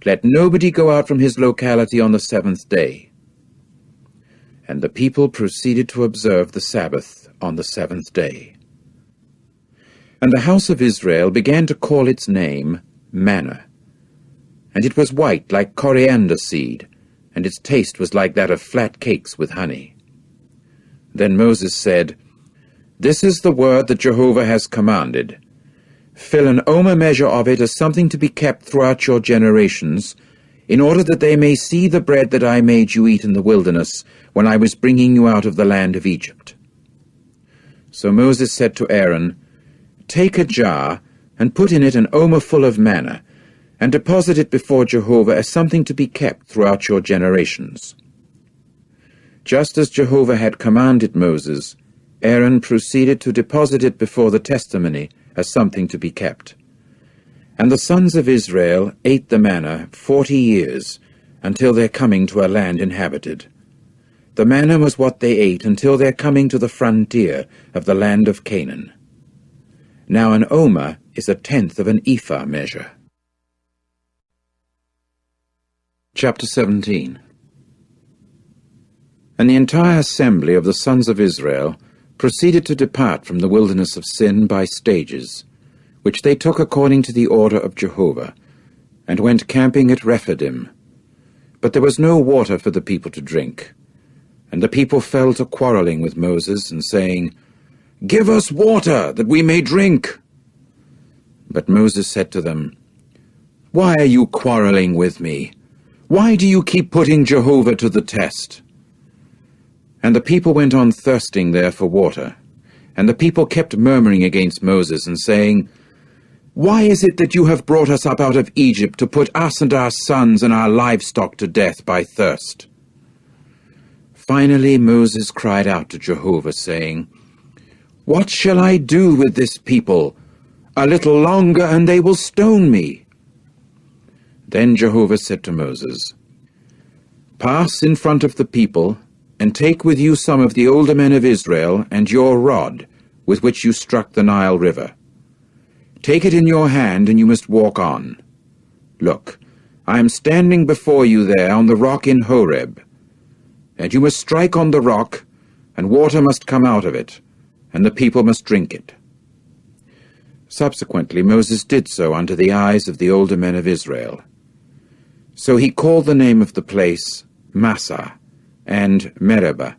Let nobody go out from his locality on the 7th day." And the people proceeded to observe the Sabbath on the 7th day. And the house of Israel began to call its name manna. And it was white like coriander seed, and its taste was like that of flat cakes with honey. Then Moses said, "This is the word that Jehovah has commanded. Fill an omer measure of it as something to be kept throughout your generations, in order that they may see the bread that I made you eat in the wilderness when I was bringing you out of the land of Egypt." So Moses said to Aaron, "Take a jar, and put in it an omer full of manna, and deposit it before Jehovah as something to be kept throughout your generations." Just as Jehovah had commanded Moses, Aaron proceeded to deposit it before the testimony as something to be kept. And the sons of Israel ate the manna 40 years, until their coming to a land inhabited. The manna was what they ate until their coming to the frontier of the land of Canaan. Now an omer is 1/10 of an ephah measure. Chapter 17. And the entire assembly of the sons of Israel proceeded to depart from the wilderness of Sin by stages, which they took according to the order of Jehovah, and went camping at Rephidim. But there was no water for the people to drink. And the people fell to quarreling with Moses, and saying, "Give us water, that we may drink." But Moses said to them, "Why are you quarreling with me? Why do you keep putting Jehovah to the test?" And the people went on thirsting there for water. And the people kept murmuring against Moses, and saying, "Why is it that you have brought us up out of Egypt to put us and our sons and our livestock to death by thirst?" Finally Moses cried out to Jehovah, saying, "What shall I do with this people? A little longer, and they will stone me." Then Jehovah said to Moses, "Pass in front of the people, and take with you some of the older men of Israel, and your rod, with which you struck the Nile River. Take it in your hand, and you must walk on. Look, I am standing before you there on the rock in Horeb. And you must strike on the rock, and water must come out of it, and the people must drink it." Subsequently Moses did so unto the eyes of the older men of Israel. So he called the name of the place Massah and Meribah,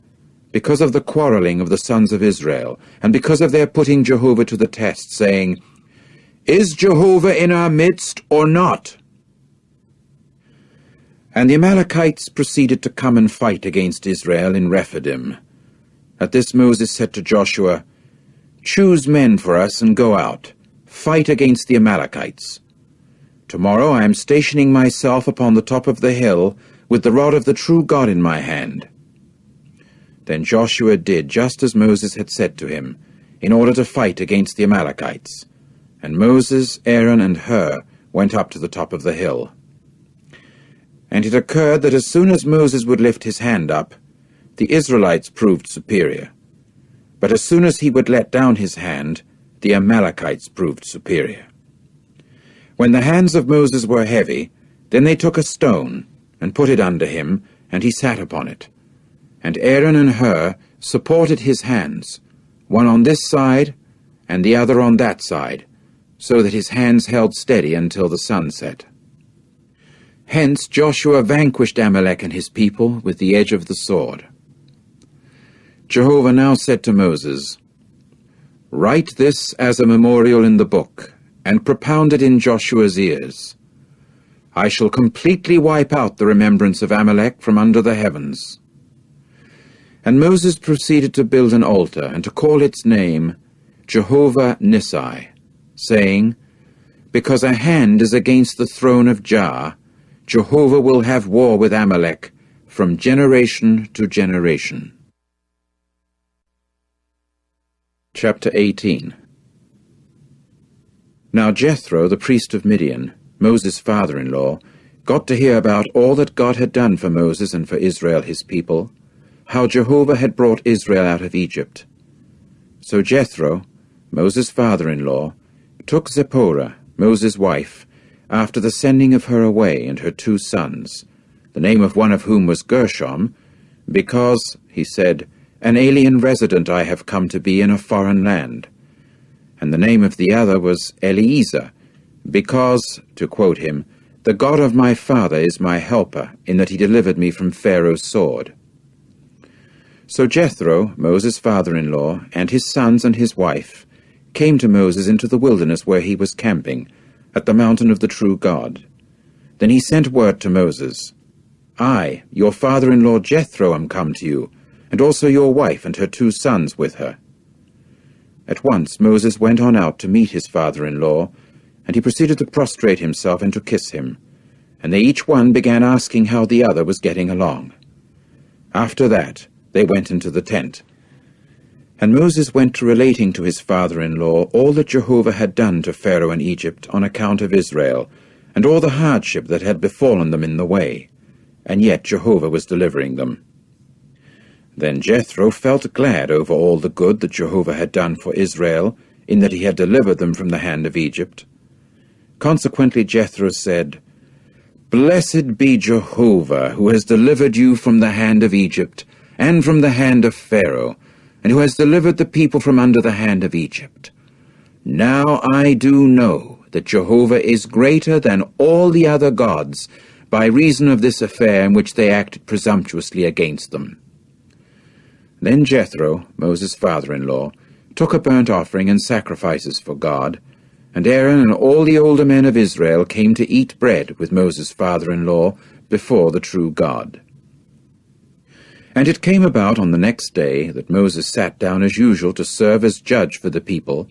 because of the quarreling of the sons of Israel, and because of their putting Jehovah to the test, saying, "Is Jehovah in our midst or not?" And the Amalekites proceeded to come and fight against Israel in Rephidim. At this Moses said to Joshua, "Choose men for us and go out, fight against the Amalekites. Tomorrow I am stationing myself upon the top of the hill, with the rod of the true God in my hand." Then Joshua did just as Moses had said to him, in order to fight against the Amalekites. And Moses, Aaron, and Hur went up to the top of the hill. And it occurred that as soon as Moses would lift his hand up, the Israelites proved superior. But as soon as he would let down his hand, the Amalekites proved superior. When the hands of Moses were heavy, then they took a stone, and put it under him, and he sat upon it. And Aaron and Hur supported his hands, one on this side, and the other on that side, so that his hands held steady until the sun set. Hence Joshua vanquished Amalek and his people with the edge of the sword. Jehovah now said to Moses, "Write this as a memorial in the book, and propound it in Joshua's ears. I shall completely wipe out the remembrance of Amalek from under the heavens." And Moses proceeded to build an altar, and to call its name Jehovah Nissi, saying, "Because a hand is against the throne of Jah, Jehovah will have war with Amalek from generation to generation." Chapter 18. Now Jethro, the priest of Midian, Moses' father-in-law, got to hear about all that God had done for Moses and for Israel his people, how Jehovah had brought Israel out of Egypt. So Jethro, Moses' father-in-law, took Zipporah, Moses' wife, after the sending of her away, and her 2 sons, the name of one of whom was Gershom, because, he said, "An alien resident I have come to be in a foreign land." And the name of the other was Eliezer, because, to quote him, "The God of my father is my helper, in that he delivered me from Pharaoh's sword." So Jethro, Moses' father-in-law, and his sons and his wife, came to Moses into the wilderness where he was camping, at the mountain of the true God. Then he sent word to Moses, "I, your father-in-law Jethro, am come to you, and also your wife and her 2 sons with her." At once Moses went on out to meet his father-in-law, and he proceeded to prostrate himself and to kiss him, and they each one began asking how the other was getting along. After that they went into the tent. And Moses went to relating to his father-in-law all that Jehovah had done to Pharaoh in Egypt on account of Israel, and all the hardship that had befallen them in the way, and yet Jehovah was delivering them. Then Jethro felt glad over all the good that Jehovah had done for Israel, in that he had delivered them from the hand of Egypt. Consequently Jethro said, "Blessed be Jehovah, who has delivered you from the hand of Egypt, and from the hand of Pharaoh, and who has delivered the people from under the hand of Egypt. Now I do know that Jehovah is greater than all the other gods, by reason of this affair in which they acted presumptuously against them." Then Jethro, Moses' father-in-law, took a burnt offering and sacrifices for God, and Aaron and all the older men of Israel came to eat bread with Moses' father-in-law before the true God. And it came about on the next day that Moses sat down as usual to serve as judge for the people,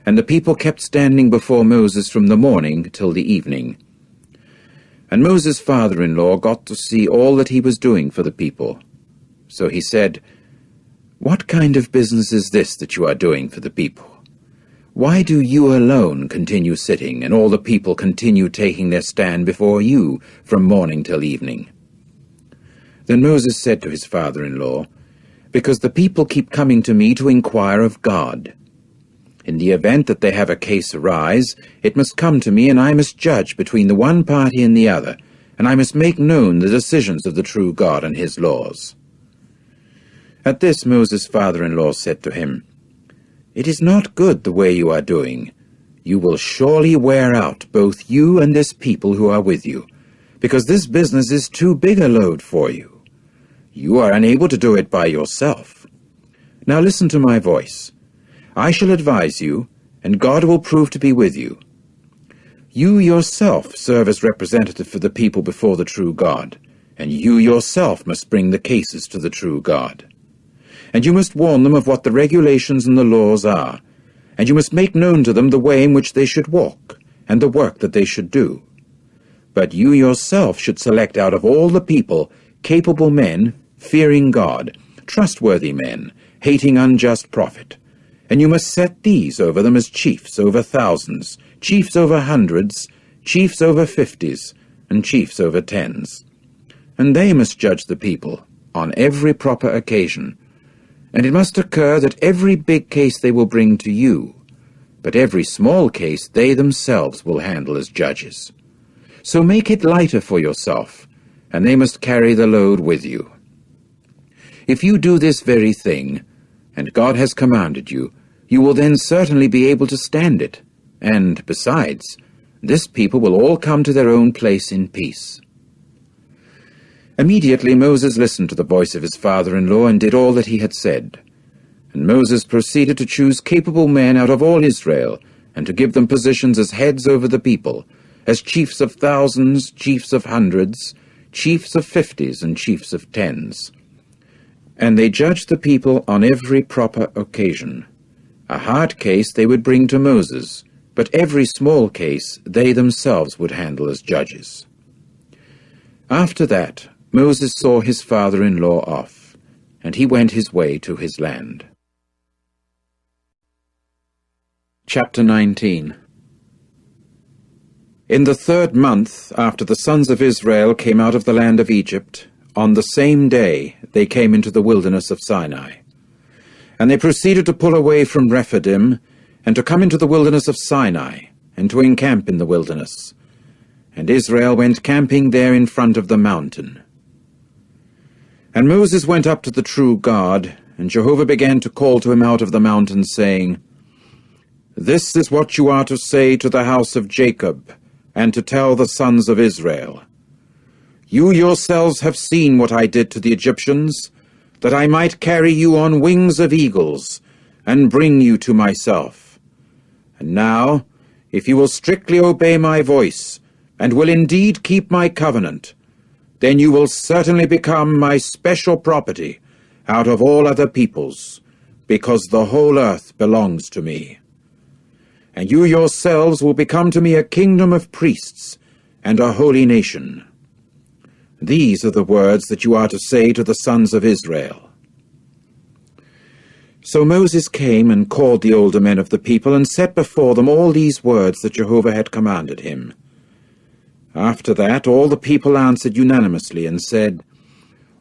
and the people kept standing before Moses from the morning till the evening. And Moses' father-in-law got to see all that he was doing for the people. So he said, "What kind of business is this that you are doing for the people? Why do you alone continue sitting, and all the people continue taking their stand before you from morning till evening?" Then Moses said to his father-in-law, "Because the people keep coming to me to inquire of God. In the event that they have a case arise, it must come to me, and I must judge between the one party and the other, and I must make known the decisions of the true God and his laws." At this Moses' father-in-law said to him, "It is not good the way you are doing. You will surely wear out both you and this people who are with you, because this business is too big a load for you. You are unable to do it by yourself. Now listen to my voice. I shall advise you, and God will prove to be with you. You yourself serve as representative for the people before the true God, and you yourself must bring the cases to the true God. And you must warn them of what the regulations and the laws are, and you must make known to them the way in which they should walk, and the work that they should do. But you yourself should select out of all the people capable men, fearing God, trustworthy men, hating unjust profit. And you must set these over them as chiefs over thousands, chiefs over hundreds, chiefs over 50s, and chiefs over 10s. And they must judge the people on every proper occasion. And it must occur that every big case they will bring to you, but every small case they themselves will handle as judges. So make it lighter for yourself, and they must carry the load with you. If you do this very thing, and God has commanded you, you will then certainly be able to stand it, and, besides, this people will all come to their own place in peace." Immediately Moses listened to the voice of his father-in-law and did all that he had said. And Moses proceeded to choose capable men out of all Israel, and to give them positions as heads over the people, as chiefs of thousands, chiefs of hundreds, chiefs of 50s, and chiefs of 10s. And they judged the people on every proper occasion. A hard case they would bring to Moses, but every small case they themselves would handle as judges. After that, Moses saw his father-in-law off, and he went his way to his land. Chapter 19. In the 3rd month after the sons of Israel came out of the land of Egypt, on the same day they came into the wilderness of Sinai. And they proceeded to pull away from Rephidim, and to come into the wilderness of Sinai, and to encamp in the wilderness. And Israel went camping there in front of the mountain. And Moses went up to the true God, and Jehovah began to call to him out of the mountain, saying, "This is what you are to say to the house of Jacob, and to tell the sons of Israel. You yourselves have seen what I did to the Egyptians, that I might carry you on wings of eagles, and bring you to myself. And now, if you will strictly obey my voice, and will indeed keep my covenant, then you will certainly become my special property out of all other peoples, because the whole earth belongs to me. And you yourselves will become to me a kingdom of priests and a holy nation. These are the words that you are to say to the sons of Israel." So Moses came and called the older men of the people and set before them all these words that Jehovah had commanded him. After that all the people answered unanimously and said,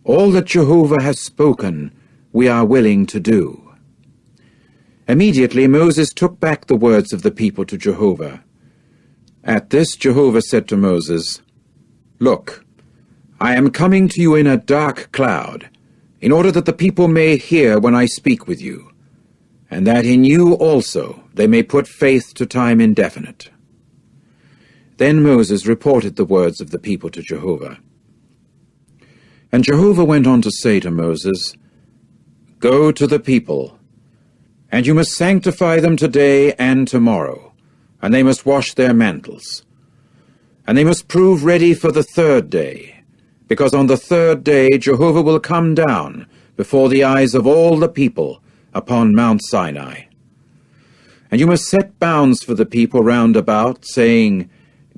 "All that Jehovah has spoken, we are willing to do." Immediately Moses took back the words of the people to Jehovah. At this Jehovah said to Moses, "Look, I am coming to you in a dark cloud, in order that the people may hear when I speak with you, and that in you also they may put faith to time indefinite." Then Moses reported the words of the people to Jehovah. And Jehovah went on to say to Moses, "Go to the people, and you must sanctify them today and tomorrow, and they must wash their mantles. And they must prove ready for the third day, because on the third day Jehovah will come down before the eyes of all the people upon Mount Sinai. And you must set bounds for the people round about, saying,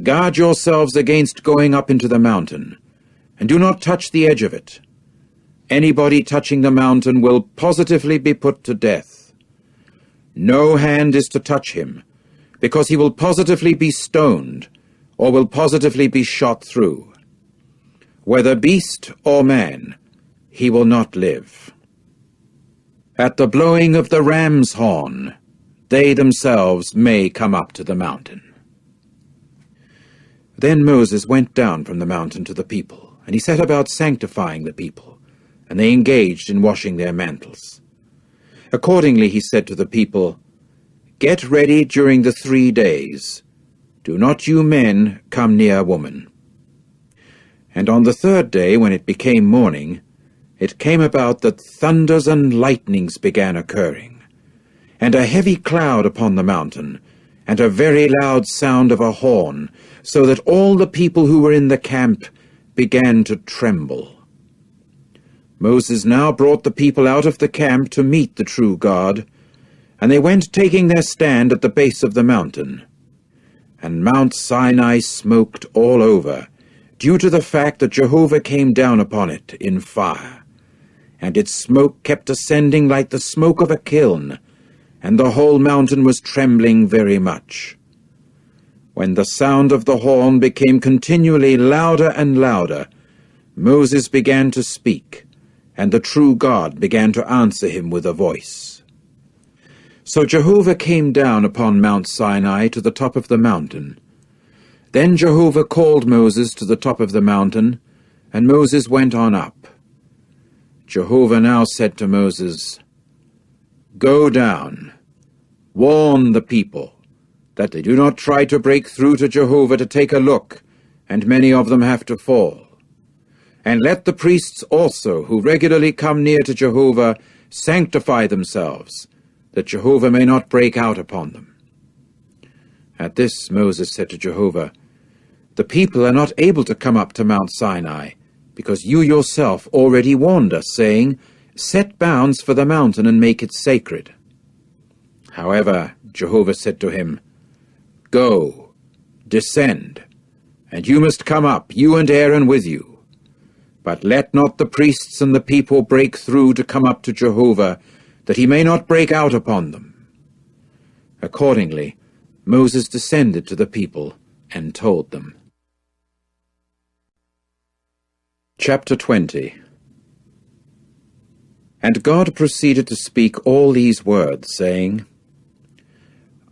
Guard yourselves against going up into the mountain, and do not touch the edge of it. Anybody touching the mountain will positively be put to death. No hand is to touch him, because he will positively be stoned, or will positively be shot through. Whether beast or man, he will not live. At the blowing of the ram's horn, they themselves may come up to the mountain." Then Moses went down from the mountain to the people, and he set about sanctifying the people, and they engaged in washing their mantles. Accordingly he said to the people, "Get ready during the 3 days. Do not you men come near woman." And on the third day, when it became morning, it came about that thunders and lightnings began occurring, and a heavy cloud upon the mountain, and a very loud sound of a horn, so that all the people who were in the camp began to tremble. Moses now brought the people out of the camp to meet the true God, and they went taking their stand at the base of the mountain. And Mount Sinai smoked all over, due to the fact that Jehovah came down upon it in fire, and its smoke kept ascending like the smoke of a kiln, and the whole mountain was trembling very much. When the sound of the horn became continually louder and louder, Moses began to speak, and the true God began to answer him with a voice. So Jehovah came down upon Mount Sinai to the top of the mountain. Then Jehovah called Moses to the top of the mountain, and Moses went on up. Jehovah now said to Moses, "Go down, warn the people, that they do not try to break through to Jehovah to take a look, and many of them have to fall. And let the priests also, who regularly come near to Jehovah, sanctify themselves, that Jehovah may not break out upon them." At this Moses said to Jehovah, "The people are not able to come up to Mount Sinai, because you yourself already warned us, saying, 'Set bounds for the mountain and make it sacred.'" However, Jehovah said to him, "Go, descend, and you must come up, you and Aaron with you. But let not the priests and the people break through to come up to Jehovah, that he may not break out upon them." Accordingly, Moses descended to the people and told them. Chapter 20. And God proceeded to speak all these words, saying,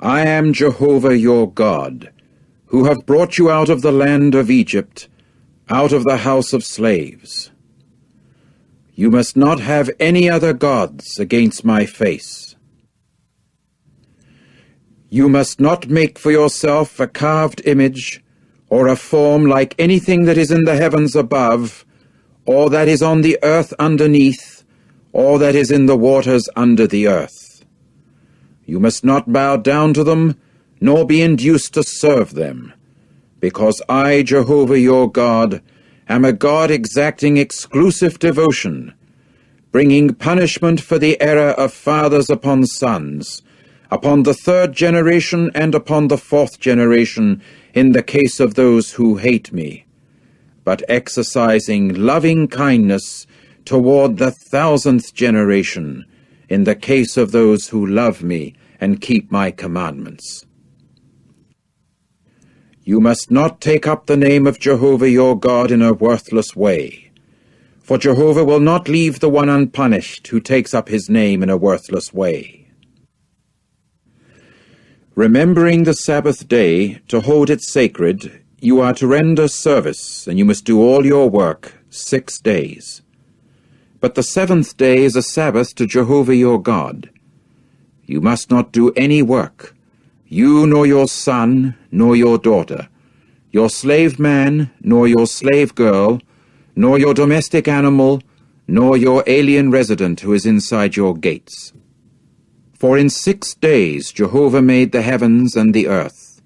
"I am Jehovah your God, who have brought you out of the land of Egypt, out of the house of slaves. You must not have any other gods against my face. You must not make for yourself a carved image, or a form like anything that is in the heavens above, or that is on the earth underneath, or that is in the waters under the earth. You must not bow down to them, nor be induced to serve them, because I, Jehovah your God, am a God exacting exclusive devotion, bringing punishment for the error of fathers upon sons, upon the 3rd generation and upon the 4th generation, in the case of those who hate me, but exercising loving kindness toward the 1000th generation, in the case of those who love me and keep my commandments. You must not take up the name of Jehovah your God in a worthless way, for Jehovah will not leave the one unpunished who takes up his name in a worthless way. Remembering the Sabbath day to hold it sacred, you are to render service, and you must do all your work 6 days. But the 7th day is a Sabbath to Jehovah your God. You must not do any work, you nor your son, nor your daughter, your slave man, nor your slave girl, nor your domestic animal, nor your alien resident who is inside your gates. For in 6 days Jehovah made the heavens and the earth,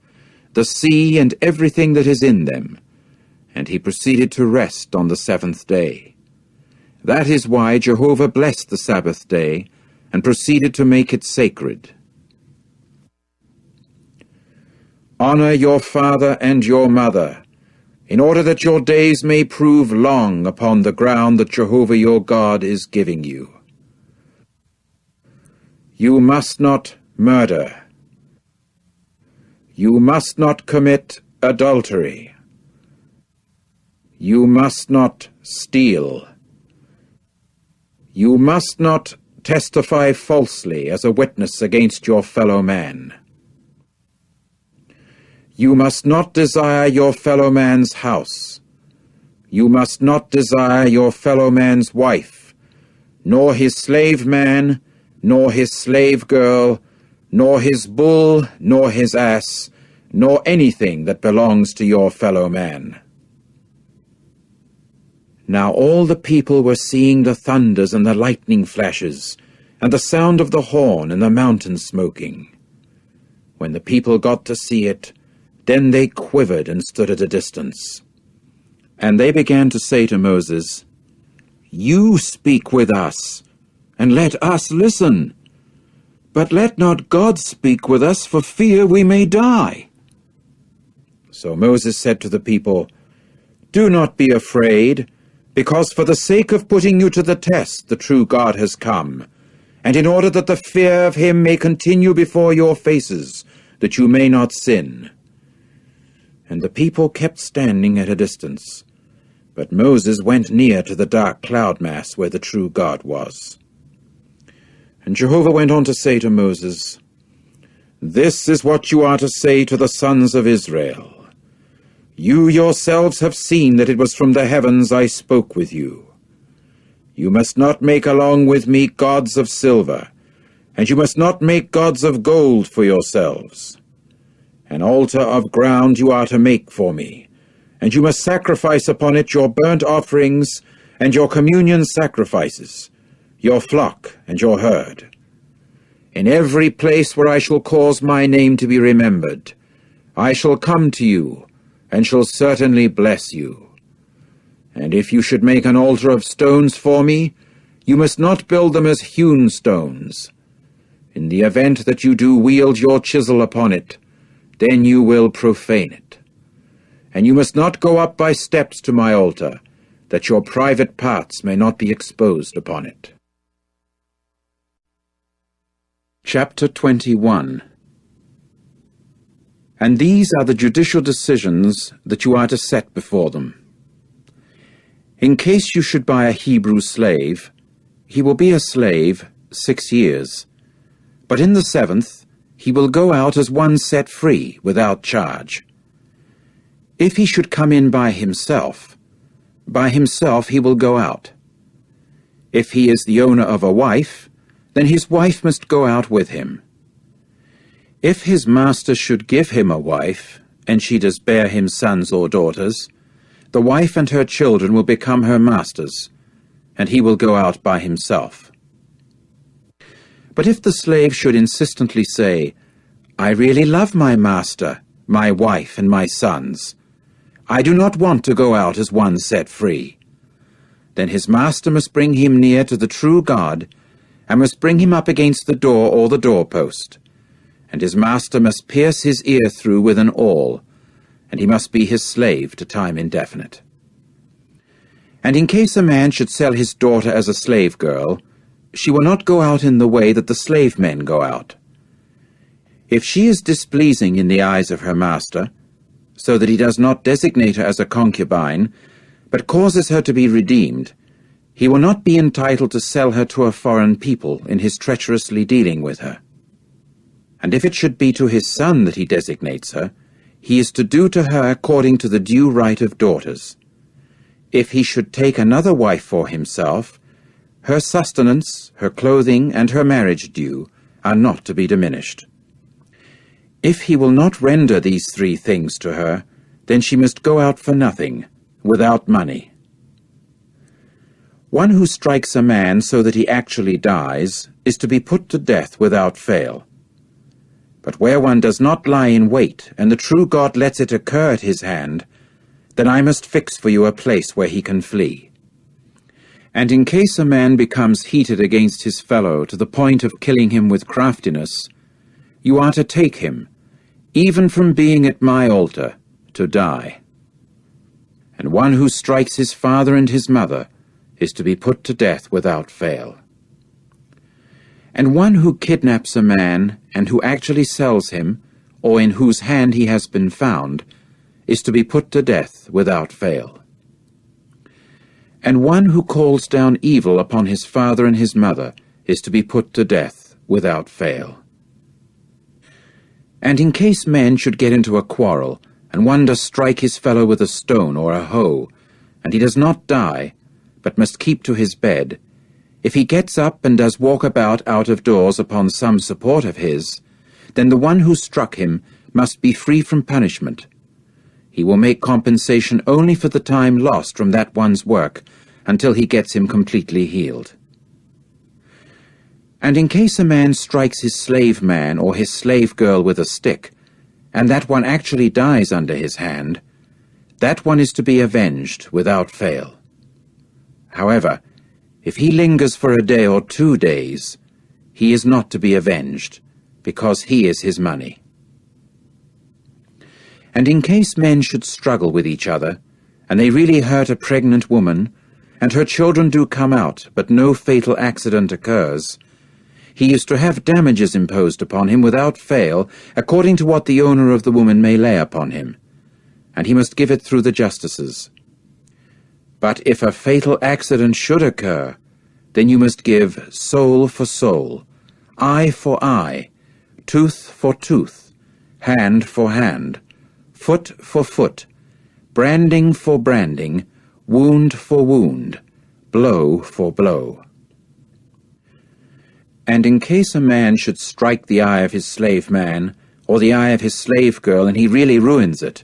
the sea and everything that is in them, and he proceeded to rest on the 7th day. That is why Jehovah blessed the Sabbath day and proceeded to make it sacred. Honor your father and your mother, in order that your days may prove long upon the ground that Jehovah your God is giving you. You must not murder. You must not commit adultery. You must not steal. You must not testify falsely as a witness against your fellow man. You must not desire your fellow man's house. You must not desire your fellow man's wife, nor his slave man, nor his slave girl, nor his bull, nor his ass, nor anything that belongs to your fellow man. Now all the people were seeing the thunders and the lightning flashes, and the sound of the horn and the mountain smoking. When the people got to see it, then they quivered and stood at a distance. And they began to say to Moses, "You speak with us, and let us listen. But let not God speak with us, for fear we may die." So Moses said to the people, "Do not be afraid, because for the sake of putting you to the test, the true God has come, and in order that the fear of him may continue before your faces, that you may not sin." And the people kept standing at a distance, but Moses went near to the dark cloud mass where the true God was. And Jehovah went on to say to Moses, "This is what you are to say to the sons of Israel. You yourselves have seen that it was from the heavens I spoke with you. You must not make along with me gods of silver, and you must not make gods of gold for yourselves. An altar of ground you are to make for me, and you must sacrifice upon it your burnt offerings and your communion sacrifices, your flock and your herd. In every place where I shall cause my name to be remembered, I shall come to you, and shall certainly bless you. And if you should make an altar of stones for me, you must not build them as hewn stones. In the event that you do wield your chisel upon it, then you will profane it. And you must not go up by steps to my altar, that your private parts may not be exposed upon it." Chapter 21. And these are the judicial decisions that you are to set before them. In case you should buy a Hebrew slave, he will be a slave 6 years, but in the 7th he will go out as one set free without charge. If he should come in by himself he will go out. If he is the owner of a wife, then his wife must go out with him. If his master should give him a wife, and she does bear him sons or daughters, the wife and her children will become her master's, and he will go out by himself. But if the slave should insistently say, "I really love my master, my wife, and my sons. I do not want to go out as one set free," then his master must bring him near to the true God, and must bring him up against the door or the doorpost, and his master must pierce his ear through with an awl, and he must be his slave to time indefinite. And in case a man should sell his daughter as a slave girl, she will not go out in the way that the slave men go out. If she is displeasing in the eyes of her master, so that he does not designate her as a concubine, but causes her to be redeemed, he will not be entitled to sell her to a foreign people in his treacherously dealing with her. And if it should be to his son that he designates her, he is to do to her according to the due right of daughters. If he should take another wife for himself, her sustenance, her clothing, and her marriage due are not to be diminished. If he will not render these 3 things to her, then she must go out for nothing, without money. One who strikes a man so that he actually dies is to be put to death without fail. But where one does not lie in wait, and the true God lets it occur at his hand, then I must fix for you a place where he can flee. And in case a man becomes heated against his fellow to the point of killing him with craftiness, you are to take him, even from being at my altar, to die. And one who strikes his father and his mother is to be put to death without fail. And one who kidnaps a man, and who actually sells him, or in whose hand he has been found, is to be put to death without fail. And one who calls down evil upon his father and his mother is to be put to death without fail. And in case men should get into a quarrel, and one does strike his fellow with a stone or a hoe, and he does not die, but must keep to his bed, if he gets up and does walk about out of doors upon some support of his, then the one who struck him must be free from punishment. He will make compensation only for the time lost from that one's work, until he gets him completely healed. And in case a man strikes his slave man or his slave girl with a stick, and that one actually dies under his hand, that one is to be avenged without fail. However, if he lingers for a day or 2 days, he is not to be avenged, because he is his money. And in case men should struggle with each other, and they really hurt a pregnant woman, and her children do come out, but no fatal accident occurs, he is to have damages imposed upon him without fail, according to what the owner of the woman may lay upon him, and he must give it through the justices. But if a fatal accident should occur, then you must give soul for soul, eye for eye, tooth for tooth, hand for hand, foot for foot, branding for branding, wound for wound, blow for blow. And in case a man should strike the eye of his slave man, or the eye of his slave girl, and he really ruins it,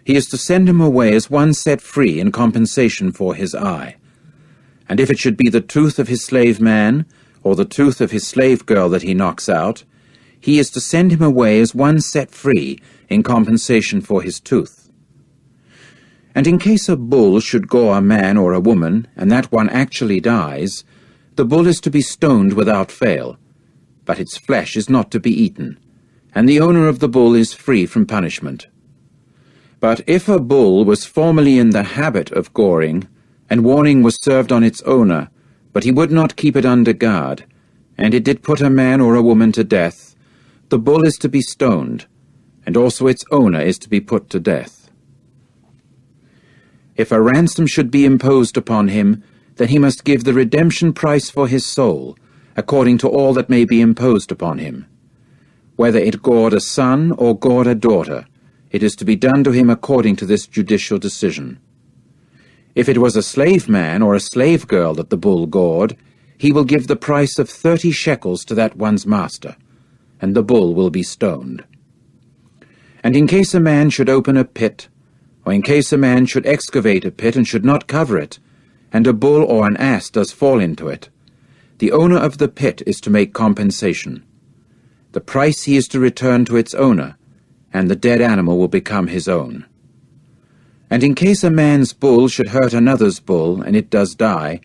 he is to send him away as one set free in compensation for his eye. And if it should be the tooth of his slave man, or the tooth of his slave girl that he knocks out, he is to send him away as one set free in compensation for his tooth. And in case a bull should gore a man or a woman, and that one actually dies, the bull is to be stoned without fail, but its flesh is not to be eaten, and the owner of the bull is free from punishment. But if a bull was formerly in the habit of goring, and warning was served on its owner, but he would not keep it under guard, and it did put a man or a woman to death, the bull is to be stoned, and also its owner is to be put to death. If a ransom should be imposed upon him, then he must give the redemption price for his soul, according to all that may be imposed upon him. Whether it gored a son or gored a daughter, it is to be done to him according to this judicial decision. If it was a slave man or a slave girl that the bull gored, he will give the price of 30 shekels to that one's master, and the bull will be stoned. And in case a man should open a pit, or in case a man should excavate a pit and should not cover it, and a bull or an ass does fall into it, the owner of the pit is to make compensation. The price he is to return to its owner, and the dead animal will become his own. And in case a man's bull should hurt another's bull, and it does die,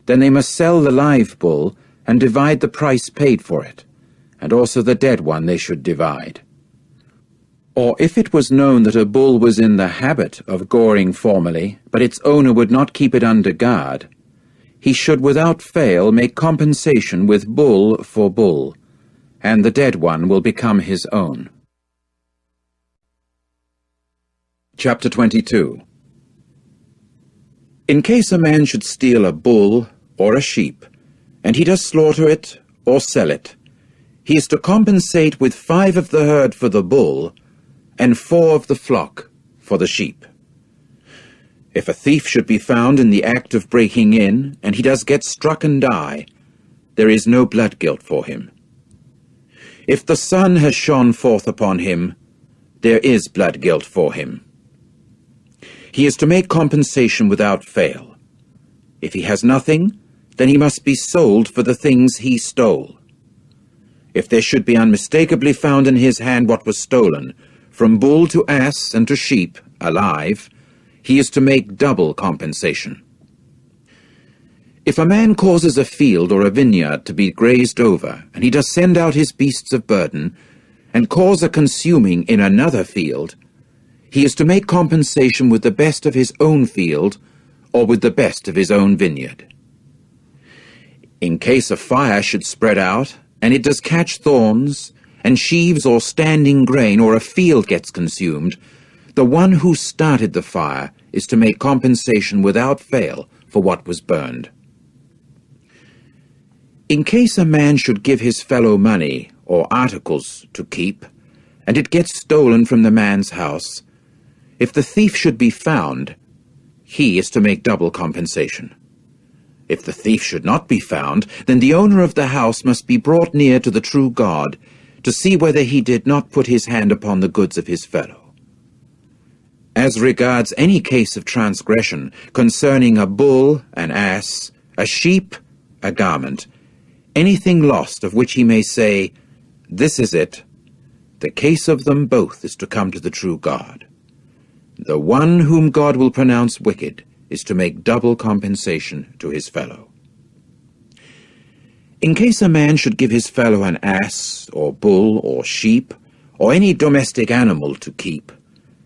then they must sell the live bull and divide the price paid for it, and also the dead one they should divide. Or if it was known that a bull was in the habit of goring formerly, but its owner would not keep it under guard, he should without fail make compensation with bull for bull, and the dead one will become his own. Chapter 22. In case a man should steal a bull or a sheep, and he does slaughter it or sell it, he is to compensate with 5 of the herd for the bull, and 4 of the flock for the sheep. If a thief should be found in the act of breaking in, and he does get struck and die, there is no blood guilt for him. If the sun has shone forth upon him, there is blood guilt for him. He is to make compensation without fail. If he has nothing, then he must be sold for the things he stole. If there should be unmistakably found in his hand what was stolen, from bull to ass and to sheep, alive, he is to make double compensation. If a man causes a field or a vineyard to be grazed over, and he does send out his beasts of burden, and cause a consuming in another field, he is to make compensation with the best of his own field, or with the best of his own vineyard. In case a fire should spread out, and it does catch thorns, and sheaves or standing grain, or a field gets consumed, the one who started the fire is to make compensation without fail for what was burned. In case a man should give his fellow money or articles to keep, and it gets stolen from the man's house, if the thief should be found, he is to make double compensation. If the thief should not be found, then the owner of the house must be brought near to the true God, to see whether he did not put his hand upon the goods of his fellow. As regards any case of transgression concerning a bull, an ass, a sheep, a garment, anything lost of which he may say, "This is it," the case of them both is to come to the true God. The one whom God will pronounce wicked is to make double compensation to his fellow. In case a man should give his fellow an ass, or bull, or sheep, or any domestic animal to keep,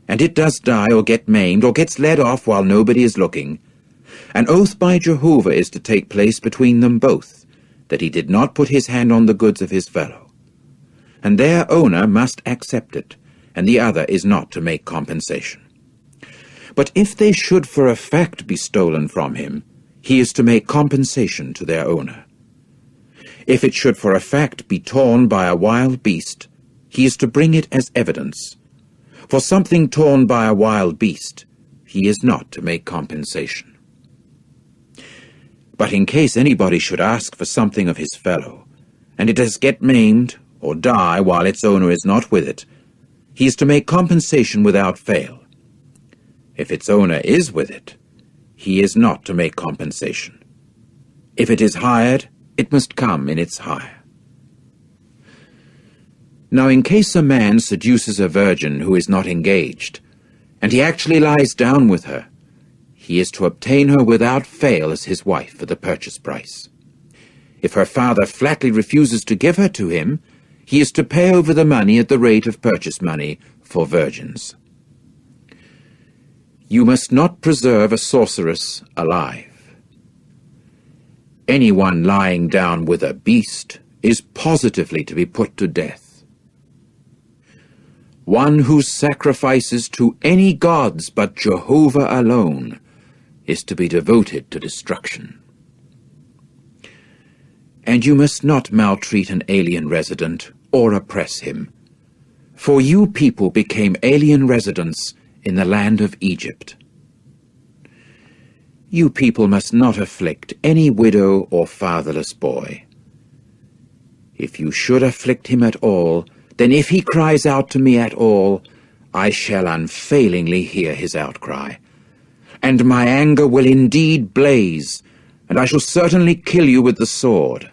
and it does die or get maimed, or gets led off while nobody is looking, an oath by Jehovah is to take place between them both, that he did not put his hand on the goods of his fellow. And their owner must accept it, and the other is not to make compensation. But if they should for a fact be stolen from him, he is to make compensation to their owner. If it should for a fact be torn by a wild beast, he is to bring it as evidence. For something torn by a wild beast, he is not to make compensation. But in case anybody should ask for something of his fellow, and it does get maimed or die while its owner is not with it, he is to make compensation without fail. If its owner is with it, he is not to make compensation. If it is hired, it must come in its hire. Now in case a man seduces a virgin who is not engaged, and he actually lies down with her, he is to obtain her without fail as his wife for the purchase price. If her father flatly refuses to give her to him, he is to pay over the money at the rate of purchase money for virgins. You must not preserve a sorceress alive. Anyone lying down with a beast is positively to be put to death. One who sacrifices to any gods but Jehovah alone is to be devoted to destruction. And you must not maltreat an alien resident or oppress him, for you people became alien residents in the land of Egypt. You people must not afflict any widow or fatherless boy. If you should afflict him at all, then if he cries out to me at all, I shall unfailingly hear his outcry. And my anger will indeed blaze, and I shall certainly kill you with the sword.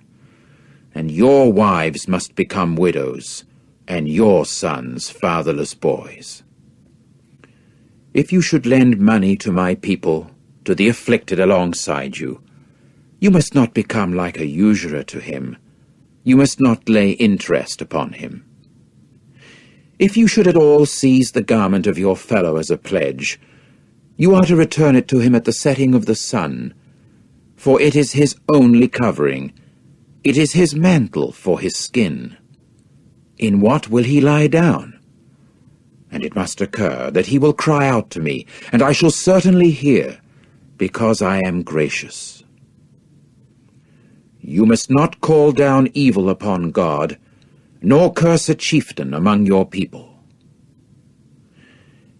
And your wives must become widows, and your sons fatherless boys. If you should lend money to my people, to the afflicted alongside you, you must not become like a usurer to him. You must not lay interest upon him. If you should at all seize the garment of your fellow as a pledge, you are to return it to him at the setting of the sun, for it is his only covering. It is his mantle for his skin. In what will he lie down? And it must occur that he will cry out to me, and I shall certainly hear, because I am gracious. You must not call down evil upon God, nor curse a chieftain among your people.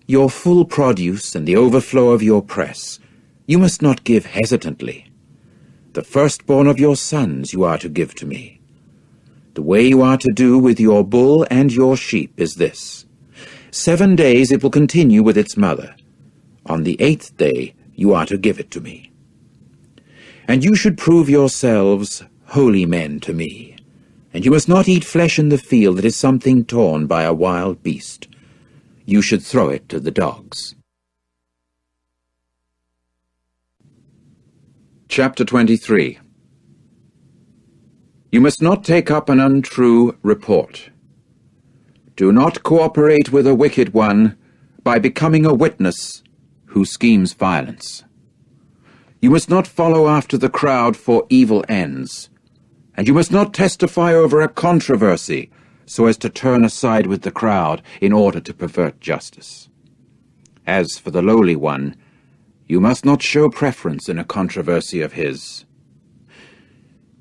Your full produce and the overflow of your press you must not give hesitantly. The firstborn of your sons you are to give to me. The way you are to do with your bull and your sheep is this: 7 days it will continue with its mother. On the 8th day you are to give it to me. And you should prove yourselves holy men to me. And you must not eat flesh in the field that is something torn by a wild beast. You should throw it to the dogs. Chapter 23. You must not take up an untrue report. Do not cooperate with a wicked one by becoming a witness who schemes violence. You must not follow after the crowd for evil ends, and you must not testify over a controversy so as to turn aside with the crowd in order to pervert justice. As for the lowly one, you must not show preference in a controversy of his.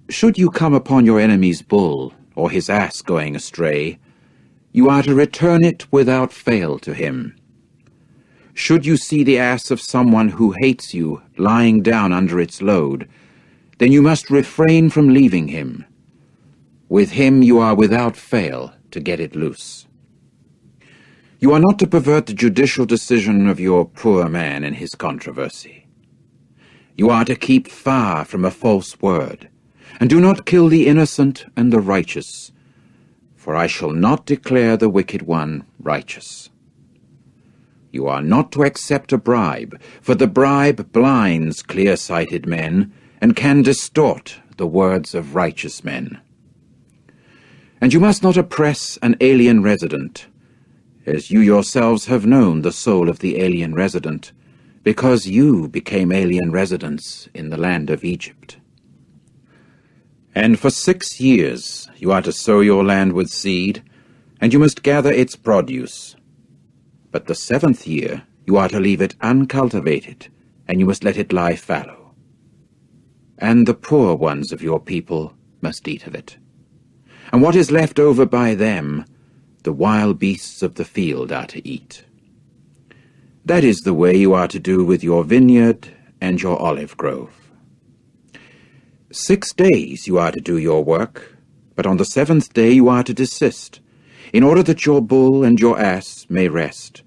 Should you come upon your enemy's bull or his ass going astray, you are to return it without fail to him. Should you see the ass of someone who hates you lying down under its load, then you must refrain from leaving him. With him you are without fail to get it loose. You are not to pervert the judicial decision of your poor man in his controversy. You are to keep far from a false word, and do not kill the innocent and the righteous, for I shall not declare the wicked one righteous. You are not to accept a bribe, for the bribe blinds clear-sighted men and can distort the words of righteous men. And you must not oppress an alien resident, as you yourselves have known the soul of the alien resident, because you became alien residents in the land of Egypt. And for 6 years you are to sow your land with seed, and you must gather its produce. But the 7th year you are to leave it uncultivated, and you must let it lie fallow. And the poor ones of your people must eat of it. And what is left over by them, the wild beasts of the field are to eat. That is the way you are to do with your vineyard and your olive grove. 6 days you are to do your work, but on the 7th day you are to desist, in order that your bull and your ass may rest,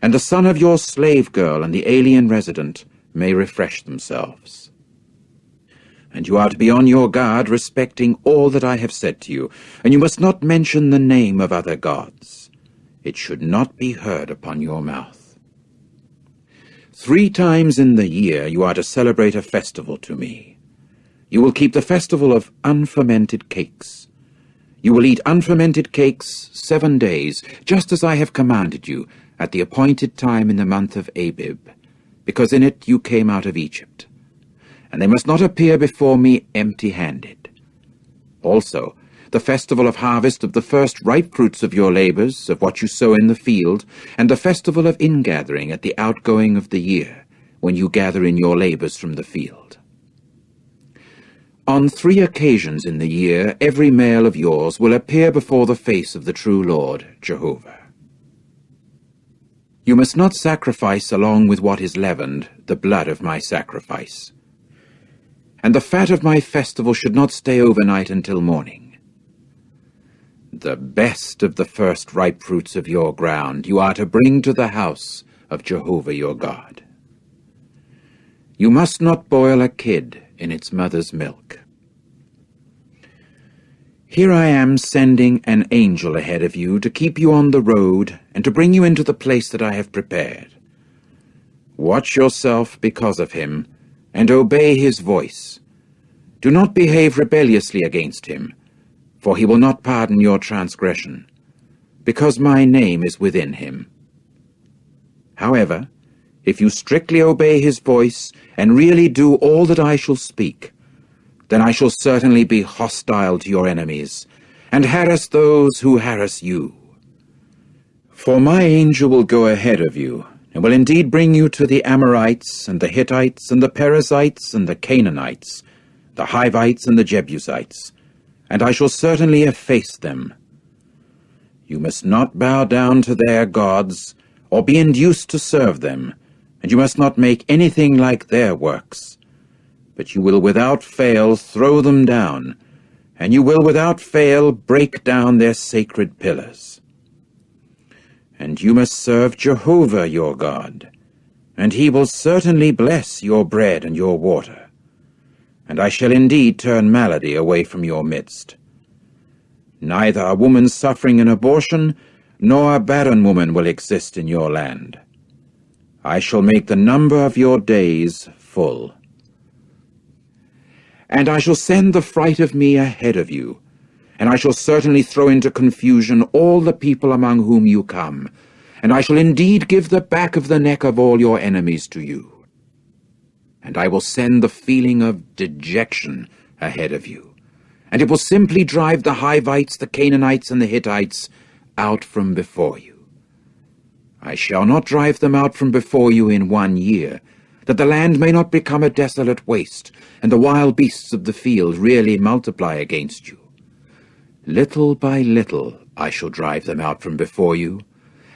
and the son of your slave girl and the alien resident may refresh themselves. And you are to be on your guard respecting all that I have said to you, and you must not mention the name of other gods. It should not be heard upon your mouth. 3 times in the year you are to celebrate a festival to me. You will keep the festival of unfermented cakes. You will eat unfermented cakes 7 days, just as I have commanded you, at the appointed time in the month of Abib, because in it you came out of Egypt. And they must not appear before me empty-handed. Also, the festival of harvest of the first ripe fruits of your labors, of what you sow in the field, and the festival of ingathering at the outgoing of the year, when you gather in your labors from the field. On 3 occasions in the year every male of yours will appear before the face of the true Lord, Jehovah. You must not sacrifice along with what is leavened the blood of my sacrifice. And the fat of my festival should not stay overnight until morning. The best of the first ripe fruits of your ground you are to bring to the house of Jehovah your God. You must not boil a kid in its mother's milk. Here I am sending an angel ahead of you to keep you on the road and to bring you into the place that I have prepared. Watch yourself because of him, and obey his voice. Do not behave rebelliously against him, for he will not pardon your transgression, because my name is within him. However, if you strictly obey his voice and really do all that I shall speak, then I shall certainly be hostile to your enemies, and harass those who harass you. For my angel will go ahead of you, and will indeed bring you to the Amorites, and the Hittites, and the Perizzites, and the Canaanites, the Hivites, and the Jebusites, and I shall certainly efface them. You must not bow down to their gods, or be induced to serve them, and you must not make anything like their works. But you will without fail throw them down, and you will without fail break down their sacred pillars. And you must serve Jehovah your God, and he will certainly bless your bread and your water. And I shall indeed turn malady away from your midst. Neither a woman suffering an abortion, nor a barren woman will exist in your land. I shall make the number of your days full. And I shall send the fright of me ahead of you, and I shall certainly throw into confusion all the people among whom you come, and I shall indeed give the back of the neck of all your enemies to you. And I will send the feeling of dejection ahead of you, and it will simply drive the Hivites, the Canaanites, and the Hittites out from before you. I shall not drive them out from before you in 1 year, that the land may not become a desolate waste, and the wild beasts of the field really multiply against you. Little by little I shall drive them out from before you,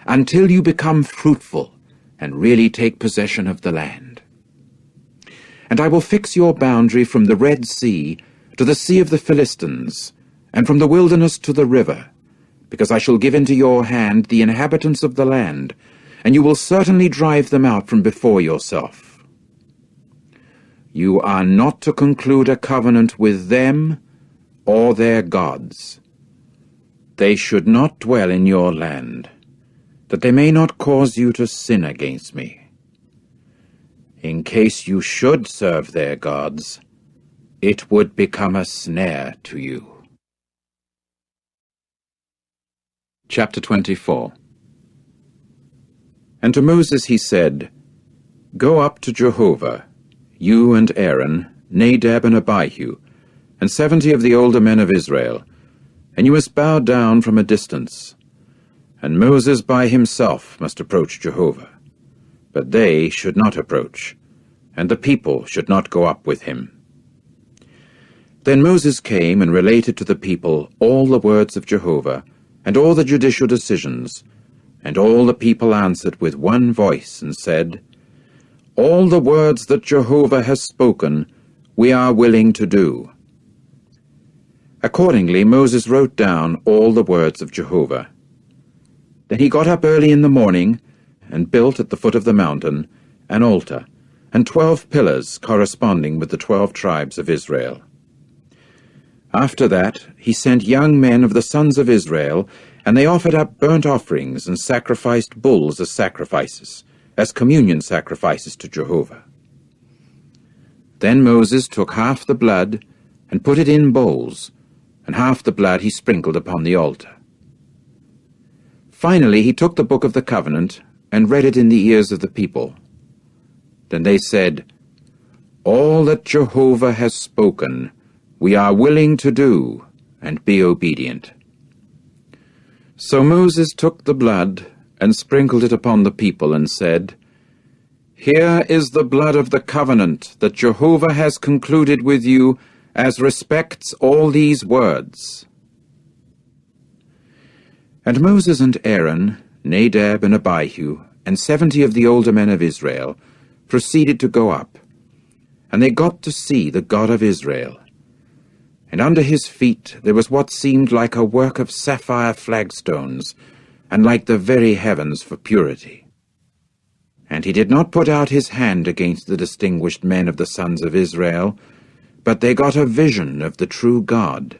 until you become fruitful and really take possession of the land. And I will fix your boundary from the Red Sea to the Sea of the Philistines, and from the wilderness to the river, because I shall give into your hand the inhabitants of the land, and you will certainly drive them out from before yourself. You are not to conclude a covenant with them or their gods. They should not dwell in your land, that they may not cause you to sin against me. In case you should serve their gods, it would become a snare to you. Chapter 24. And to Moses he said, Go up to Jehovah, you and Aaron, Nadab and Abihu, and 70 of the older men of Israel, and you must bow down from a distance. And Moses by himself must approach Jehovah, but they should not approach, and the people should not go up with him. Then Moses came and related to the people all the words of Jehovah, and all the judicial decisions, and all the people answered with one voice, and said, All the words that Jehovah has spoken, we are willing to do. Accordingly Moses wrote down all the words of Jehovah. Then he got up early in the morning, and built at the foot of the mountain an altar, and 12 pillars corresponding with the 12 tribes of Israel. After that he sent young men of the sons of Israel, and they offered up burnt offerings and sacrificed bulls as sacrifices, as communion sacrifices to Jehovah. Then Moses took half the blood and put it in bowls, and half the blood he sprinkled upon the altar. Finally he took the book of the covenant and read it in the ears of the people. Then they said, All that Jehovah has spoken, we are willing to do, and be obedient. So Moses took the blood and sprinkled it upon the people, and said, Here is the blood of the covenant that Jehovah has concluded with you as respects all these words. And Moses and Aaron, Nadab and Abihu, and 70 of the older men of Israel proceeded to go up, and they got to see the God of Israel. And under his feet there was what seemed like a work of sapphire flagstones, and like the very heavens for purity. And he did not put out his hand against the distinguished men of the sons of Israel, but they got a vision of the true God,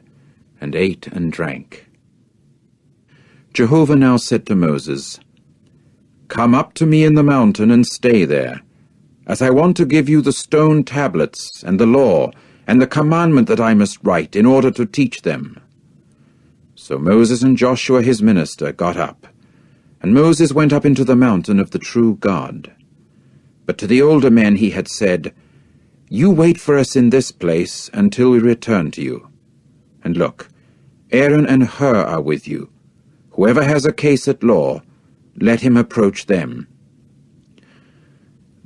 and ate and drank. Jehovah now said to Moses, Come up to me in the mountain and stay there, as I want to give you the stone tablets and the law and the commandment that I must write in order to teach them." So Moses and Joshua his minister got up, and Moses went up into the mountain of the true God. But to the older men he had said, "You wait for us in this place until we return to you. And look, Aaron and Hur are with you. Whoever has a case at law, let him approach them."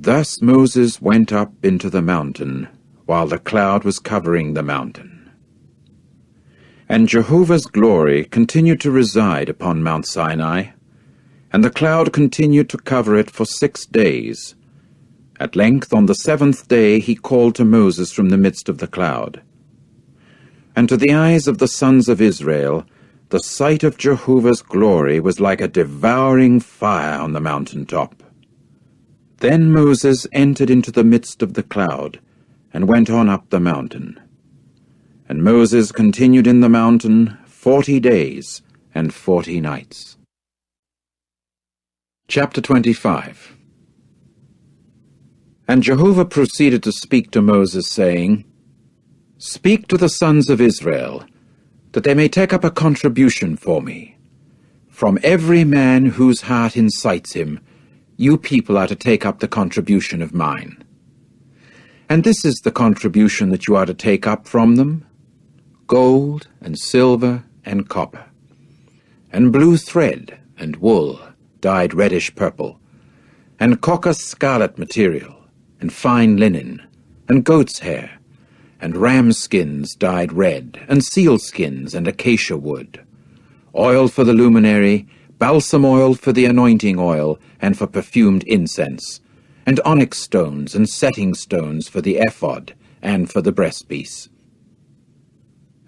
Thus Moses went up into the mountain, while the cloud was covering the mountain. And Jehovah's glory continued to reside upon Mount Sinai, and the cloud continued to cover it for 6 days. At length, on the 7th day, he called to Moses from the midst of the cloud. And to the eyes of the sons of Israel, the sight of Jehovah's glory was like a devouring fire on the mountain top. Then Moses entered into the midst of the cloud, and went on up the mountain. And Moses continued in the mountain 40 days and 40 nights. Chapter 25. And Jehovah proceeded to speak to Moses, saying, "Speak to the sons of Israel, that they may take up a contribution for me. From every man whose heart incites him, you people are to take up the contribution of mine. And this is the contribution that you are to take up from them: gold and silver and copper, and blue thread and wool dyed reddish purple, and caucus scarlet material, and fine linen, and goat's hair, and ram skins dyed red, and seal skins and acacia wood, oil for the luminary, balsam oil for the anointing oil, and for perfumed incense, and onyx stones and setting stones for the ephod and for the breastpiece.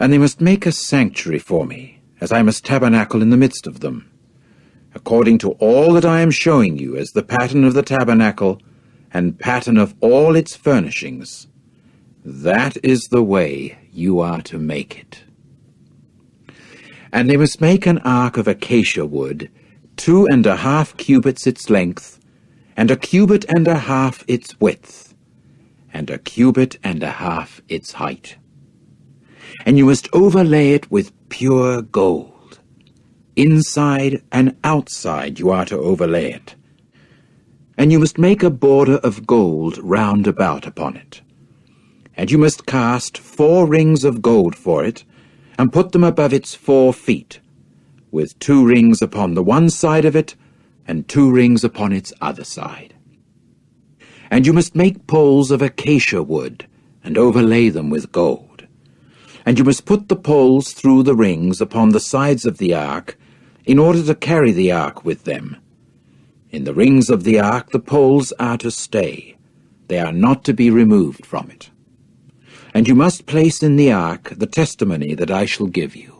And they must make a sanctuary for me, as I must tabernacle in the midst of them, according to all that I am showing you as the pattern of the tabernacle and pattern of all its furnishings. That is the way you are to make it. And they must make an ark of acacia wood, 2½ cubits its length, and 1.5 cubits its width, and 1.5 cubits its height. And you must overlay it with pure gold. Inside and outside you are to overlay it. And you must make a border of gold round about upon it. And you must cast 4 rings of gold for it, and put them above its 4 feet, with 2 rings upon the one side of it, and 2 rings upon its other side. And you must make poles of acacia wood, and overlay them with gold. And you must put the poles through the rings upon the sides of the ark, in order to carry the ark with them. In the rings of the ark the poles are to stay. They are not to be removed from it. And you must place in the ark the testimony that I shall give you.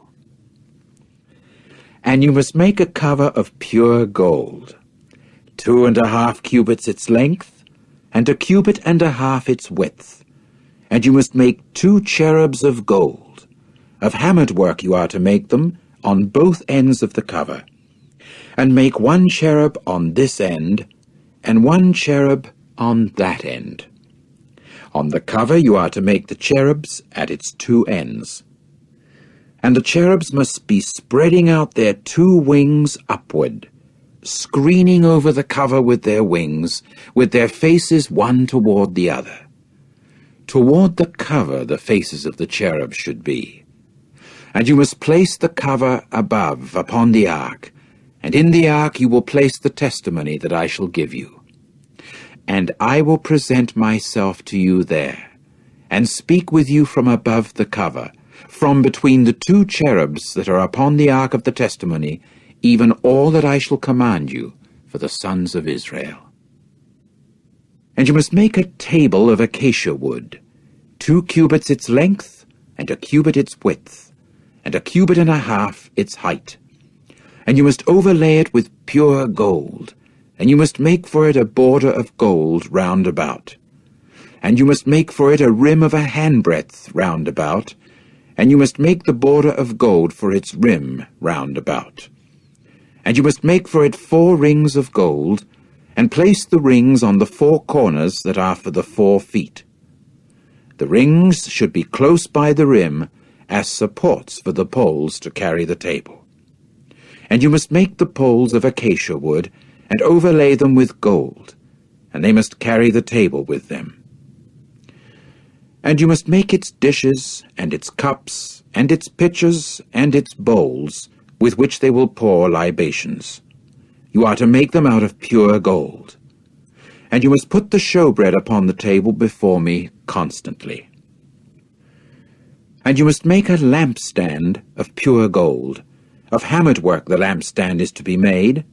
And you must make a cover of pure gold, 2½ cubits its length, and 1.5 cubits its width. And you must make 2 cherubs of gold. Of hammered work you are to make them, on both ends of the cover. And make 1 cherub on this end, and 1 cherub on that end. On the cover you are to make the cherubs at its 2 ends. And the cherubs must be spreading out their 2 wings upward, screening over the cover with their wings, with their faces one toward the other. Toward the cover the faces of the cherubs should be. And you must place the cover above upon the ark, and in the ark you will place the testimony that I shall give you. And I will present myself to you there, and speak with you from above the cover, from between the 2 cherubs that are upon the ark of the testimony, even all that I shall command you for the sons of Israel. And you must make a table of acacia wood, 2 cubits its length, and 1 cubit its width, and 1.5 cubits its height. And you must overlay it with pure gold, and you must make for it a border of gold round about. And you must make for it a rim of a handbreadth round about, and you must make the border of gold for its rim round about. And you must make for it 4 rings of gold, and place the rings on the 4 corners that are for the 4 feet. The rings should be close by the rim as supports for the poles to carry the table. And you must make the poles of acacia wood and overlay them with gold, and they must carry the table with them. And you must make its dishes and its cups and its pitchers and its bowls with which they will pour libations. You are to make them out of pure gold. And you must put the showbread upon the table before me constantly. And you must make a lampstand of pure gold. Of hammered work the lampstand is to be made.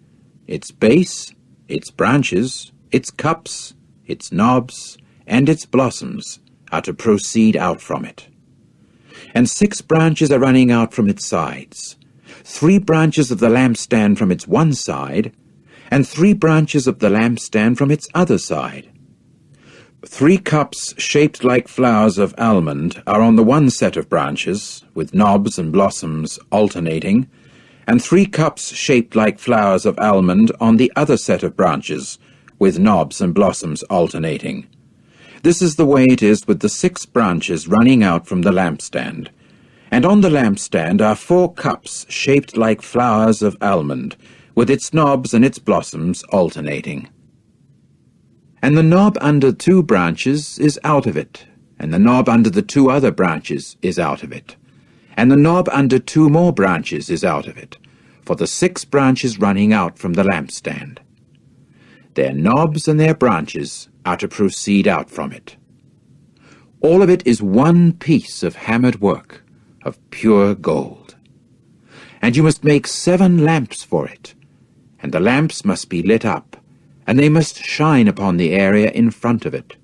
Its base, its branches, its cups, its knobs, and its blossoms are to proceed out from it. And 6 branches are running out from its sides, 3 branches of the lampstand from its one side, and 3 branches of the lampstand from its other side. 3 cups shaped like flowers of almond are on the one set of branches, with knobs and blossoms alternating, and 3 cups shaped like flowers of almond on the other set of branches, with knobs and blossoms alternating. This is the way it is with the 6 branches running out from the lampstand. And on the lampstand are 4 cups shaped like flowers of almond, with its knobs and its blossoms alternating. And the knob under 2 branches is out of it, and the knob under the 2 other branches is out of it, and the knob under 2 more branches is out of it, for the 6 branches running out from the lampstand. Their knobs and their branches are to proceed out from it. All of it is one piece of hammered work, of pure gold. And you must make 7 lamps for it, and the lamps must be lit up, and they must shine upon the area in front of it.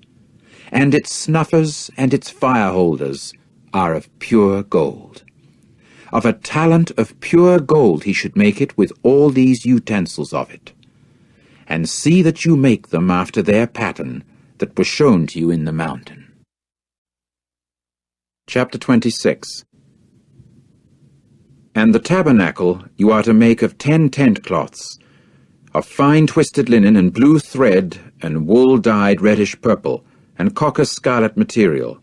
And its snuffers and its fire holders are of pure gold. Of a talent of pure gold he should make it with all these utensils of it. And see that you make them after their pattern that was shown to you in the mountain. Chapter 26. And the tabernacle you are to make of 10 tent cloths, of fine twisted linen and blue thread and wool dyed reddish purple and copper scarlet material.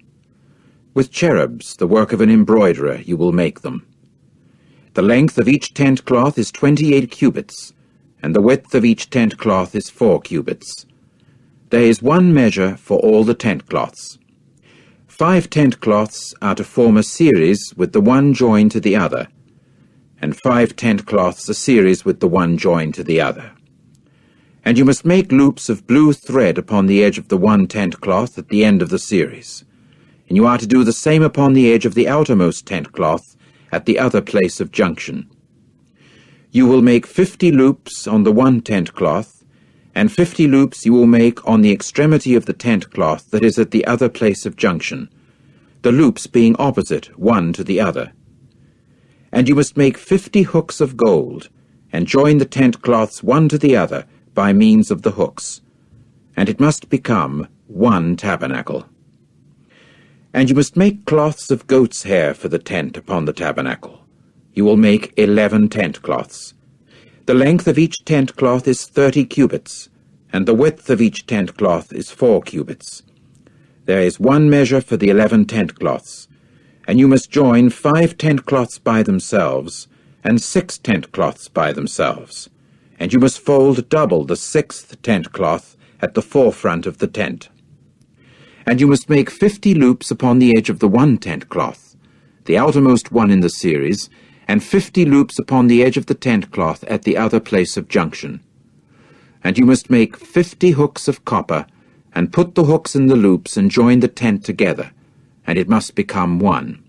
With cherubs, the work of an embroiderer, you will make them. The length of each tent cloth is 28 cubits, and the width of each tent cloth is 4 cubits. There is one measure for all the tent cloths. 5 tent cloths are to form a series with the one joined to the other, and 5 tent cloths a series with the one joined to the other. And you must make loops of blue thread upon the edge of the one tent cloth at the end of the series, and you are to do the same upon the edge of the outermost tent cloth at the other place of junction. You will make 50 loops on the one tent cloth, and 50 loops you will make on the extremity of the tent cloth that is at the other place of junction, the loops being opposite one to the other. And you must make 50 hooks of gold, and join the tent cloths one to the other by means of the hooks, and it must become one tabernacle. And you must make cloths of goat's hair for the tent upon the tabernacle. You will make 11 tent cloths. The length of each tent cloth is 30 cubits, and the width of each tent cloth is 4 cubits. There is one measure for the 11 tent cloths, and you must join 5 tent cloths by themselves, and 6 tent cloths by themselves, and you must fold double the 6th tent cloth at the forefront of the tent. And you must make 50 loops upon the edge of the one tent cloth, the outermost one in the series, and 50 loops upon the edge of the tent cloth at the other place of junction. And you must make 50 hooks of copper, and put the hooks in the loops and join the tent together, and it must become one.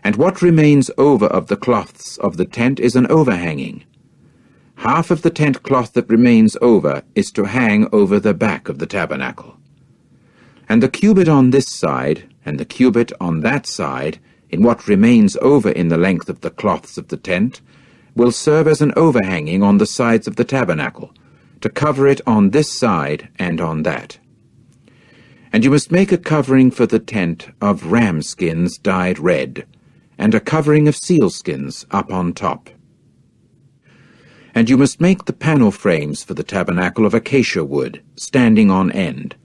And what remains over of the cloths of the tent is an overhanging. Half of the tent cloth that remains over is to hang over the back of the tabernacle. And the cubit on this side, and the cubit on that side, in what remains over in the length of the cloths of the tent, will serve as an overhanging on the sides of the tabernacle, to cover it on this side and on that. And you must make a covering for the tent of ram skins dyed red, and a covering of sealskins up on top. And you must make the panel frames for the tabernacle of acacia wood, standing on end.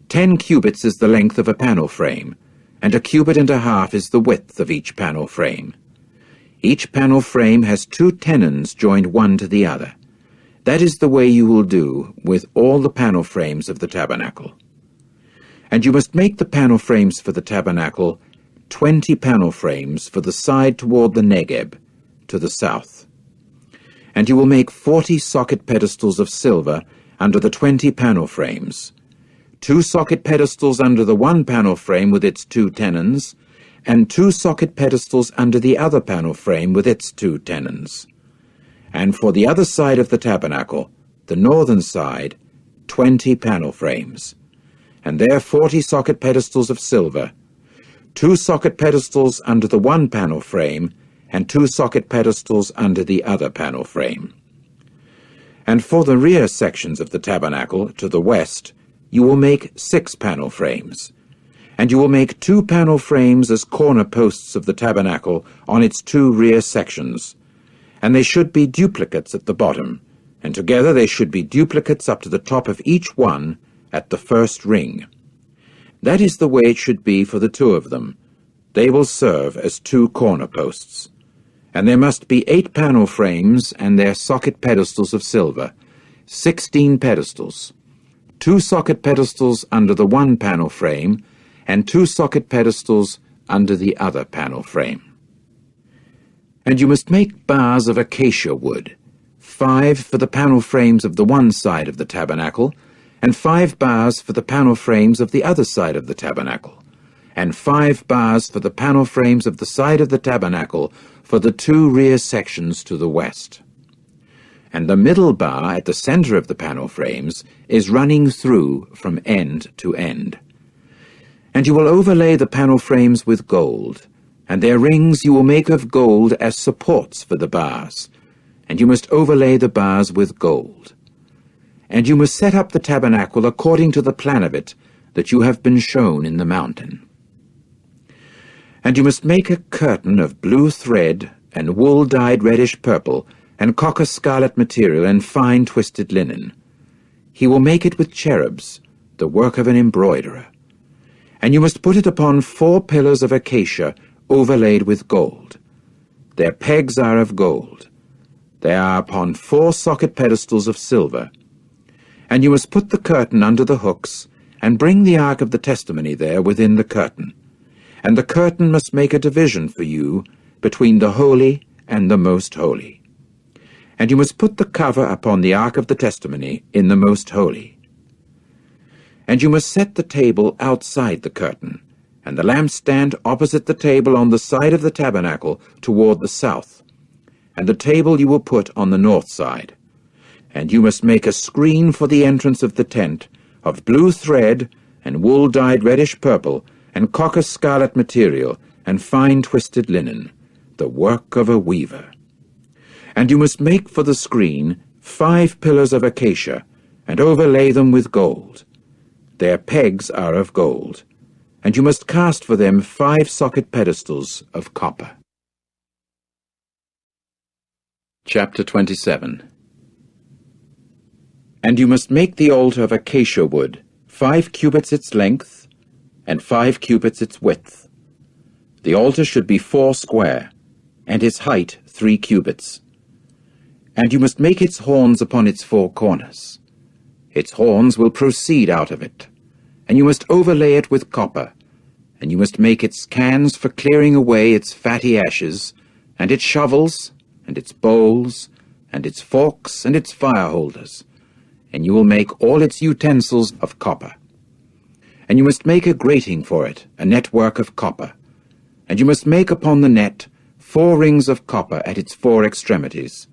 10 cubits is the length of a panel frame, and 1.5 cubits is the width of each panel frame. Each panel frame has 2 tenons joined one to the other. That is the way you will do with all the panel frames of the tabernacle. And you must make the panel frames for the tabernacle 20 panel frames for the side toward the Negeb, to the south. And you will make 40 socket pedestals of silver under the 20 panel frames, 2 socket pedestals under the one panel frame with its 2 tenons, and 2 socket pedestals under the other panel frame with its 2 tenons. And for the other side of the tabernacle, the northern side, 20 panel frames, and there 40 socket pedestals of silver, 2 socket pedestals under the one panel frame, and 2 socket pedestals under the other panel frame. And for the rear sections of the tabernacle to the west, you will make 6 panel frames, and you will make 2 panel frames as corner posts of the tabernacle on its 2 rear sections, and they should be duplicates at the bottom, and together they should be duplicates up to the top of each one at the first ring. That is the way it should be for the 2 of them. They will serve as 2 corner posts. And there must be 8 panel frames and their socket pedestals of silver, 16 pedestals, 2 socket pedestals under the one panel frame, and 2 socket pedestals under the other panel frame. And you must make bars of acacia wood, 5 for the panel frames of the one side of the tabernacle, and 5 bars for the panel frames of the other side of the tabernacle, and 5 bars for the panel frames of the side of the tabernacle for the 2 rear sections to the west. And the middle bar at the center of the panel frames is running through from end to end. And you will overlay the panel frames with gold, and their rings you will make of gold as supports for the bars, and you must overlay the bars with gold. And you must set up the tabernacle according to the plan of it that you have been shown in the mountain. And you must make a curtain of blue thread and wool dyed reddish purple and copper scarlet material and fine twisted linen. He will make it with cherubs, the work of an embroiderer. And you must put it upon 4 pillars of acacia overlaid with gold. Their pegs are of gold. They are upon 4 socket pedestals of silver. And you must put the curtain under the hooks, and bring the ark of the testimony there within the curtain. And the curtain must make a division for you between the holy and the most holy. And you must put the cover upon the ark of the testimony in the most holy. And you must set the table outside the curtain, and the lampstand opposite the table on the side of the tabernacle toward the south. And the table you will put on the north side. And you must make a screen for the entrance of the tent of blue thread and wool dyed reddish purple and copper scarlet material and fine twisted linen, the work of a weaver. And you must make for the screen 5 pillars of acacia and overlay them with gold. Their pegs are of gold, and you must cast for them 5 socket pedestals of copper. Chapter 27. And you must make the altar of acacia wood, 5 cubits its length, and 5 cubits its width. The altar should be 4 square, and its height 3 cubits. And you must make its horns upon its 4 corners. Its horns will proceed out of it, and you must overlay it with copper, and you must make its cans for clearing away its fatty ashes, and its shovels, and its bowls, and its forks, and its fire holders, and you will make all its utensils of copper. And you must make a grating for it, a network of copper, and you must make upon the net 4 rings of copper at its 4 extremities.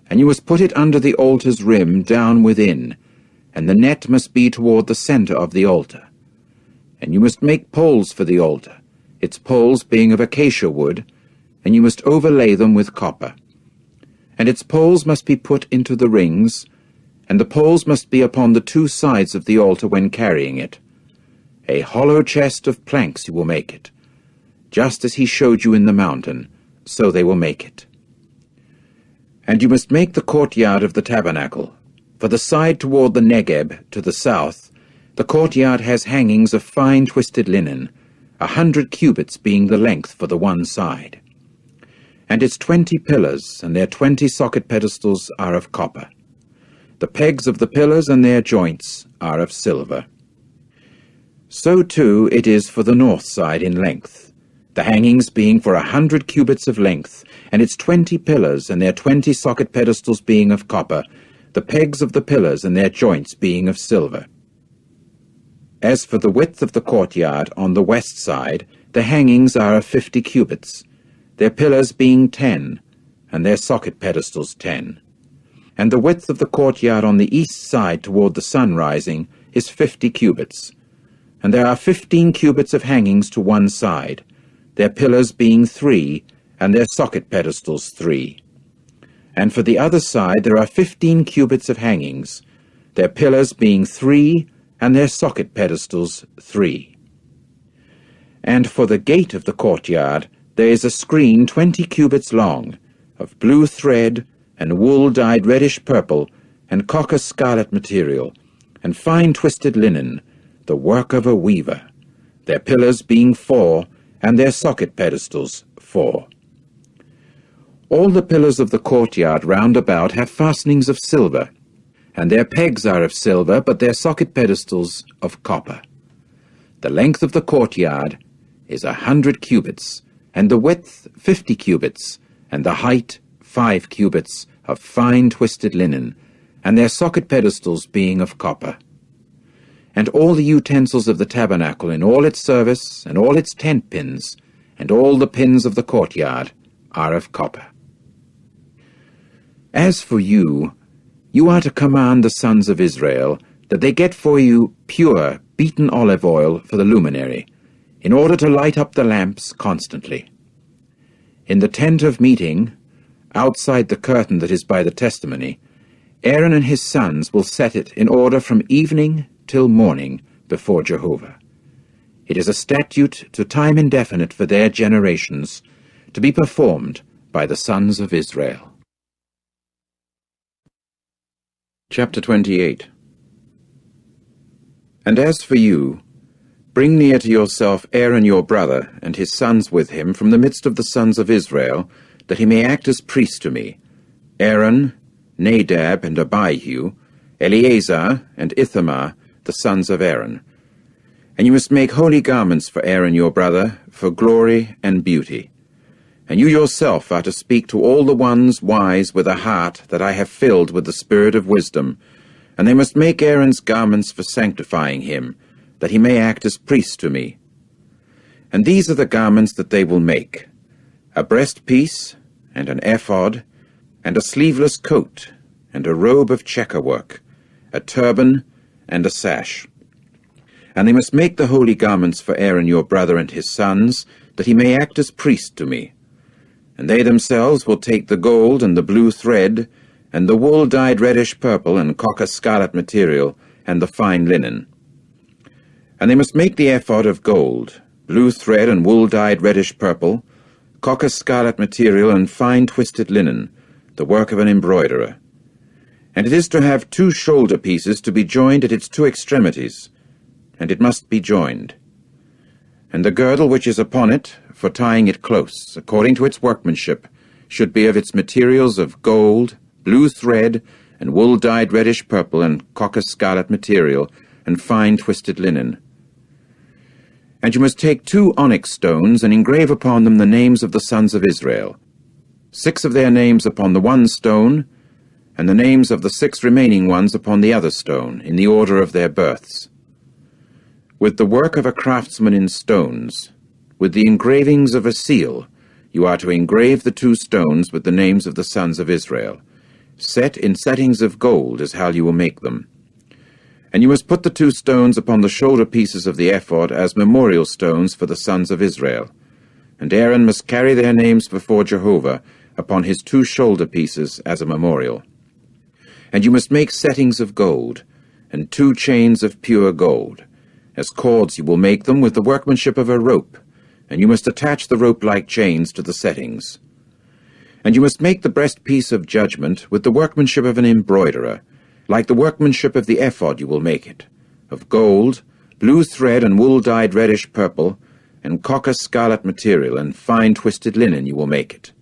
And you must put it under the altar's rim down within, and the net must be toward the center of the altar. And you must make poles for the altar, its poles being of acacia wood, and you must overlay them with copper. And its poles must be put into the rings, and the poles must be upon the 2 sides of the altar when carrying it. A hollow chest of planks you will make it. Just as he showed you in the mountain, so they will make it. And you must make the courtyard of the tabernacle. For the side toward the Negeb, to the south, the courtyard has hangings of fine twisted linen, 100 cubits being the length for the one side. And its 20 pillars and their 20 socket pedestals are of copper. The pegs of the pillars and their joints are of silver. So too it is for the north side in length, the hangings being for 100 cubits of length, and its 20 pillars and their 20 socket pedestals being of copper, the pegs of the pillars and their joints being of silver. As for the width of the courtyard on the west side, the hangings are of 50 cubits, their pillars being 10, and their socket pedestals 10. And the width of the courtyard on the east side toward the sun rising is 50 cubits, and there are 15 cubits of hangings to one side, their pillars being 3, and their socket pedestals 3. And for the other side there are 15 cubits of hangings, their pillars being 3, and their socket pedestals 3. And for the gate of the courtyard there is a screen 20 cubits long, of blue thread, and wool dyed reddish-purple, and copper scarlet material, and fine twisted linen, the work of a weaver, their pillars being 4, and their socket pedestals 4. All the pillars of the courtyard round about have fastenings of silver, and their pegs are of silver, but their socket pedestals of copper. The length of the courtyard is 100 cubits, and the width 50 cubits, and the height 5 cubits of fine twisted linen, and their socket pedestals being of copper. And all the utensils of the tabernacle in all its service, and all its tent pins, and all the pins of the courtyard are of copper. As for you, you are to command the sons of Israel that they get for you pure beaten olive oil for the luminary, in order to light up the lamps constantly. In the tent of meeting, outside the curtain that is by the testimony, Aaron and his sons will set it in order from evening till morning before Jehovah. It is a statute to time indefinite for their generations, to be performed by the sons of Israel. Chapter 28. And as for you, bring near to yourself Aaron your brother, and his sons with him, from the midst of the sons of Israel, that he may act as priest to me, Aaron, Nadab, and Abihu, Eleazar, and Ithamar, the sons of Aaron. And you must make holy garments for Aaron your brother, for glory and beauty. And you yourself are to speak to all the ones wise with a heart that I have filled with the spirit of wisdom, and they must make Aaron's garments for sanctifying him, that he may act as priest to me. And these are the garments that they will make: a breastpiece, and an ephod, and a sleeveless coat, and a robe of checker-work, a turban, and a sash. And they must make the holy garments for Aaron your brother and his sons, that he may act as priest to me. And they themselves will take the gold and the blue thread, and the wool dyed reddish-purple and copper scarlet material, and the fine linen. And they must make the ephod of gold, blue thread and wool dyed reddish-purple, copper scarlet material, and fine twisted linen, the work of an embroiderer. And it is to have 2 shoulder pieces to be joined at its 2 extremities, and it must be joined. And the girdle which is upon it, for tying it close, according to its workmanship, should be of its materials of gold, blue thread, and wool dyed reddish-purple, and copper scarlet material, and fine twisted linen. And you must take 2 onyx stones, and engrave upon them the names of the sons of Israel, 6 of their names upon the one stone, and the names of the 6 remaining ones upon the other stone, in the order of their births. With the work of a craftsman in stones, with the engravings of a seal, you are to engrave the 2 stones with the names of the sons of Israel. Set in settings of gold is how you will make them. And you must put the 2 stones upon the shoulder pieces of the ephod as memorial stones for the sons of Israel. And Aaron must carry their names before Jehovah upon his 2 shoulder pieces as a memorial. And you must make settings of gold, and 2 chains of pure gold. As cords you will make them with the workmanship of a rope, and you must attach the rope-like chains to the settings. And you must make the breastpiece of judgment with the workmanship of an embroiderer, like the workmanship of the ephod you will make it, of gold, blue thread and wool dyed reddish purple, and cocker scarlet material, and fine twisted linen you will make it.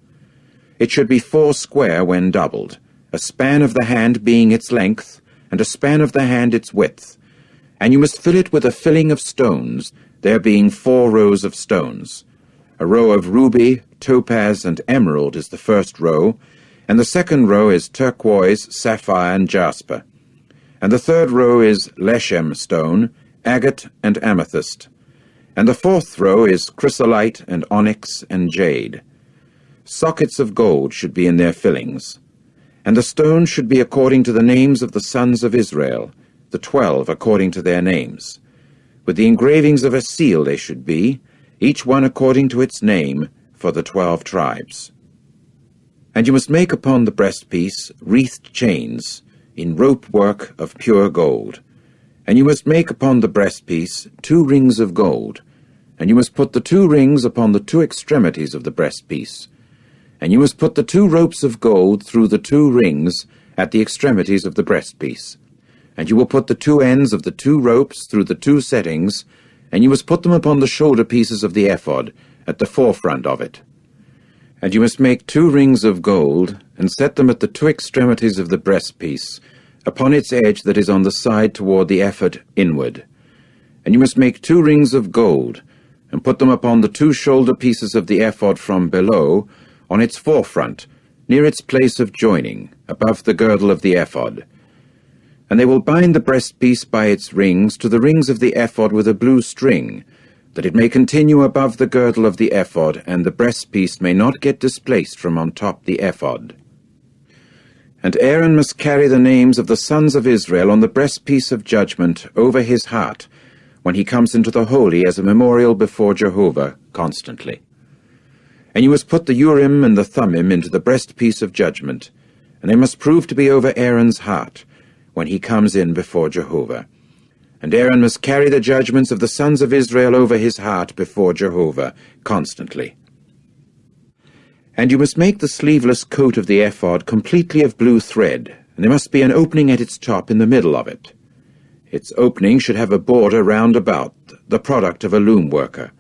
It should be 4 square when doubled, a span of the hand being its length, and a span of the hand its width. And you must fill it with a filling of stones, there being 4 rows of stones. A row of ruby, topaz, and emerald is the first row, and the second row is turquoise, sapphire, and jasper. And the third row is leshem stone, agate, and amethyst. And the fourth row is chrysolite, and onyx, and jade. Sockets of gold should be in their fillings. And the stones should be according to the names of the sons of Israel, the 12 according to their names. With the engravings of a seal they should be, each one according to its name, for the 12 tribes. And you must make upon the breastpiece wreathed chains, in rope work of pure gold. And you must make upon the breastpiece 2 rings of gold, and you must put the 2 rings upon the 2 extremities of the breastpiece. And you must put the 2 ropes of gold through the 2 rings at the extremities of the breastpiece. And you will put the 2 ends of the 2 ropes through the 2 settings, and you must put them upon the shoulder pieces of the ephod, at the forefront of it. And you must make 2 rings of gold, and set them at the 2 extremities of the breastpiece, upon its edge that is on the side toward the ephod inward. And you must make 2 rings of gold, and put them upon the 2 shoulder pieces of the ephod from below, on its forefront, near its place of joining, above the girdle of the ephod. And they will bind the breastpiece by its rings to the rings of the ephod with a blue string, that it may continue above the girdle of the ephod, and the breastpiece may not get displaced from on top the ephod. And Aaron must carry the names of the sons of Israel on the breastpiece of judgment over his heart, when he comes into the holy as a memorial before Jehovah constantly. And you must put the Urim and the Thummim into the breastpiece of judgment, and they must prove to be over Aaron's heart, when he comes in before Jehovah. And Aaron must carry the judgments of the sons of Israel over his heart before Jehovah constantly. And you must make the sleeveless coat of the ephod completely of blue thread, and there must be an opening at its top in the middle of it. Its opening should have a border round about, the product of a loom worker.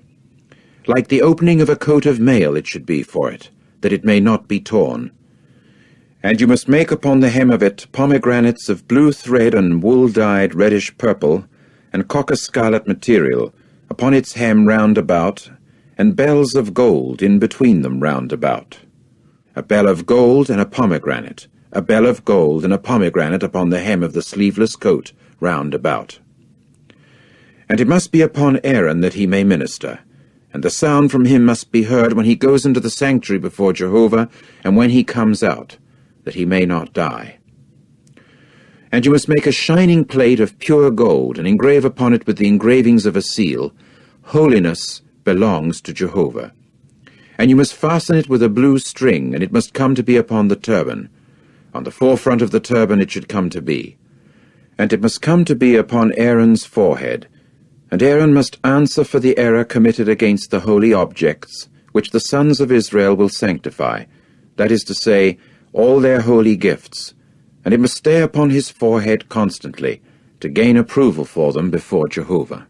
Like the opening of a coat of mail it should be for it, that it may not be torn. And you must make upon the hem of it pomegranates of blue thread and wool-dyed reddish purple, and cocker scarlet material, upon its hem round about, and bells of gold in between them round about. A bell of gold and a pomegranate, a bell of gold and a pomegranate upon the hem of the sleeveless coat round about. And it must be upon Aaron that he may minister, and the sound from him must be heard when he goes into the sanctuary before Jehovah, and when he comes out, that he may not die. And you must make a shining plate of pure gold, and engrave upon it with the engravings of a seal, Holiness belongs to Jehovah. And you must fasten it with a blue string, and it must come to be upon the turban. On the forefront of the turban it should come to be. And it must come to be upon Aaron's forehead. And Aaron must answer for the error committed against the holy objects, which the sons of Israel will sanctify, that is to say, all their holy gifts, and it must stay upon his forehead constantly, to gain approval for them before Jehovah.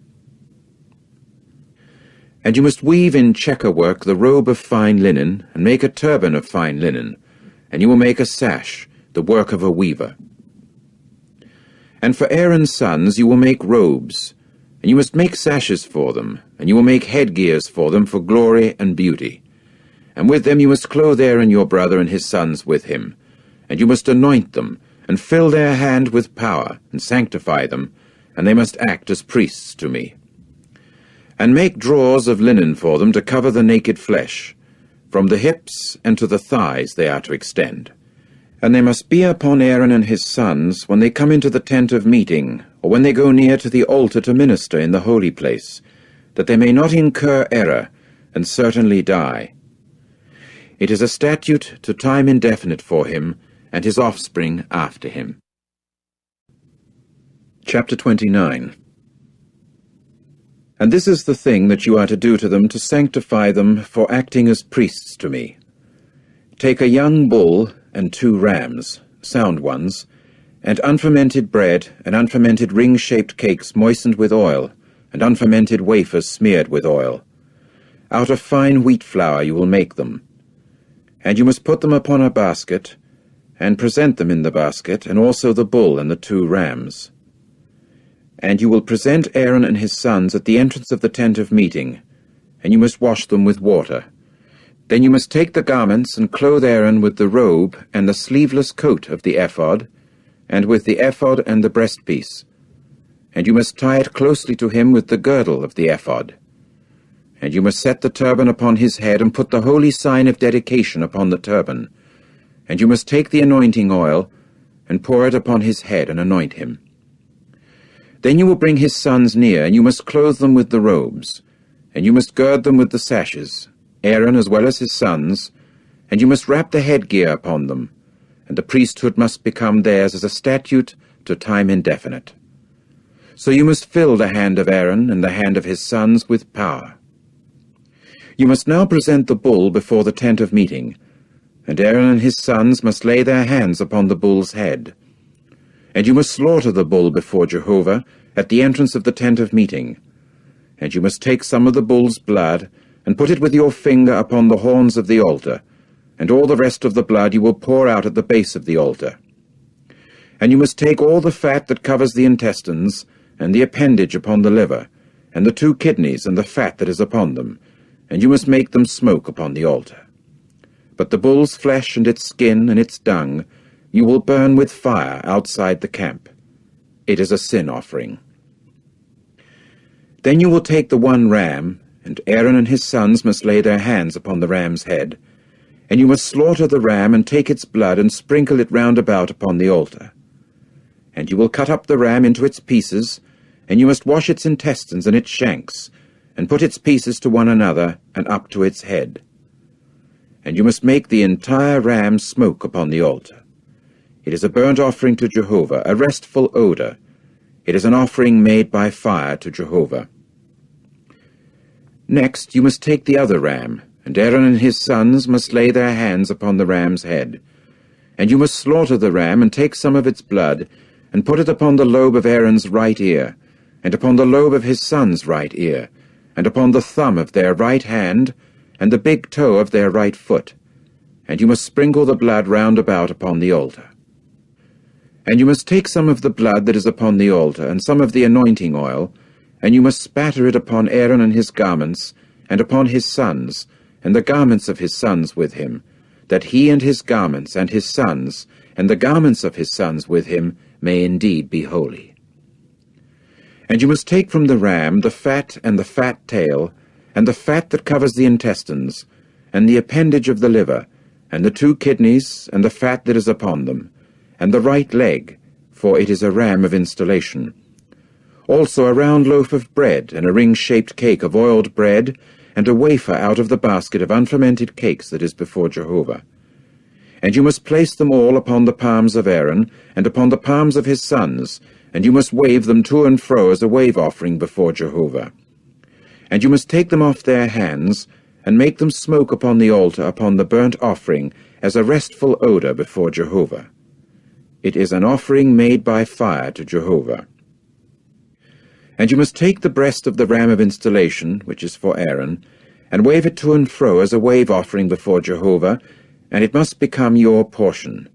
And you must weave in checker work the robe of fine linen, and make a turban of fine linen, and you will make a sash, the work of a weaver. And for Aaron's sons you will make robes, and you must make sashes for them, and you will make headgears for them for glory and beauty. And with them you must clothe Aaron your brother and his sons with him, and you must anoint them, and fill their hand with power, and sanctify them, and they must act as priests to me. And make drawers of linen for them to cover the naked flesh. From the hips and to the thighs they are to extend. And they must be upon Aaron and his sons when they come into the tent of meeting, or when they go near to the altar to minister in the holy place, that they may not incur error, and certainly die. It is a statute to time indefinite for him, and his offspring after him. Chapter 29. And this is the thing that you are to do to them to sanctify them for acting as priests to me. Take a young bull and 2 rams, sound ones, and unfermented bread and unfermented ring-shaped cakes moistened with oil, and unfermented wafers smeared with oil. Out of fine wheat flour you will make them. And you must put them upon a basket, and present them in the basket, and also the bull and the 2 rams. And you will present Aaron and his sons at the entrance of the tent of meeting, and you must wash them with water. Then you must take the garments and clothe Aaron with the robe and the sleeveless coat of the ephod, and with the ephod and the breastpiece. And you must tie it closely to him with the girdle of the ephod. And you must set the turban upon his head, and put the holy sign of dedication upon the turban. And you must take the anointing oil, and pour it upon his head, and anoint him. Then you will bring his sons near, and you must clothe them with the robes, and you must gird them with the sashes, Aaron as well as his sons, and you must wrap the headgear upon them, and the priesthood must become theirs as a statute to time indefinite. So you must fill the hand of Aaron and the hand of his sons with power. You must now present the bull before the tent of meeting, and Aaron and his sons must lay their hands upon the bull's head. And you must slaughter the bull before Jehovah at the entrance of the tent of meeting. And you must take some of the bull's blood, and put it with your finger upon the horns of the altar, and all the rest of the blood you will pour out at the base of the altar. And you must take all the fat that covers the intestines, and the appendage upon the liver, and the 2 kidneys, and the fat that is upon them, and you must make them smoke upon the altar. But the bull's flesh and its skin and its dung you will burn with fire outside the camp. It is a sin offering. Then you will take the 1 ram, and Aaron and his sons must lay their hands upon the ram's head, and you must slaughter the ram, and take its blood, and sprinkle it round about upon the altar. And you will cut up the ram into its pieces, and you must wash its intestines and its shanks, and put its pieces to one another, and up to its head. And you must make the entire ram smoke upon the altar. It is a burnt offering to Jehovah, a restful odor. It is an offering made by fire to Jehovah. Next you must take the other ram, and Aaron and his sons must lay their hands upon the ram's head. And you must slaughter the ram, and take some of its blood, and put it upon the lobe of Aaron's right ear, and upon the lobe of his son's right ear, and upon the thumb of their right hand, and the big toe of their right foot. And you must sprinkle the blood round about upon the altar. And you must take some of the blood that is upon the altar, and some of the anointing oil, and you must spatter it upon Aaron and his garments, and upon his sons, and the garments of his sons with him, that he and his garments and his sons, and the garments of his sons with him, may indeed be holy. And you must take from the ram the fat and the fat tail, and the fat that covers the intestines, and the appendage of the liver, and the 2 kidneys, and the fat that is upon them, and the right leg, for it is a ram of installation. Also a round loaf of bread, and a ring-shaped cake of oiled bread, and a wafer out of the basket of unfermented cakes that is before Jehovah. And you must place them all upon the palms of Aaron, and upon the palms of his sons, and you must wave them to and fro as a wave offering before Jehovah. And you must take them off their hands, and make them smoke upon the altar upon the burnt offering as a restful odor before Jehovah. It is an offering made by fire to Jehovah. And you must take the breast of the ram of installation, which is for Aaron, and wave it to and fro as a wave offering before Jehovah, and it must become your portion.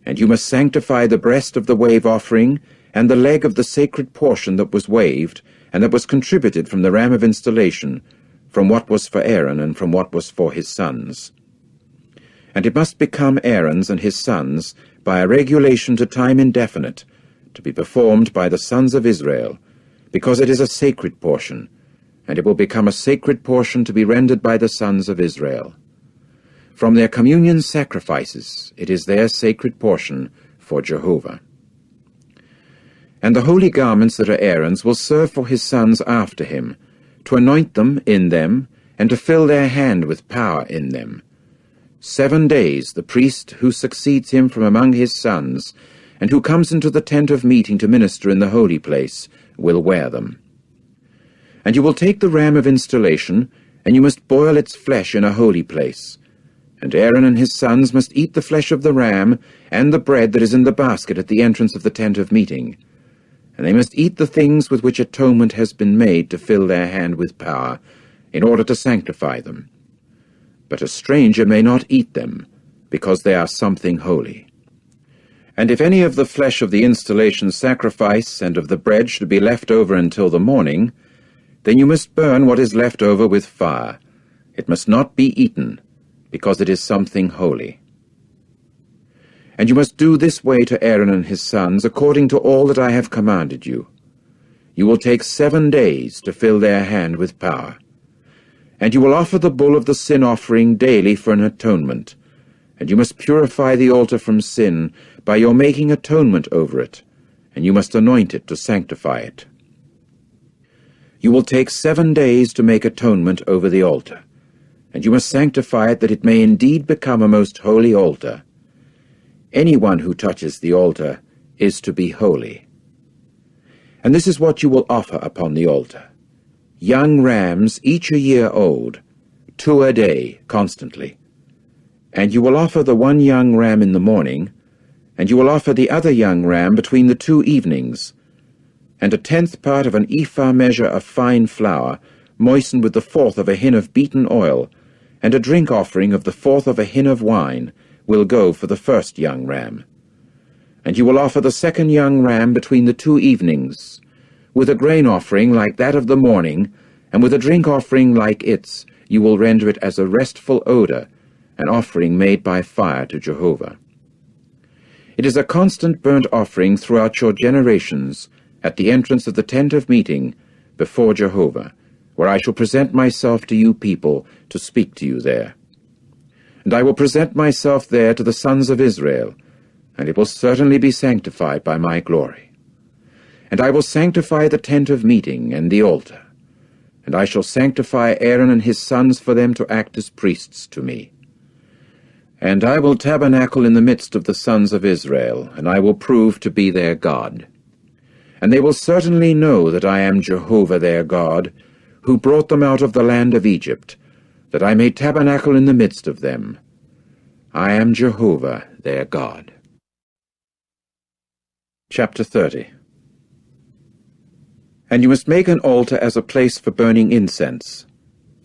And you must sanctify the breast of the wave offering, and the leg of the sacred portion that was waved, and that was contributed from the ram of installation, from what was for Aaron and from what was for his sons. And it must become Aaron's and his sons by a regulation to time indefinite, to be performed by the sons of Israel, because it is a sacred portion, and it will become a sacred portion to be rendered by the sons of Israel. From their communion sacrifices it is their sacred portion for Jehovah. And the holy garments that are Aaron's will serve for his sons after him, to anoint them in them, and to fill their hand with power in them. 7 days the priest who succeeds him from among his sons, and who comes into the tent of meeting to minister in the holy place, will wear them. And you will take the ram of installation, and you must boil its flesh in a holy place. And Aaron and his sons must eat the flesh of the ram and the bread that is in the basket at the entrance of the tent of meeting. And they must eat the things with which atonement has been made to fill their hand with power, in order to sanctify them. But a stranger may not eat them, because they are something holy. And if any of the flesh of the installation sacrifice and of the bread should be left over until the morning, then you must burn what is left over with fire. It must not be eaten, because it is something holy. And you must do this way to Aaron and his sons, according to all that I have commanded you. You will take 7 days to fill their hand with power. And you will offer the bull of the sin offering daily for an atonement, and you must purify the altar from sin by your making atonement over it, and you must anoint it to sanctify it. You will take 7 days to make atonement over the altar, and you must sanctify it that it may indeed become a most holy altar. Anyone who touches the altar is to be holy. And this is what you will offer upon the altar: young rams, each a year old, 2 a day, constantly. And you will offer the 1 young ram in the morning, and you will offer the other young ram between the 2 evenings, and 1/10 part of an ephah measure of fine flour, moistened with the 1/4 of a hin of beaten oil, and a drink offering of the 1/4 of a hin of wine, will go for the first young ram. And you will offer the 2nd young ram between the 2 evenings, with a grain offering like that of the morning, and with a drink offering like its. You will render it as a restful odor, an offering made by fire to Jehovah. It is a constant burnt offering throughout your generations, at the entrance of the tent of meeting, before Jehovah, where I shall present myself to you people, to speak to you there. And I will present myself there to the sons of Israel, and it will certainly be sanctified by my glory. And I will sanctify the tent of meeting and the altar, and I shall sanctify Aaron and his sons for them to act as priests to me. And I will tabernacle in the midst of the sons of Israel, and I will prove to be their God. And they will certainly know that I am Jehovah their God, who brought them out of the land of Egypt, that I may tabernacle in the midst of them. I am Jehovah their God. Chapter 30. And you must make an altar as a place for burning incense.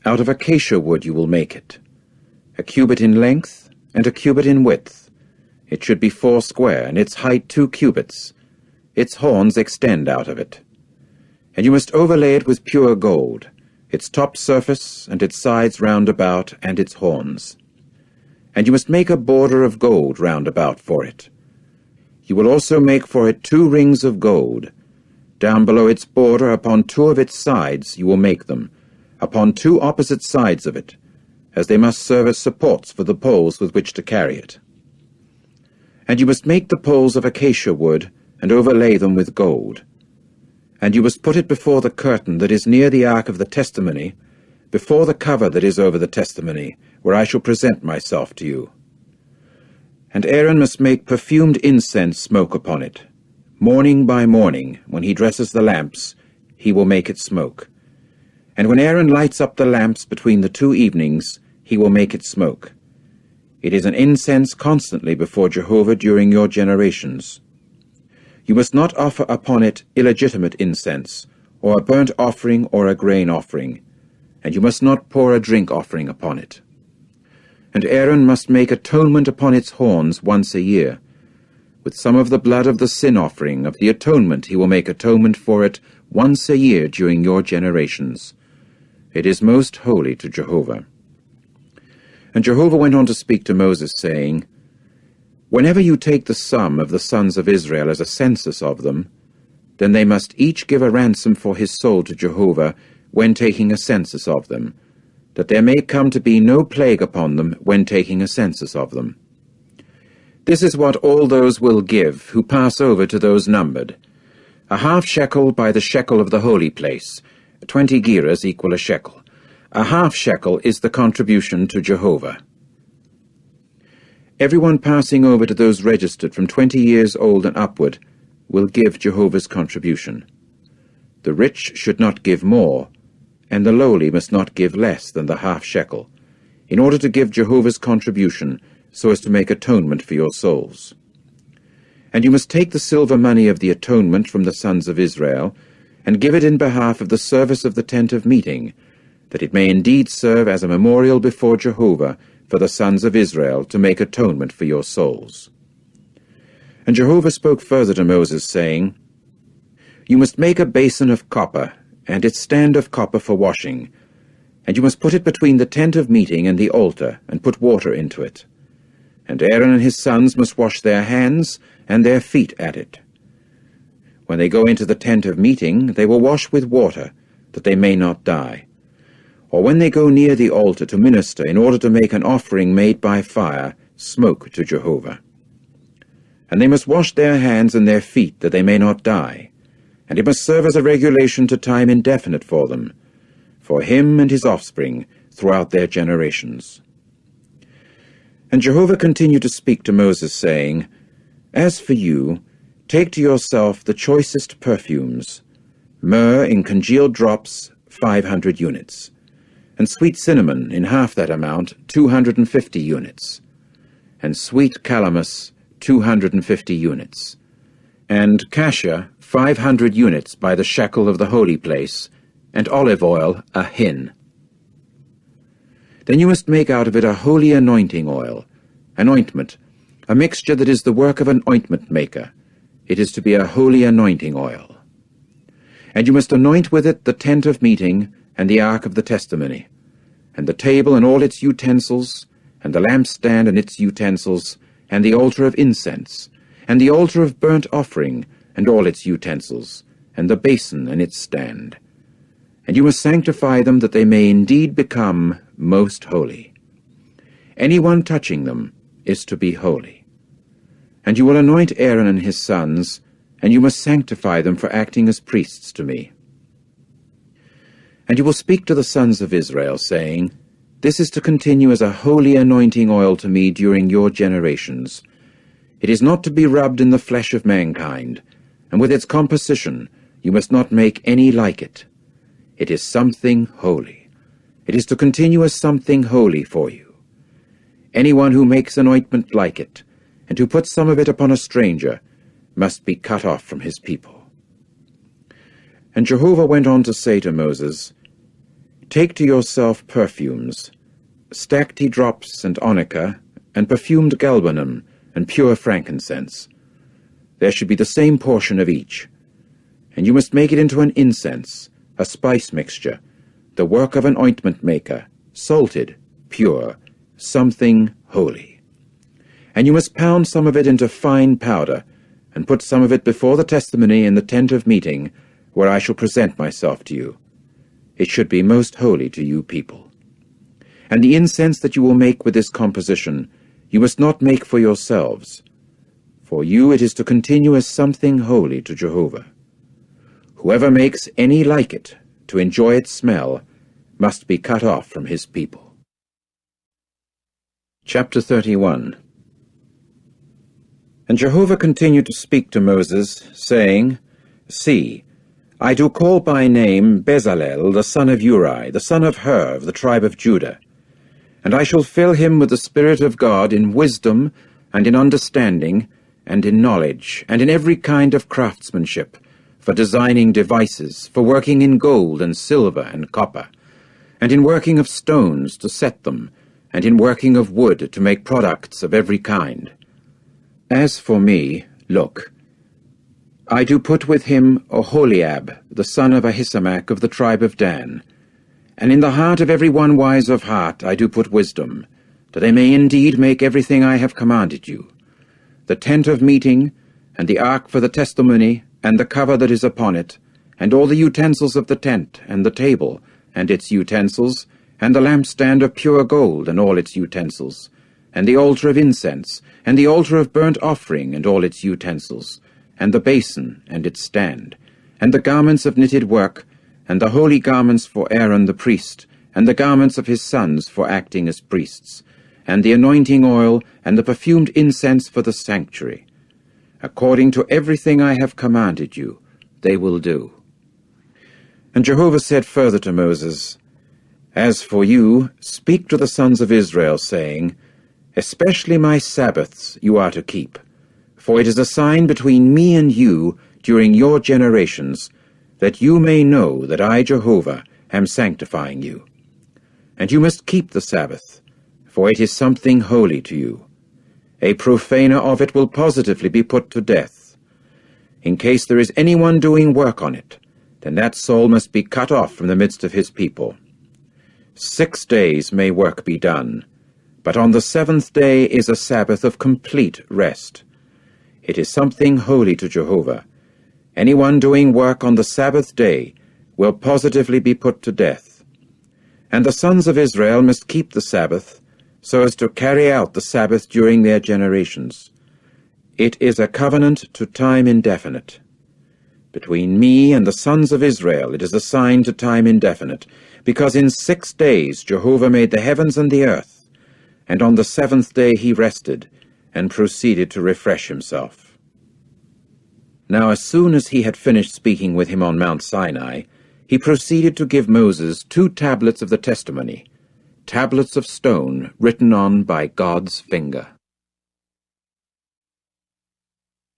Out of acacia wood you will make it, 1 cubit in length, and 1 cubit in width. It should be 4 square, and its height 2 cubits. Its horns extend out of it. And you must overlay it with pure gold, its top surface, and its sides round about, and its horns. And you must make a border of gold round about for it. You will also make for it 2 rings of gold. Down below its border, upon 2 of its sides, you will make them, upon 2 opposite sides of it, as they must serve as supports for the poles with which to carry it. And you must make the poles of acacia wood, and overlay them with gold. And you must put it before the curtain that is near the ark of the testimony, before the cover that is over the testimony, where I shall present myself to you. And Aaron must make perfumed incense smoke upon it. Morning by morning, when he dresses the lamps, he will make it smoke. And when Aaron lights up the lamps between the 2 evenings, he will make it smoke. It is an incense constantly before Jehovah during your generations. You must not offer upon it illegitimate incense, or a burnt offering or a grain offering, and you must not pour a drink offering upon it. And Aaron must make atonement upon its horns once a year. With some of the blood of the sin offering of the atonement he will make atonement for it once a year during your generations. It is most holy to Jehovah. And Jehovah went on to speak to Moses, saying, Whenever you take the sum of the sons of Israel as a census of them, then they must each give a ransom for his soul to Jehovah when taking a census of them, that there may come to be no plague upon them when taking a census of them. This is what all those will give who pass over to those numbered: 1/2 shekel by the shekel of the holy place, 20 gerahs equal a shekel. 1/2 shekel is the contribution to Jehovah. Everyone passing over to those registered from 20 years old and upward will give Jehovah's contribution. The rich should not give more, and the lowly must not give less than the 1/2 shekel. in order to give Jehovah's contribution, so as to make atonement for your souls. And you must take the silver money of the atonement from the sons of Israel, and give it in behalf of the service of the tent of meeting, that it may indeed serve as a memorial before Jehovah for the sons of Israel to make atonement for your souls. And Jehovah spoke further to Moses, saying, You must make a basin of copper, and its stand of copper for washing, and you must put it between the tent of meeting and the altar, and put water into it. And Aaron and his sons must wash their hands and their feet at it. When they go into the tent of meeting, they will wash with water, that they may not die. Or when they go near the altar to minister in order to make an offering made by fire, smoke to Jehovah. And they must wash their hands and their feet, that they may not die. And it must serve as a regulation to time indefinite for them, for him and his offspring throughout their generations. And Jehovah continued to speak to Moses, saying, As for you, take to yourself the choicest perfumes, myrrh in congealed drops, 500 units, and sweet cinnamon in half that amount, 250 units, and sweet calamus, 250 units, and cassia, 500 units by the shekel of the holy place, and olive oil, a hin. Then you must make out of it a holy anointing oil, an ointment, a mixture that is the work of an ointment maker. It is to be a holy anointing oil. And you must anoint with it the tent of meeting, and the ark of the testimony, and the table and all its utensils, and the lampstand and its utensils, and the altar of incense, and the altar of burnt offering, and all its utensils, and the basin and its stand. And you must sanctify them, that they may indeed become most holy. Anyone touching them is to be holy. And you will anoint Aaron and his sons, and you must sanctify them for acting as priests to me. And you will speak to the sons of Israel, saying, This is to continue as a holy anointing oil to me during your generations. It is not to be rubbed in the flesh of mankind, and with its composition you must not make any like it. It is something holy. It is to continue as something holy for you. Anyone who makes an ointment like it, and who puts some of it upon a stranger, must be cut off from his people. And Jehovah went on to say to Moses, Take to yourself perfumes, stacte drops and onycha, and perfumed galbanum, and pure frankincense. There should be the same portion of each. And you must make it into an incense, a spice mixture, the work of an ointment maker, salted, pure, something holy. And you must pound some of it into fine powder, and put some of it before the testimony in the tent of meeting, where I shall present myself to you. It should be most holy to you people. And the incense that you will make with this composition, you must not make for yourselves. For you it is to continue as something holy to Jehovah. Whoever makes any like it, to enjoy its smell, must be cut off from his people. Chapter 31. And Jehovah continued to speak to Moses, saying, See, I do call by name Bezalel, the son of Uri, the son of Hur, of the tribe of Judah. And I shall fill him with the Spirit of God in wisdom, and in understanding, and in knowledge, and in every kind of craftsmanship, for designing devices, for working in gold and silver and copper, and in working of stones to set them, and in working of wood to make products of every kind. As for me, look, I do put with him Oholiab, the son of Ahisamach of the tribe of Dan, and in the heart of every one wise of heart I do put wisdom, that they may indeed make everything I have commanded you, the tent of meeting, and the ark for the testimony, and the cover that is upon it, and all the utensils of the tent, and the table, and its utensils, and the lampstand of pure gold, and all its utensils, and the altar of incense, and the altar of burnt offering, and all its utensils, and the basin, and its stand, and the garments of knitted work, and the holy garments for Aaron the priest, and the garments of his sons for acting as priests, and the anointing oil, and the perfumed incense for the sanctuary. According to everything I have commanded you, they will do. And Jehovah said further to Moses, As for you, speak to the sons of Israel, saying, Especially my Sabbaths you are to keep, for it is a sign between me and you during your generations, that you may know that I, Jehovah, am sanctifying you. And you must keep the Sabbath, for it is something holy to you. A profaner of it will positively be put to death. In case there is anyone doing work on it, then that soul must be cut off from the midst of his people. 6 days may work be done, but on the 7th day is a Sabbath of complete rest. It is something holy to Jehovah. Anyone doing work on the Sabbath day will positively be put to death. And the sons of Israel must keep the Sabbath, so as to carry out the Sabbath during their generations. It is a covenant to time indefinite. Between me and the sons of Israel it is a sign to time indefinite, because in 6 days Jehovah made the heavens and the earth, and on the 7th day he rested, and proceeded to refresh himself. Now as soon as he had finished speaking with him on Mount Sinai, he proceeded to give Moses 2 tablets of the testimony, tablets of stone written on by God's finger.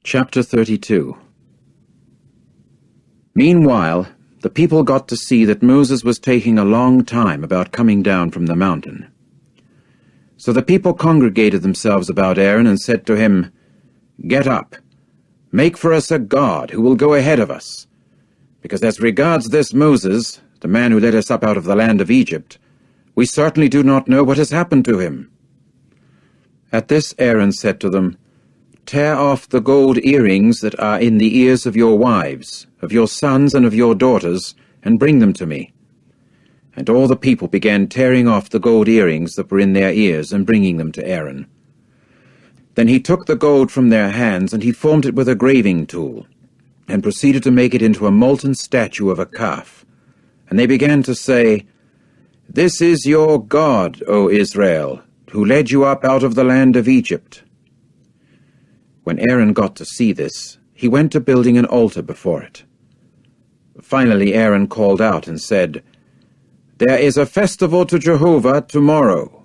Chapter 32. Meanwhile, the people got to see that Moses was taking a long time about coming down from the mountain. So the people congregated themselves about Aaron and said to him, Get up, make for us a god who will go ahead of us, because as regards this Moses, the man who led us up out of the land of Egypt, we certainly do not know what has happened to him. At this Aaron said to them, Tear off the gold earrings that are in the ears of your wives, of your sons and of your daughters, and bring them to me. And all the people began tearing off the gold earrings that were in their ears and bringing them to Aaron. Then he took the gold from their hands, and he formed it with a graving tool, and proceeded to make it into a molten statue of a calf. And they began to say, This is your God, O Israel, who led you up out of the land of Egypt. When Aaron got to see this, he went to building an altar before it. Finally Aaron called out and said, There is a festival to Jehovah tomorrow.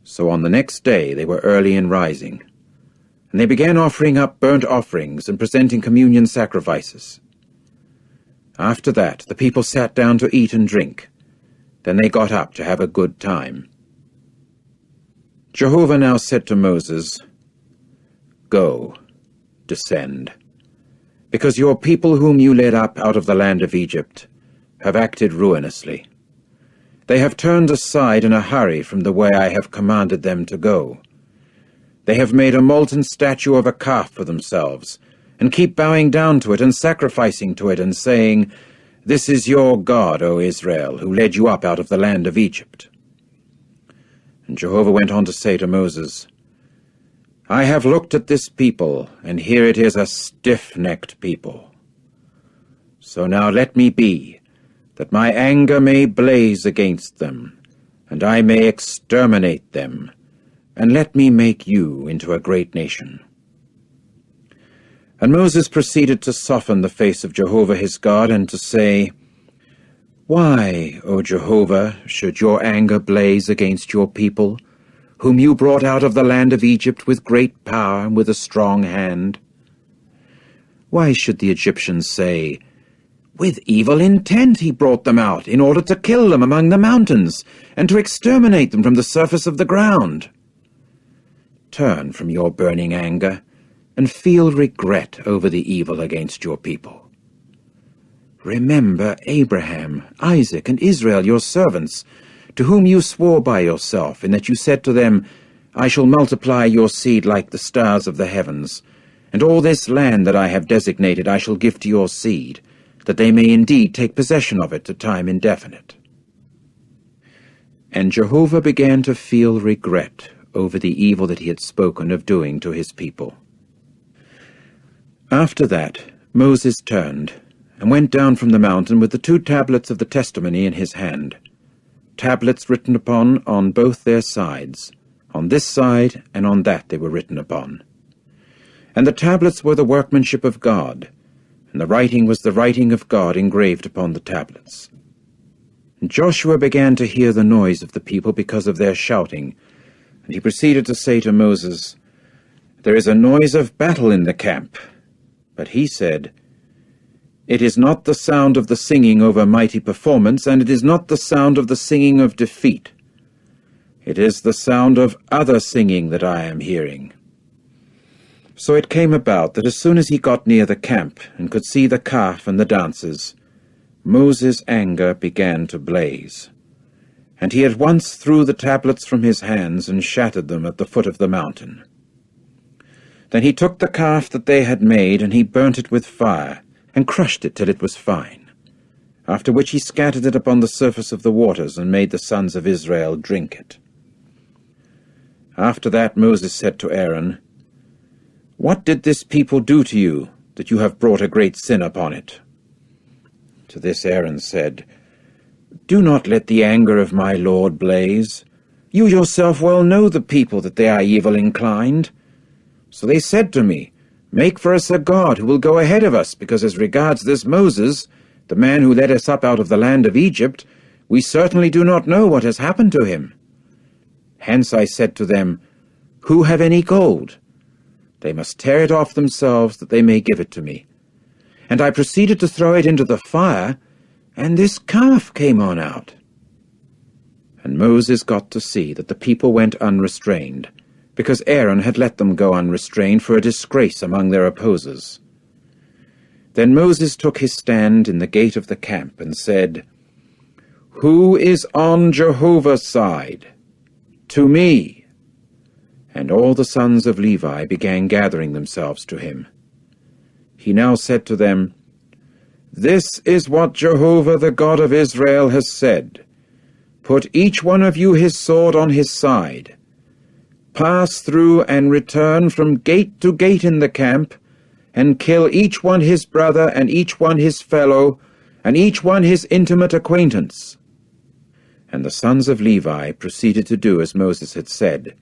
So on the next day they were early in rising, and they began offering up burnt offerings and presenting communion sacrifices. After that the people sat down to eat and drink. Then they got up to have a good time. Jehovah now said to Moses, Go, descend, because your people whom you led up out of the land of Egypt have acted ruinously. They have turned aside in a hurry from the way I have commanded them to go. They have made a molten statue of a calf for themselves, and keep bowing down to it and sacrificing to it, and saying, This is your God, O Israel, who led you up out of the land of Egypt. And Jehovah went on to say to Moses, I have looked at this people, and here it is a stiff-necked people. So now let me be, that my anger may blaze against them, and I may exterminate them, and let me make you into a great nation. And Moses proceeded to soften the face of Jehovah his God, and to say, Why, O Jehovah, should your anger blaze against your people, whom you brought out of the land of Egypt with great power and with a strong hand? Why should the Egyptians say, With evil intent he brought them out, in order to kill them among the mountains, and to exterminate them from the surface of the ground? Turn from your burning anger, and feel regret over the evil against your people. Remember Abraham, Isaac, and Israel, your servants, to whom you swore by yourself, in that you said to them, I shall multiply your seed like the stars of the heavens, and all this land that I have designated I shall give to your seed, that they may indeed take possession of it to time indefinite. And Jehovah began to feel regret over the evil that he had spoken of doing to his people. After that Moses turned, and went down from the mountain with the 2 tablets of the testimony in his hand, tablets written upon on both their sides, on this side and on that they were written upon. And the tablets were the workmanship of God, and the writing was the writing of God engraved upon the tablets. Joshua began to hear the noise of the people because of their shouting, and he proceeded to say to Moses, "There is a noise of battle in the camp." But he said, "It is not the sound of the singing over mighty performance, and it is not the sound of the singing of defeat. It is the sound of other singing that I am hearing." So it came about that as soon as he got near the camp and could see the calf and the dancers, Moses' anger began to blaze, and he at once threw the tablets from his hands and shattered them at the foot of the mountain. Then he took the calf that they had made, and he burnt it with fire, and crushed it till it was fine, after which he scattered it upon the surface of the waters, and made the sons of Israel drink it. After that Moses said to Aaron, "What did this people do to you, that you have brought a great sin upon it?" To this Aaron said, "Do not let the anger of my Lord blaze. You yourself well know the people, that they are evil inclined. So they said to me, 'Make for us a god who will go ahead of us, because as regards this Moses, the man who led us up out of the land of Egypt, we certainly do not know what has happened to him.' Hence I said to them, 'Who have any gold?' They must tear it off themselves, that they may give it to me. And I proceeded to throw it into the fire, and this calf came on out." And Moses got to see that the people went unrestrained, because Aaron had let them go unrestrained for a disgrace among their opposers. Then Moses took his stand in the gate of the camp and said, "Who is on Jehovah's side? To me." And all the sons of Levi began gathering themselves to him. He now said to them, "This is what Jehovah the God of Israel has said. Put each one of you his sword on his side. Pass through and return from gate to gate in the camp, and kill each one his brother, and each one his fellow, and each one his intimate acquaintance." And the sons of Levi proceeded to do as Moses had said,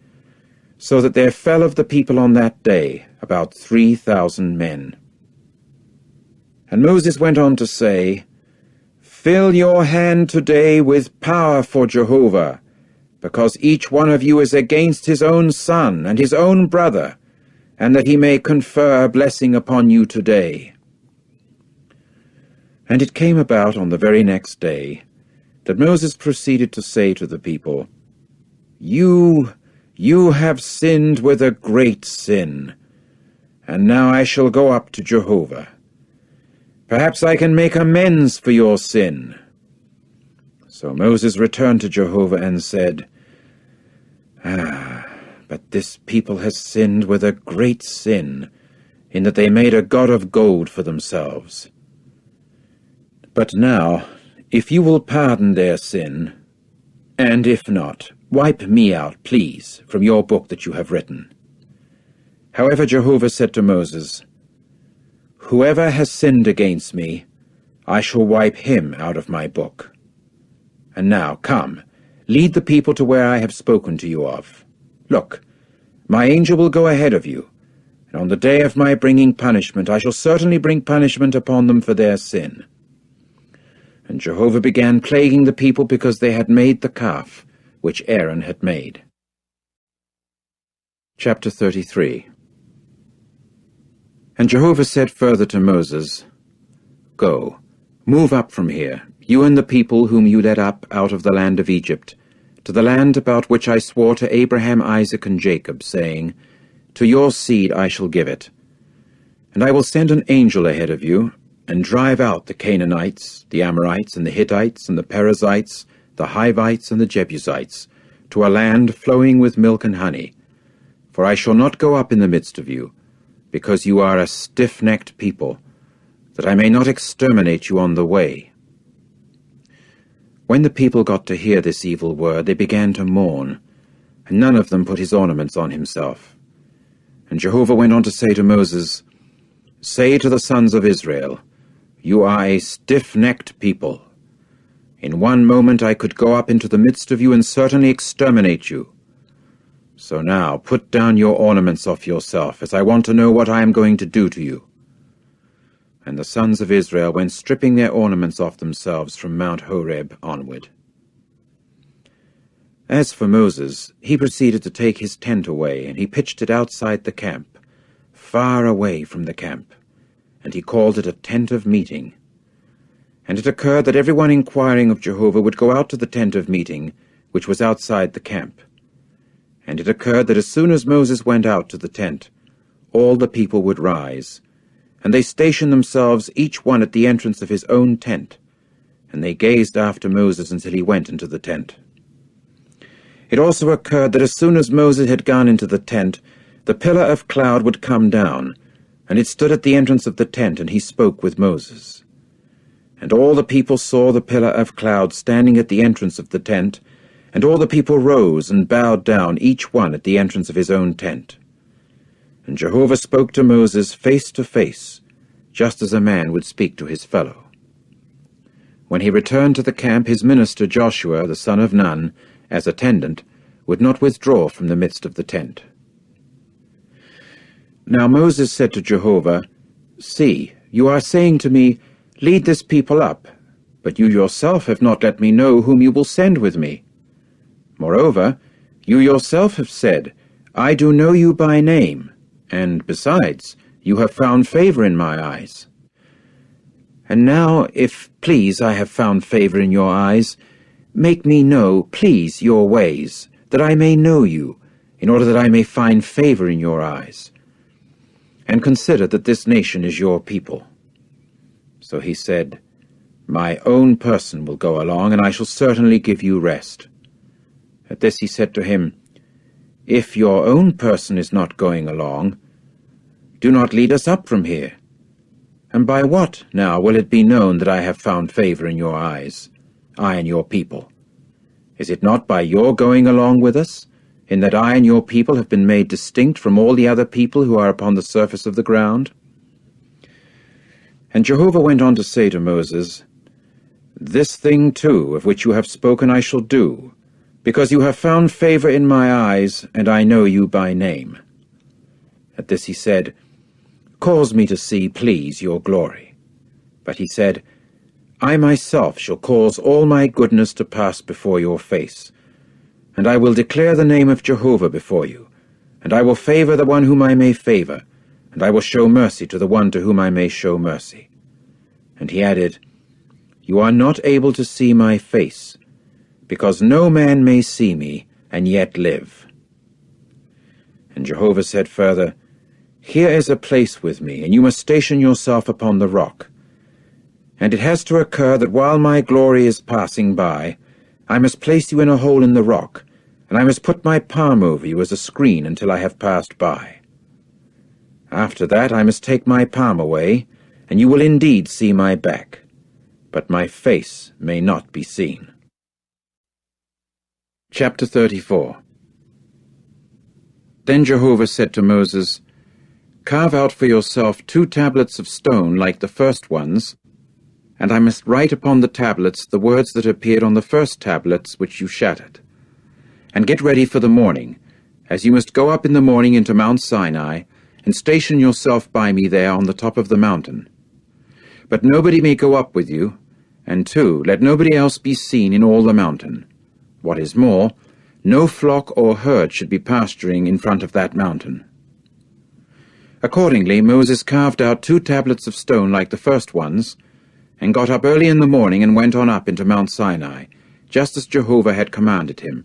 so that there fell of the people on that day about 3,000 men. And Moses went on to say, "Fill your hand today with power for Jehovah, because each one of you is against his own son and his own brother, and that he may confer a blessing upon you today." And it came about on the very next day that Moses proceeded to say to the people, You have sinned with a great sin, and now I shall go up to Jehovah. Perhaps I can make amends for your sin." So Moses returned to Jehovah and said, But this people has sinned with a great sin, in that they made a god of gold for themselves. But now, if you will pardon their sin, and if not, wipe me out, please, from your book that you have written." However, Jehovah said to Moses, "Whoever has sinned against me, I shall wipe him out of my book. And now, come, lead the people to where I have spoken to you of. Look, my angel will go ahead of you, and on the day of my bringing punishment I shall certainly bring punishment upon them for their sin." And Jehovah began plaguing the people because they had made the calf which Aaron had made. Chapter 33. And Jehovah said further to Moses, "Go, move up from here, you and the people whom you led up out of the land of Egypt, to the land about which I swore to Abraham, Isaac, and Jacob, saying, 'To your seed I shall give it.' And I will send an angel ahead of you, and drive out the Canaanites, the Amorites, and the Hittites, and the Perizzites, the Hivites, and the Jebusites, to a land flowing with milk and honey. For I shall not go up in the midst of you, because you are a stiff-necked people, that I may not exterminate you on the way." When the people got to hear this evil word, they began to mourn, and none of them put his ornaments on himself. And Jehovah went on to say to Moses, "Say to the sons of Israel, you are a stiff-necked people. In one moment I could go up into the midst of you and certainly exterminate you. So now put down your ornaments off yourself, as I want to know what I am going to do to you." And the sons of Israel went stripping their ornaments off themselves from Mount Horeb onward. As for Moses, he proceeded to take his tent away, and he pitched it outside the camp, far away from the camp, and he called it a tent of meeting. And it occurred that everyone inquiring of Jehovah would go out to the tent of meeting, which was outside the camp. And it occurred that as soon as Moses went out to the tent, all the people would rise, and they stationed themselves each one at the entrance of his own tent, and they gazed after Moses until he went into the tent. It also occurred that as soon as Moses had gone into the tent, the pillar of cloud would come down, and it stood at the entrance of the tent, and he spoke with Moses. And all the people saw the pillar of cloud standing at the entrance of the tent, and all the people rose and bowed down, each one at the entrance of his own tent. And Jehovah spoke to Moses face to face, just as a man would speak to his fellow. When he returned to the camp, his minister Joshua, the son of Nun, as attendant, would not withdraw from the midst of the tent. Now Moses said to Jehovah, "See, you are saying to me, 'Lead this people up,' but you yourself have not let me know whom you will send with me. Moreover, you yourself have said, 'I do know you by name,' and besides, you have found favor in my eyes. And now, if, please, I have found favor in your eyes, make me know, please, your ways, that I may know you, in order that I may find favor in your eyes. And consider that this nation is your people." So he said, "My own person will go along, and I shall certainly give you rest." At this he said to him, "If your own person is not going along, do not lead us up from here. And by what, now, will it be known that I have found favor in your eyes, I and your people? Is it not by your going along with us, in that I and your people have been made distinct from all the other people who are upon the surface of the ground?" And Jehovah went on to say to Moses, "This thing too, of which you have spoken, I shall do, because you have found favor in my eyes, and I know you by name." At this he said, "Cause me to see, please, your glory." But he said, "I myself shall cause all my goodness to pass before your face, and I will declare the name of Jehovah before you, and I will favor the one whom I may favor, and I will show mercy to the one to whom I may show mercy." And he added, "You are not able to see my face, because no man may see me and yet live." And Jehovah said further, "Here is a place with me, and you must station yourself upon the rock. And it has to occur that while my glory is passing by, I must place you in a hole in the rock, and I must put my palm over you as a screen until I have passed by. After that I must take my palm away, and you will indeed see my back, but my face may not be seen." Chapter 34. Then Jehovah said to Moses, "Carve out for yourself 2 tablets of stone like the first ones, and I must write upon the tablets the words that appeared on the first tablets which you shattered. And get ready for the morning, as you must go up in the morning into Mount Sinai, and station yourself by me there on the top of the mountain. But nobody may go up with you, and 2, let nobody else be seen in all the mountain. What is more, no flock or herd should be pasturing in front of that mountain." Accordingly, Moses carved out 2 tablets of stone like the first ones, and got up early in the morning and went on up into Mount Sinai, just as Jehovah had commanded him,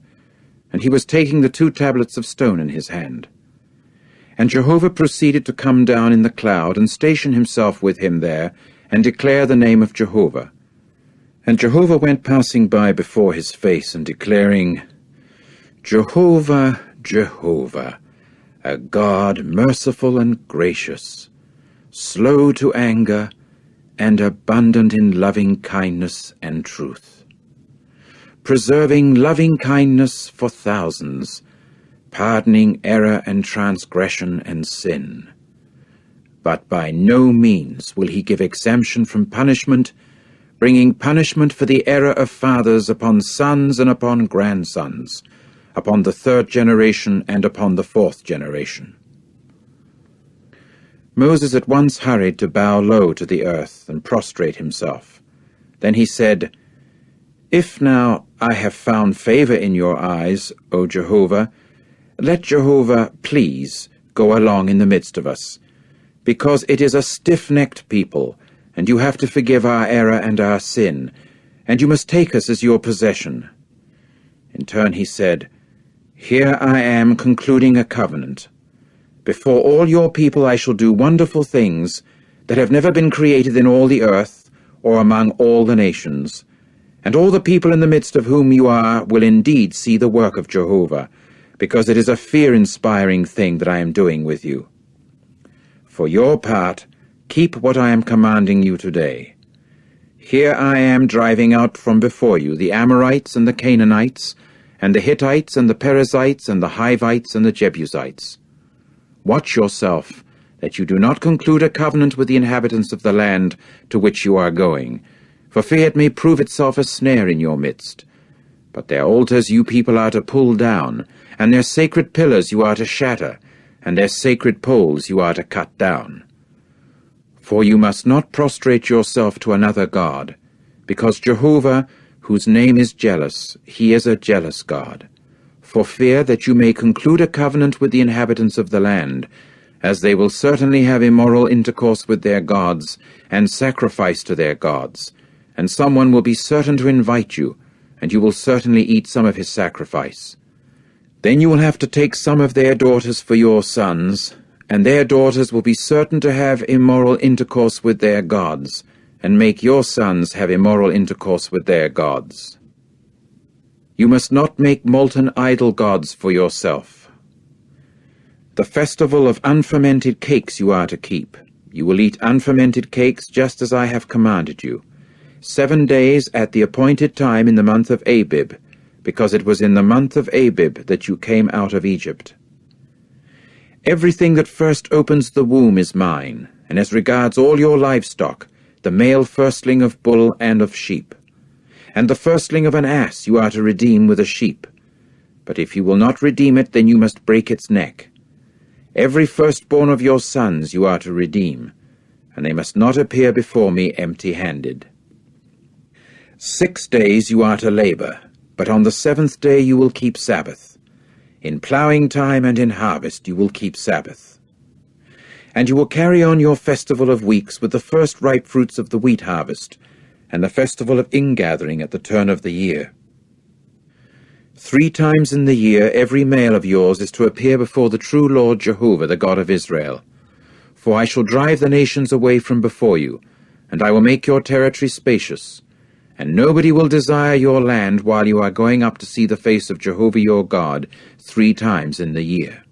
and he was taking the 2 tablets of stone in his hand. And Jehovah proceeded to come down in the cloud and station himself with him there, and declare the name of Jehovah. And Jehovah went passing by before his face, and declaring, "Jehovah, Jehovah, a God merciful and gracious, slow to anger, and abundant in loving kindness and truth, preserving loving kindness for thousands, pardoning error and transgression and sin. But by no means will he give exemption from punishment, bringing punishment for the error of fathers upon sons and upon grandsons, upon the 3rd generation and upon the 4th generation. Moses at once hurried to bow low to the earth and prostrate himself. Then he said, "If now I have found favor in your eyes, O Jehovah, let Jehovah, please, go along in the midst of us, because it is a stiff-necked people, and you have to forgive our error and our sin, and you must take us as your possession." In turn he said, "Here I am concluding a covenant. Before all your people I shall do wonderful things that have never been created in all the earth or among all the nations, and all the people in the midst of whom you are will indeed see the work of Jehovah, because it is a fear-inspiring thing that I am doing with you. For your part, keep what I am commanding you today. Here I am driving out from before you the Amorites and the Canaanites, and the Hittites and the Perizzites and the Hivites and the Jebusites. Watch yourself, that you do not conclude a covenant with the inhabitants of the land to which you are going, for fear it may prove itself a snare in your midst. But their altars you people are to pull down, and their sacred pillars you are to shatter, and their sacred poles you are to cut down. For you must not prostrate yourself to another god, because Jehovah, whose name is jealous, he is a jealous God, for fear that you may conclude a covenant with the inhabitants of the land, as they will certainly have immoral intercourse with their gods, and sacrifice to their gods, and someone will be certain to invite you, and you will certainly eat some of his sacrifice. Then you will have to take some of their daughters for your sons, and their daughters will be certain to have immoral intercourse with their gods, and make your sons have immoral intercourse with their gods. You must not make molten idol gods for yourself. The festival of unfermented cakes you are to keep. You will eat unfermented cakes just as I have commanded you, 7 days at the appointed time in the month of Abib, because it was in the month of Abib that you came out of Egypt. Everything that first opens the womb is mine, and as regards all your livestock, the male firstling of bull and of sheep. And the firstling of an ass you are to redeem with a sheep. But if you will not redeem it, then you must break its neck. Every firstborn of your sons you are to redeem, and they must not appear before me empty-handed. 6 days you are to labor, but on the 7th day you will keep Sabbath. In plowing time and in harvest you will keep Sabbath. And you will carry on your festival of weeks with the first ripe fruits of the wheat harvest, and the festival of ingathering at the turn of the year. 3 times in the year every male of yours is to appear before the true Lord Jehovah, the God of Israel. For I shall drive the nations away from before you, and I will make your territory spacious, and nobody will desire your land while you are going up to see the face of Jehovah your God 3 times in the year.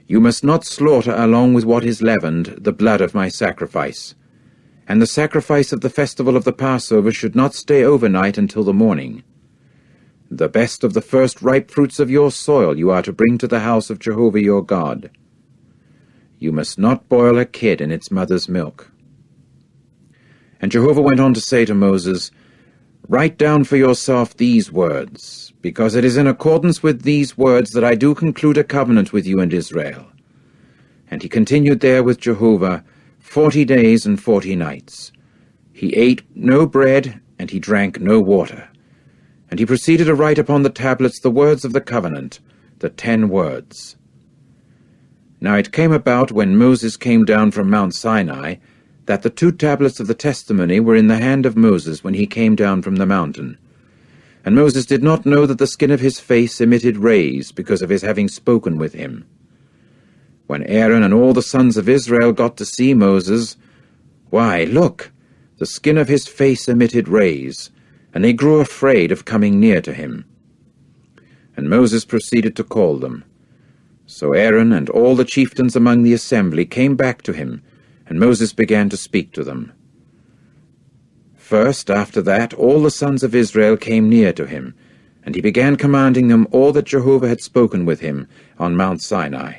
You must not slaughter along with what is leavened the blood of my sacrifice, and the sacrifice of the festival of the Passover should not stay overnight until the morning. The best of the first ripe fruits of your soil you are to bring to the house of Jehovah your God. You must not boil a kid in its mother's milk. And Jehovah went on to say to Moses, "Write down for yourself these words, because it is in accordance with these words that I do conclude a covenant with you and Israel." And he continued there with Jehovah 40 days and 40 nights. He ate no bread, and he drank no water. And he proceeded to write upon the tablets the words of the covenant, the 10 words. Now it came about, when Moses came down from Mount Sinai, that the 2 tablets of the testimony were in the hand of Moses when he came down from the mountain. And Moses did not know that the skin of his face emitted rays because of his having spoken with him. When Aaron and all the sons of Israel got to see Moses, why, look, the skin of his face emitted rays, and they grew afraid of coming near to him. And Moses proceeded to call them. So Aaron and all the chieftains among the assembly came back to him, and Moses began to speak to them. First, after that, all the sons of Israel came near to him, and he began commanding them all that Jehovah had spoken with him on Mount Sinai.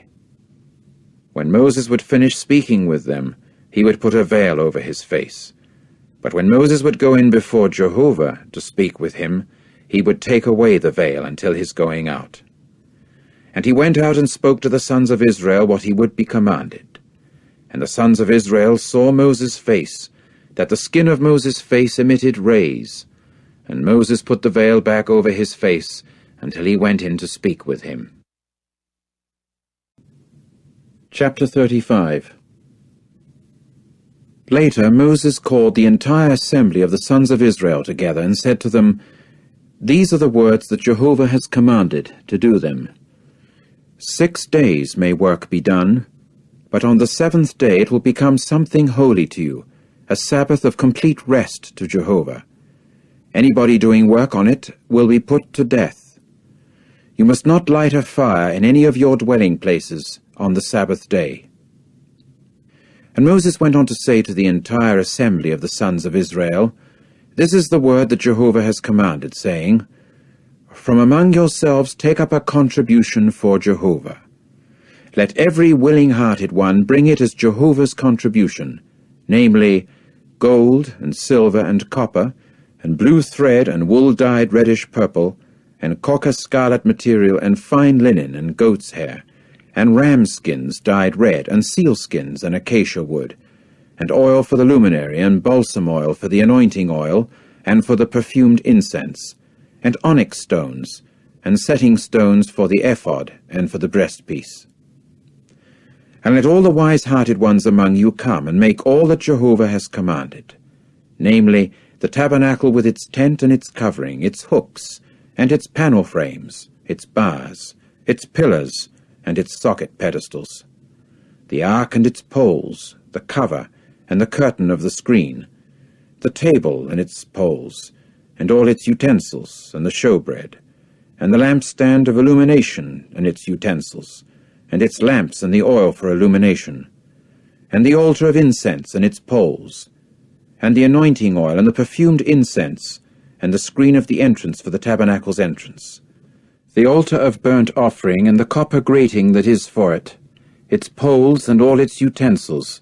When Moses would finish speaking with them, he would put a veil over his face. But when Moses would go in before Jehovah to speak with him, he would take away the veil until his going out. And he went out and spoke to the sons of Israel what he would be commanded. And the sons of Israel saw Moses' face, that the skin of Moses' face emitted rays. And Moses put the veil back over his face until he went in to speak with him. Chapter 35. Later Moses called the entire assembly of the sons of Israel together and said to them, "These are the words that Jehovah has commanded to do them. 6 days may work be done, but on the 7th day it will become something holy to you, a Sabbath of complete rest to Jehovah. Anybody doing work on it will be put to death. You must not light a fire in any of your dwelling places on the Sabbath day." And Moses went on to say to the entire assembly of the sons of Israel, "This is the word that Jehovah has commanded, saying, From among yourselves take up a contribution for Jehovah. Let every willing-hearted one bring it as Jehovah's contribution, namely, gold and silver and copper, and blue thread and wool dyed reddish purple, and cocker scarlet material, and fine linen and goat's hair, and ram skins dyed red, and sealskins and acacia wood, and oil for the luminary, and balsam oil for the anointing oil, and for the perfumed incense, and onyx stones, and setting stones for the ephod, and for the breastpiece. And let all the wise-hearted ones among you come, and make all that Jehovah has commanded, namely, the tabernacle with its tent and its covering, its hooks, and its panel frames, its bars, its pillars, and its socket pedestals, the ark and its poles, the cover, and the curtain of the screen, the table and its poles, and all its utensils, and the showbread, and the lampstand of illumination and its utensils, and its lamps and the oil for illumination, and the altar of incense and its poles, and the anointing oil and the perfumed incense, and the screen of the entrance for the tabernacle's entrance, the altar of burnt offering and the copper grating that is for it, its poles and all its utensils,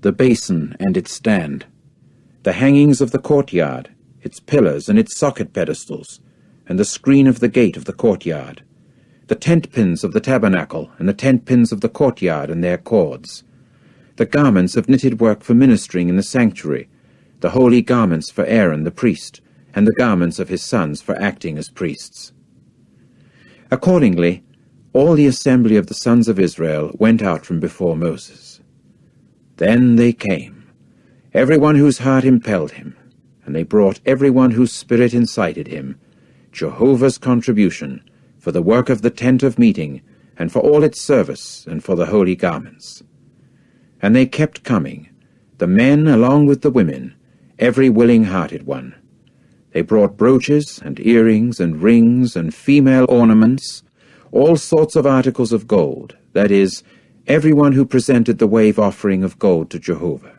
the basin and its stand, the hangings of the courtyard, its pillars and its socket pedestals, and the screen of the gate of the courtyard, the tent pins of the tabernacle and the tent pins of the courtyard and their cords, the garments of knitted work for ministering in the sanctuary, the holy garments for Aaron the priest, and the garments of his sons for acting as priests. Accordingly, all the assembly of the sons of Israel went out from before Moses. Then they came, every one whose heart impelled him, and they brought every one whose spirit incited him, Jehovah's contribution, for the work of the tent of meeting, and for all its service, and for the holy garments. And they kept coming, the men along with the women, every willing-hearted one. They brought brooches, and earrings, and rings, and female ornaments, all sorts of articles of gold, that is, everyone who presented the wave offering of gold to Jehovah.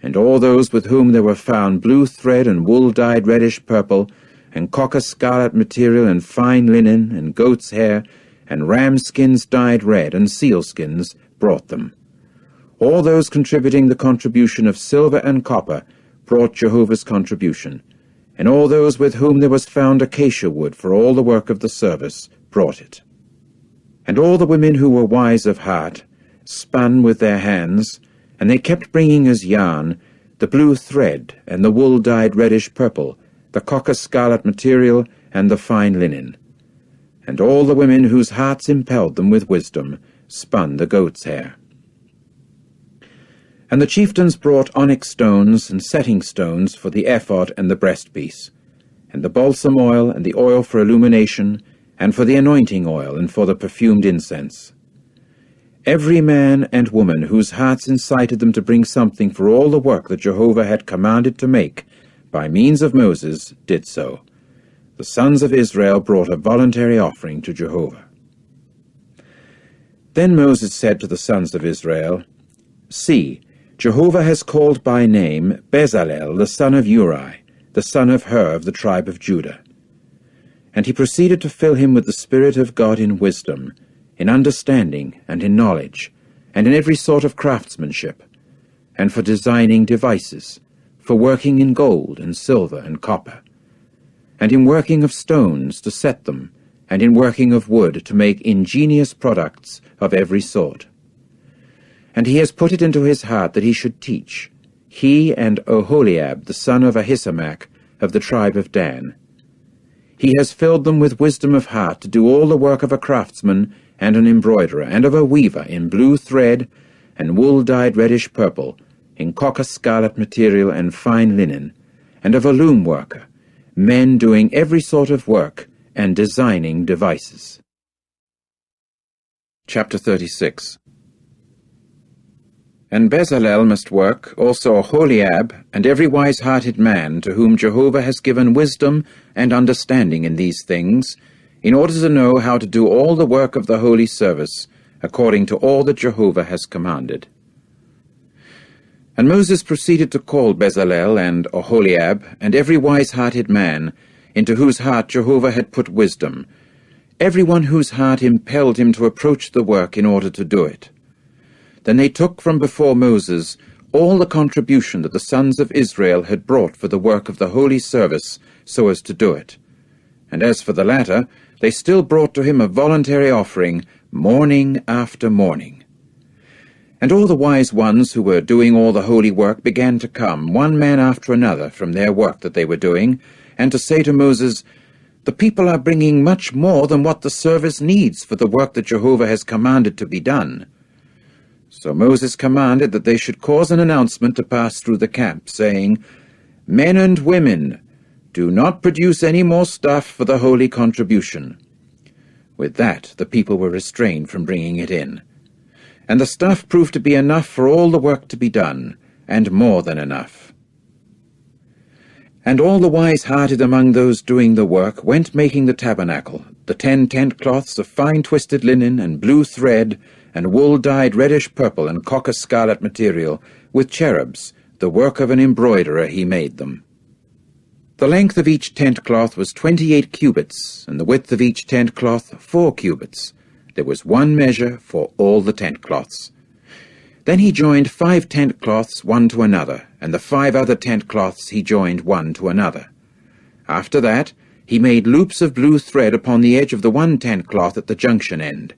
And all those with whom there were found blue thread and wool dyed reddish purple, and cocker scarlet material, and fine linen, and goat's hair, and ram skins dyed red, and sealskins, brought them. All those contributing the contribution of silver and copper brought Jehovah's contribution, and all those with whom there was found acacia wood for all the work of the service brought it. And all the women who were wise of heart spun with their hands, and they kept bringing as yarn the blue thread, and the wool dyed reddish purple, the cocker scarlet material, and the fine linen. And all the women whose hearts impelled them with wisdom spun the goat's hair. And the chieftains brought onyx stones and setting stones for the ephod and the breastpiece, and the balsam oil and the oil for illumination, and for the anointing oil and for the perfumed incense. Every man and woman whose hearts incited them to bring something for all the work that Jehovah had commanded to make, by means of Moses, did so. The sons of Israel brought a voluntary offering to Jehovah. Then Moses said to the sons of Israel, "See, Jehovah has called by name Bezalel the son of Uri, the son of Hur of the tribe of Judah." And he proceeded to fill him with the Spirit of God in wisdom, in understanding, and in knowledge, and in every sort of craftsmanship, and for designing devices, for working in gold and silver and copper, and in working of stones to set them, and in working of wood to make ingenious products of every sort. and he has put it into his heart that he should teach, he and Oholiab the son of Ahisamach of the tribe of Dan. He has filled them with wisdom of heart to do all the work of a craftsman and an embroiderer, and of a weaver in blue thread, and wool dyed reddish purple, in copper scarlet material and fine linen, and of a loom worker, men doing every sort of work and designing devices. Chapter 36. And Bezalel must work, also Oholiab, and every wise-hearted man to whom Jehovah has given wisdom and understanding in these things, in order to know how to do all the work of the holy service, according to all that Jehovah has commanded. And Moses proceeded to call Bezalel and Oholiab, and every wise-hearted man, into whose heart Jehovah had put wisdom, every one whose heart impelled him to approach the work in order to do it. Then they took from before Moses all the contribution that the sons of Israel had brought for the work of the holy service, so as to do it. And as for the latter, they still brought to him a voluntary offering, morning after morning. And all the wise ones who were doing all the holy work began to come, one man after another, from their work that they were doing, and to say to Moses, "The people are bringing much more than what the service needs for the work that Jehovah has commanded to be done." So Moses commanded that they should cause an announcement to pass through the camp, saying, "Men and women, do not produce any more stuff for the holy contribution." With that, the people were restrained from bringing it in. And the stuff proved to be enough for all the work to be done, and more than enough. And all the wise-hearted among those doing the work went making the tabernacle, the 10 tent cloths of fine twisted linen and blue thread, and wool dyed reddish purple and copper scarlet material, with cherubs, the work of an embroiderer he made them. The length of each tent cloth was 28 cubits, and the width of each tent cloth 4 cubits. There was one measure for all the tent cloths. Then he joined 5 tent cloths one to another, and the 5 other tent cloths he joined one to another. After that, he made loops of blue thread upon the edge of the one tent cloth at the junction end.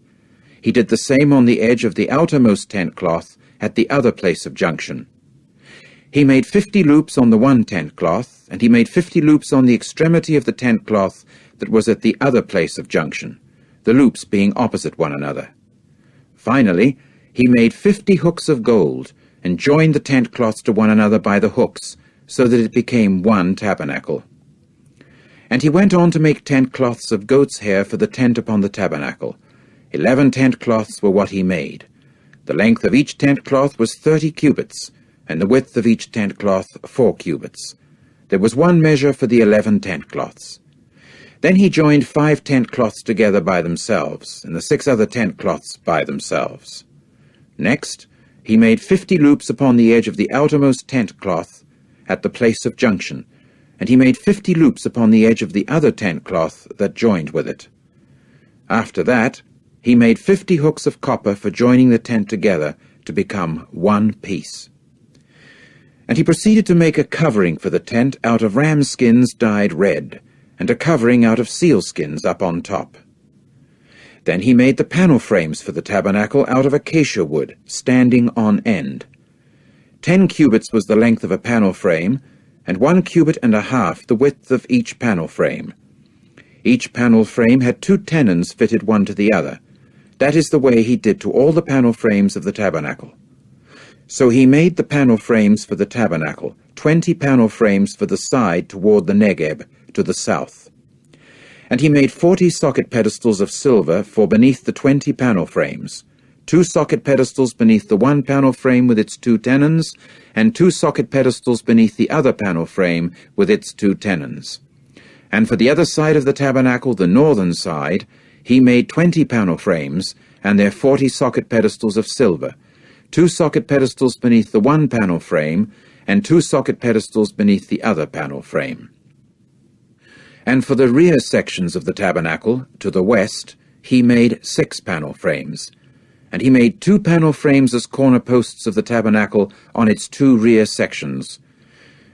He did the same on the edge of the outermost tent cloth at the other place of junction. He made 50 loops on the one tent cloth, and he made 50 loops on the extremity of the tent cloth that was at the other place of junction, the loops being opposite one another. Finally, he made 50 hooks of gold, and joined the tent cloths to one another by the hooks, so that it became one tabernacle. And he went on to make tent cloths of goat's hair for the tent upon the tabernacle. 11 tent cloths were what he made. The length of each tent cloth was 30 cubits, and the width of each tent cloth 4 cubits. There was one measure for the 11 tent cloths. Then he joined 5 tent cloths together by themselves, and the 6 other tent cloths by themselves. Next, he made 50 loops upon the edge of the outermost tent cloth at the place of junction, and he made 50 loops upon the edge of the other tent cloth that joined with it. After that, he made 50 hooks of copper for joining the tent together to become one piece. And he proceeded to make a covering for the tent out of ram skins dyed red, and a covering out of seal skins up on top. Then he made the panel frames for the tabernacle out of acacia wood, standing on end. 10 cubits was the length of a panel frame, and 1 cubit and a half the width of each panel frame. Each panel frame had 2 tenons fitted one to the other. That is the way he did to all the panel frames of the tabernacle. So he made the panel frames for the tabernacle, 20 panel frames for the side toward the Negeb, to the south. And he made 40 socket pedestals of silver for beneath the 20 panel frames, 2 socket pedestals beneath the one panel frame with its 2 tenons, and 2 socket pedestals beneath the other panel frame with its 2 tenons. And for the other side of the tabernacle, the northern side, he made 20 panel frames, and their 40 socket pedestals of silver, 2 socket pedestals beneath the one panel frame, and 2 socket pedestals beneath the other panel frame. And for the rear sections of the tabernacle, to the west, he made 6 panel frames. And he made 2 panel frames as corner posts of the tabernacle on its 2 rear sections.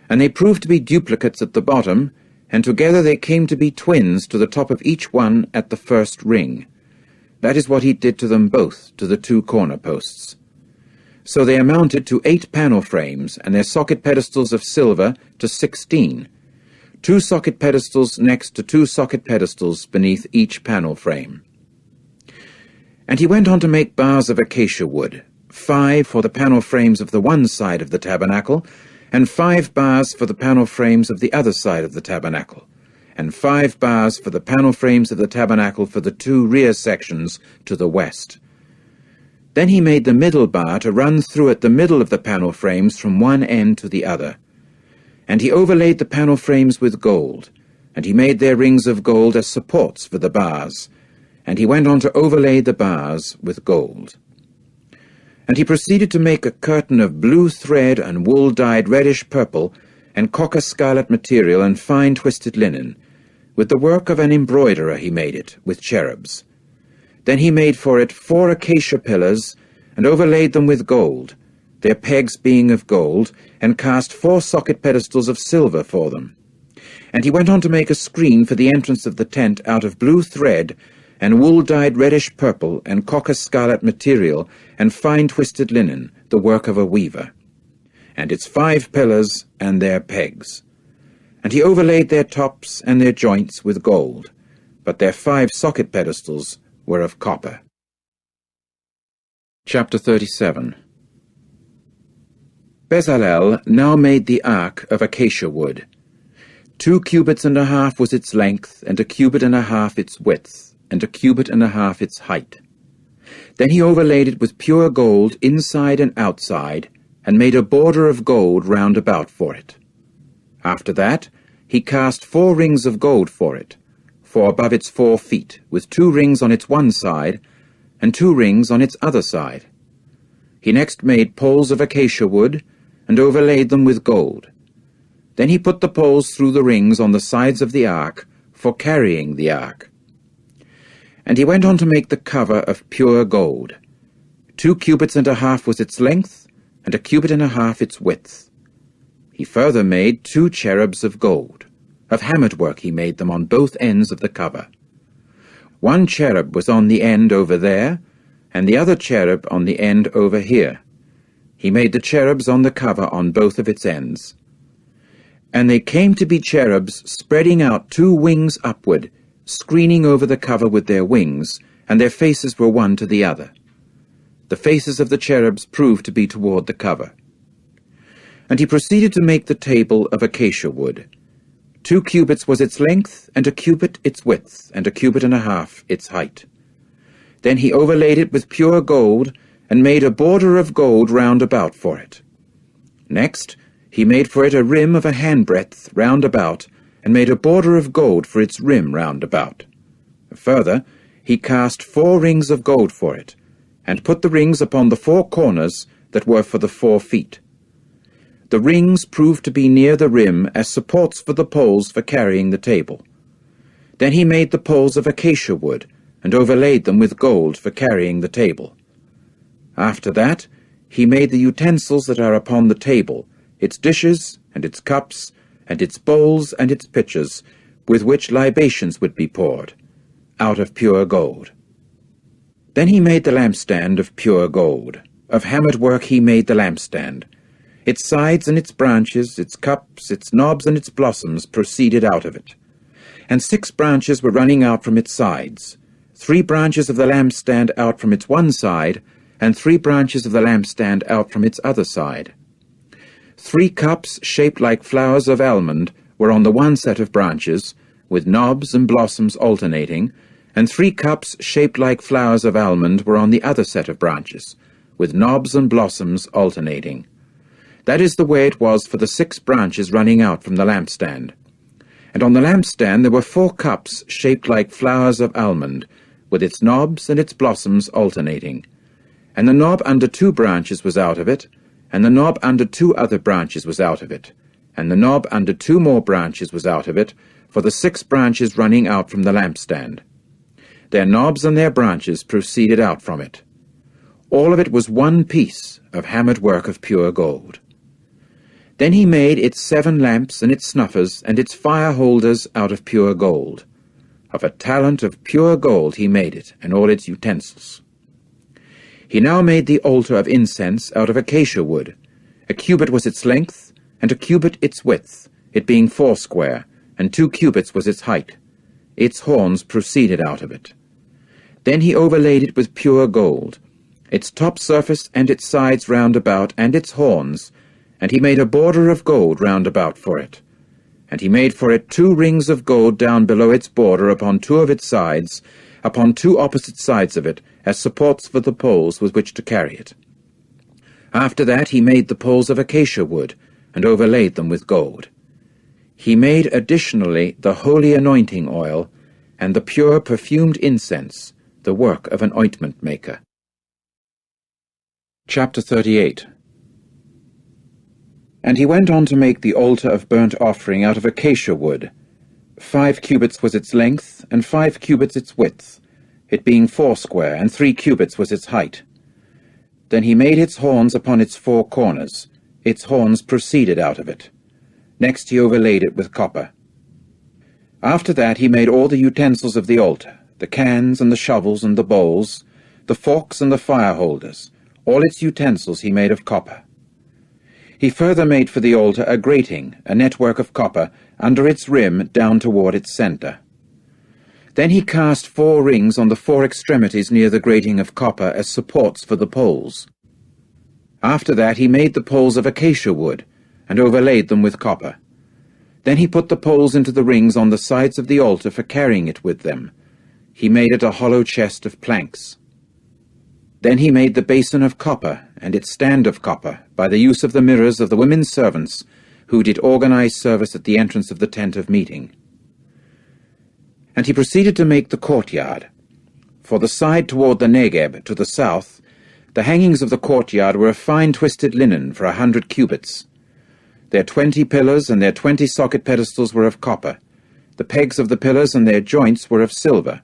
And they proved to be duplicates at the bottom, and together they came to be twins to the top of each one at the first ring. That is what he did to them both, to the 2 corner posts. So they amounted to 8 panel frames, and their socket pedestals of silver to 16, 2 socket pedestals next to 2 socket pedestals beneath each panel frame. And he went on to make bars of acacia wood, 5 for the panel frames of the one side of the tabernacle, and 5 bars for the panel frames of the other side of the tabernacle, and 5 bars for the panel frames of the tabernacle for the 2 rear sections to the west. Then he made the middle bar to run through at the middle of the panel frames from one end to the other. And he overlaid the panel frames with gold, and he made their rings of gold as supports for the bars, and he went on to overlay the bars with gold. And he proceeded to make a curtain of blue thread and wool dyed reddish-purple, and copper scarlet material and fine twisted linen. With the work of an embroiderer he made it, with cherubs. Then he made for it 4 acacia pillars, and overlaid them with gold, their pegs being of gold, and cast 4 socket pedestals of silver for them. And he went on to make a screen for the entrance of the tent out of blue thread, and wool-dyed reddish-purple, and copper scarlet material, and fine twisted linen, the work of a weaver. And its 5 pillars and their pegs. And he overlaid their tops and their joints with gold, but their 5 socket pedestals were of copper. Chapter 37. Bezalel now made the ark of acacia wood. 2 cubits and a half was its length, and 1 cubit and a half its width, and 1 cubit and a half its height. Then he overlaid it with pure gold inside and outside, and made a border of gold round about for it. After that he cast 4 rings of gold for it, 4 above its 4 feet, with 2 rings on its one side, and 2 rings on its other side. He next made poles of acacia wood, and overlaid them with gold. Then he put the poles through the rings on the sides of the ark, for carrying the ark. And he went on to make the cover of pure gold. 2 cubits and a half was its length, and 1 cubit and a half its width. He further made 2 cherubs of gold. Of hammered work he made them on both ends of the cover. 1 cherub was on the end over there, and the other cherub on the end over here. He made the cherubs on the cover on both of its ends. And they came to be cherubs spreading out 2 wings upward, screening over the cover with their wings, and their faces were one to the other. The faces of the cherubs proved to be toward the cover. And he proceeded to make the table of acacia wood. 2 cubits was its length, and 1 cubit its width, and 1 cubit and a half its height. Then he overlaid it with pure gold, and made a border of gold round about for it. Next he made for it a rim of a handbreadth round about, and made a border of gold for its rim round about. Further he cast 4 rings of gold for it, and put the rings upon the 4 corners that were for the 4 feet. The rings proved to be near the rim as supports for the poles for carrying the table. Then he made the poles of acacia wood, and overlaid them with gold for carrying the table. After that he made the utensils that are upon the table, its dishes, and its cups, and its bowls, and its pitchers, with which libations would be poured, out of pure gold. Then he made the lampstand of pure gold. Of hammered work he made the lampstand. Its sides and its branches, its cups, its knobs, and its blossoms proceeded out of it. And 6 branches were running out from its sides, 3 branches of the lampstand out from its one side, and 3 branches of the lampstand out from its other side. 3 cups shaped like flowers of almond were on the one set of branches, with knobs and blossoms alternating, and 3 cups shaped like flowers of almond were on the other set of branches, with knobs and blossoms alternating. That is the way it was for the 6 branches running out from the lampstand. And on the lampstand there were 4 cups shaped like flowers of almond, with its knobs and its blossoms alternating. And the knob under 2 branches was out of it, and the knob under 2 other branches was out of it, and the knob under 2 more branches was out of it, for the 6 branches running out from the lampstand. Their knobs and their branches proceeded out from it. All of it was one piece of hammered work of pure gold. Then he made its 7 lamps and its snuffers and its fire holders out of pure gold. Of a talent of pure gold he made it, and all its utensils. He now made the altar of incense out of acacia wood. A cubit was its length, and a cubit its width, it being 4 square, and 2 cubits was its height. Its horns proceeded out of it. Then he overlaid it with pure gold, its top surface and its sides round about, and its horns, and he made a border of gold round about for it. And he made for it 2 rings of gold down below its border upon 2 of its sides, upon 2 opposite sides of it, as supports for the poles with which to carry it. After that he made the poles of acacia wood, and overlaid them with gold. He made additionally the holy anointing oil, and the pure perfumed incense, the work of an ointment maker. Chapter 38. And he went on to make the altar of burnt offering out of acacia wood. 5 cubits was its length, and 5 cubits its width, it being 4 square, and 3 cubits was its height. Then he made its horns upon its 4 corners. Its horns proceeded out of it. Next he overlaid it with copper. After that he made all the utensils of the altar, the cans and the shovels and the bowls, the forks and the fire holders. All its utensils he made of copper. He further made for the altar a grating, a network of copper, under its rim down toward its center. Then he cast 4 rings on the 4 extremities near the grating of copper as supports for the poles. After that he made the poles of acacia wood, and overlaid them with copper. Then he put the poles into the rings on the sides of the altar for carrying it with them. He made it a hollow chest of planks. Then he made the basin of copper, and its stand of copper, by the use of the mirrors of the women's servants, who did organize service at the entrance of the tent of meeting. And he proceeded to make the courtyard. For the side toward the Negeb, to the south, the hangings of the courtyard were of fine twisted linen for 100 cubits. Their 20 pillars and their 20 socket pedestals were of copper. The pegs of the pillars and their joints were of silver.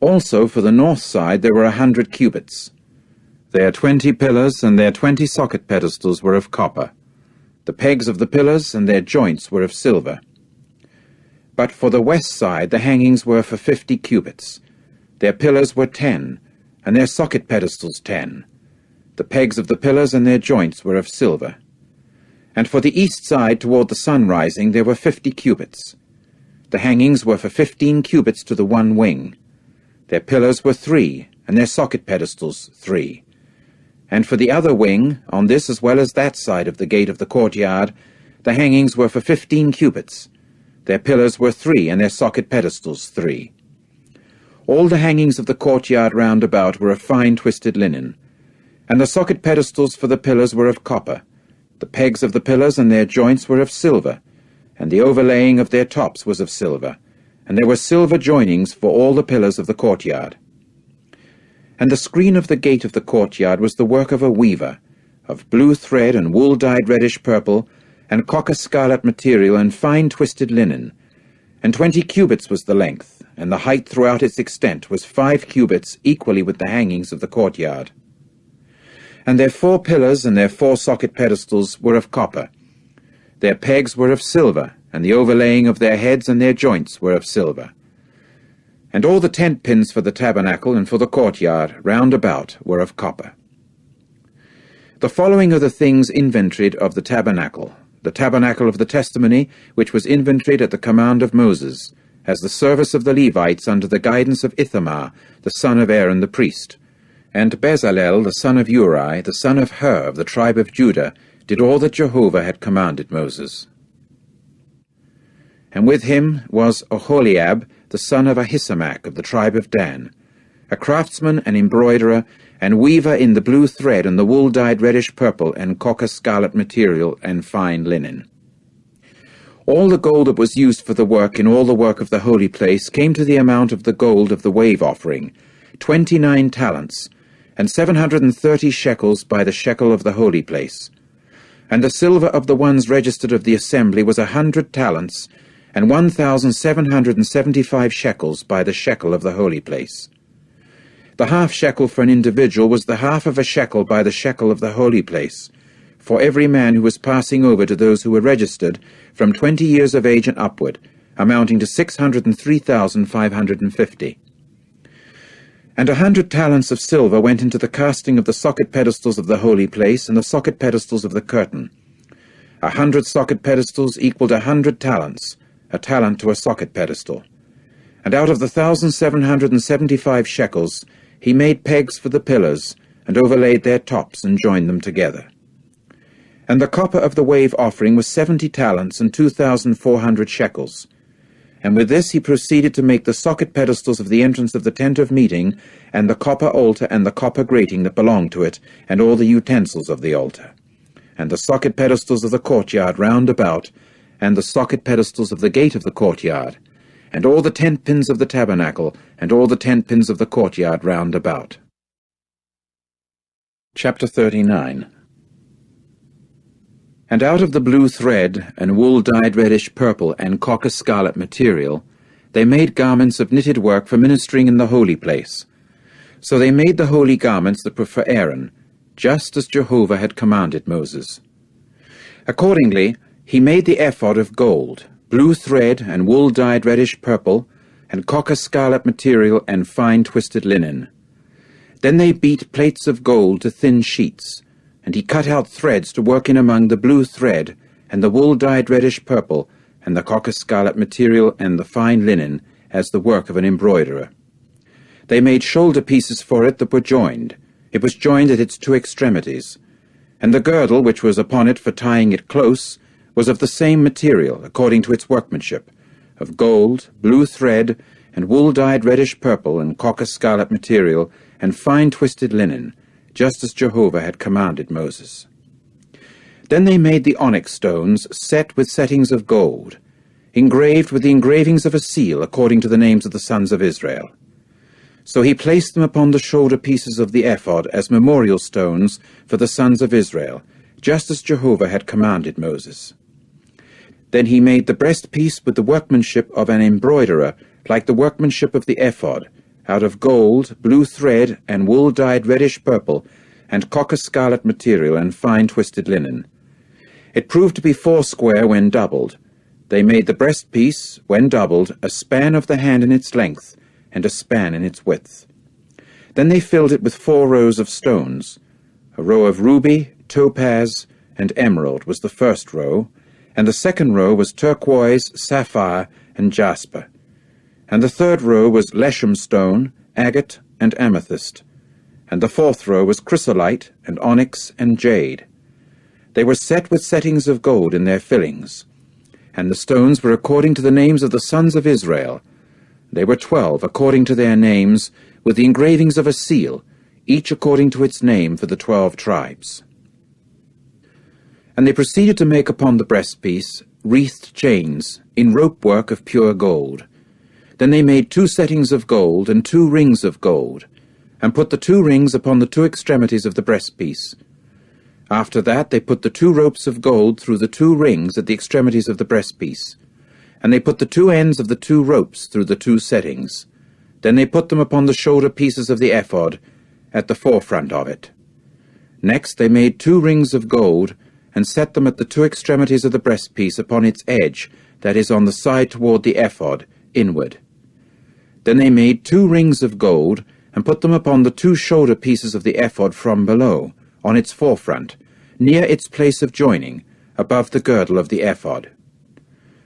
Also for the north side there were 100 cubits. Their 20 pillars and their 20 socket pedestals were of copper. The pegs of the pillars and their joints were of silver. But for the west side the hangings were for 50 cubits. Their pillars were 10, and their socket pedestals 10. The pegs of the pillars and their joints were of silver. And for the east side toward the sun rising there were 50 cubits. The hangings were for 15 cubits to the one wing. Their pillars were 3, and their socket pedestals 3. And for the other wing, on this as well as that side of the gate of the courtyard, the hangings were for 15 cubits. Their pillars were 3, and their socket pedestals 3. All the hangings of the courtyard round about were of fine twisted linen, and the socket pedestals for the pillars were of copper. The pegs of the pillars and their joints were of silver, and the overlaying of their tops was of silver, and there were silver joinings for all the pillars of the courtyard. And the screen of the gate of the courtyard was the work of a weaver, of blue thread and wool dyed reddish-purple, and copper-scarlet material and fine twisted linen, and 20 cubits was the length, and the height throughout its extent was 5 cubits, equally with the hangings of the courtyard. And their 4 pillars and their 4 socket pedestals were of copper. Their pegs were of silver, and the overlaying of their heads and their joints were of silver. And all the tent pins for the tabernacle and for the courtyard round about were of copper. The following are the things inventoried of the tabernacle of the testimony, which was inventoried at the command of Moses, as the service of the Levites under the guidance of Ithamar, the son of Aaron the priest. And Bezalel, the son of Uri, the son of Hur of the tribe of Judah, did all that Jehovah had commanded Moses. And with him was Oholiab, the son of Ahisamach of the tribe of Dan, a craftsman and embroiderer, and weaver in the blue thread and the wool-dyed reddish-purple and copper-scarlet material and fine linen. All the gold that was used for the work in all the work of the holy place came to the amount of the gold of the wave offering, 29 talents, and 730 shekels by the shekel of the holy place. And the silver of the ones registered of the assembly was 100 talents, and 1,775 shekels by the shekel of the holy place. The half shekel for an individual was the half of a shekel by the shekel of the holy place, for every man who was passing over to those who were registered, from 20 years of age and upward, amounting to 603,550. And 100 talents of silver went into the casting of the socket pedestals of the holy place and the socket pedestals of the curtain. 100 socket pedestals equaled 100 talents, a talent to a socket pedestal. And out of the 1,775 shekels he made pegs for the pillars, and overlaid their tops, and joined them together. And the copper of the wave offering was 70 talents and 2,400 shekels. And with this he proceeded to make the socket pedestals of the entrance of the tent of meeting, and the copper altar and the copper grating that belonged to it, and all the utensils of the altar. And the socket pedestals of the courtyard round about, and the socket pedestals of the gate of the courtyard, and all the tent pins of the tabernacle, and all the tent pins of the courtyard round about. Chapter 39. And out of the blue thread, and wool dyed reddish-purple, and copper-scarlet material, they made garments of knitted work for ministering in the holy place. So they made the holy garments that were for Aaron, just as Jehovah had commanded Moses. Accordingly, he made the ephod of gold, blue thread, and wool dyed reddish-purple, and copper-scarlet material, and fine twisted linen. Then they beat plates of gold to thin sheets, and he cut out threads to work in among the blue thread, and the wool dyed reddish-purple, and the copper-scarlet material, and the fine linen, as the work of an embroiderer. They made shoulder pieces for it that were joined. It was joined at its two extremities. And the girdle which was upon it for tying it close was of the same material, according to its workmanship, of gold, blue thread, and wool dyed reddish-purple, and copper-scarlet material, and fine twisted linen, just as Jehovah had commanded Moses. Then they made the onyx stones set with settings of gold, engraved with the engravings of a seal according to the names of the sons of Israel. So he placed them upon the shoulder pieces of the ephod as memorial stones for the sons of Israel, just as Jehovah had commanded Moses. Then he made the breastpiece with the workmanship of an embroiderer, like the workmanship of the ephod, out of gold, blue thread, and wool dyed reddish-purple, and copper-scarlet material, and fine twisted linen. It proved to be 4 square when doubled. They made the breastpiece, when doubled, a span of the hand in its length, and a span in its width. Then they filled it with 4 rows of stones. A row of ruby, topaz, and emerald was the first row, and the second row was turquoise, sapphire, and jasper. And the third row was leshem stone, agate, and amethyst. And the 4th row was chrysolite, and onyx, and jade. They were set with settings of gold in their fillings. And the stones were according to the names of the sons of Israel. They were 12 according to their names, with the engravings of a seal, each according to its name for the 12 tribes. And they proceeded to make upon the breastpiece wreathed chains in rope work of pure gold. Then they made 2 settings of gold and 2 rings of gold, and put the 2 rings upon the 2 extremities of the breastpiece. After that they put the 2 ropes of gold through the 2 rings at the extremities of the breastpiece, and they put the 2 ends of the 2 ropes through the 2 settings. Then they put them upon the shoulder pieces of the ephod at the forefront of it. Next they made 2 rings of gold, and set them at the 2 extremities of the breastpiece upon its edge, that is, on the side toward the ephod, inward. Then they made 2 rings of gold, and put them upon the 2 shoulder pieces of the ephod from below, on its forefront, near its place of joining, above the girdle of the ephod.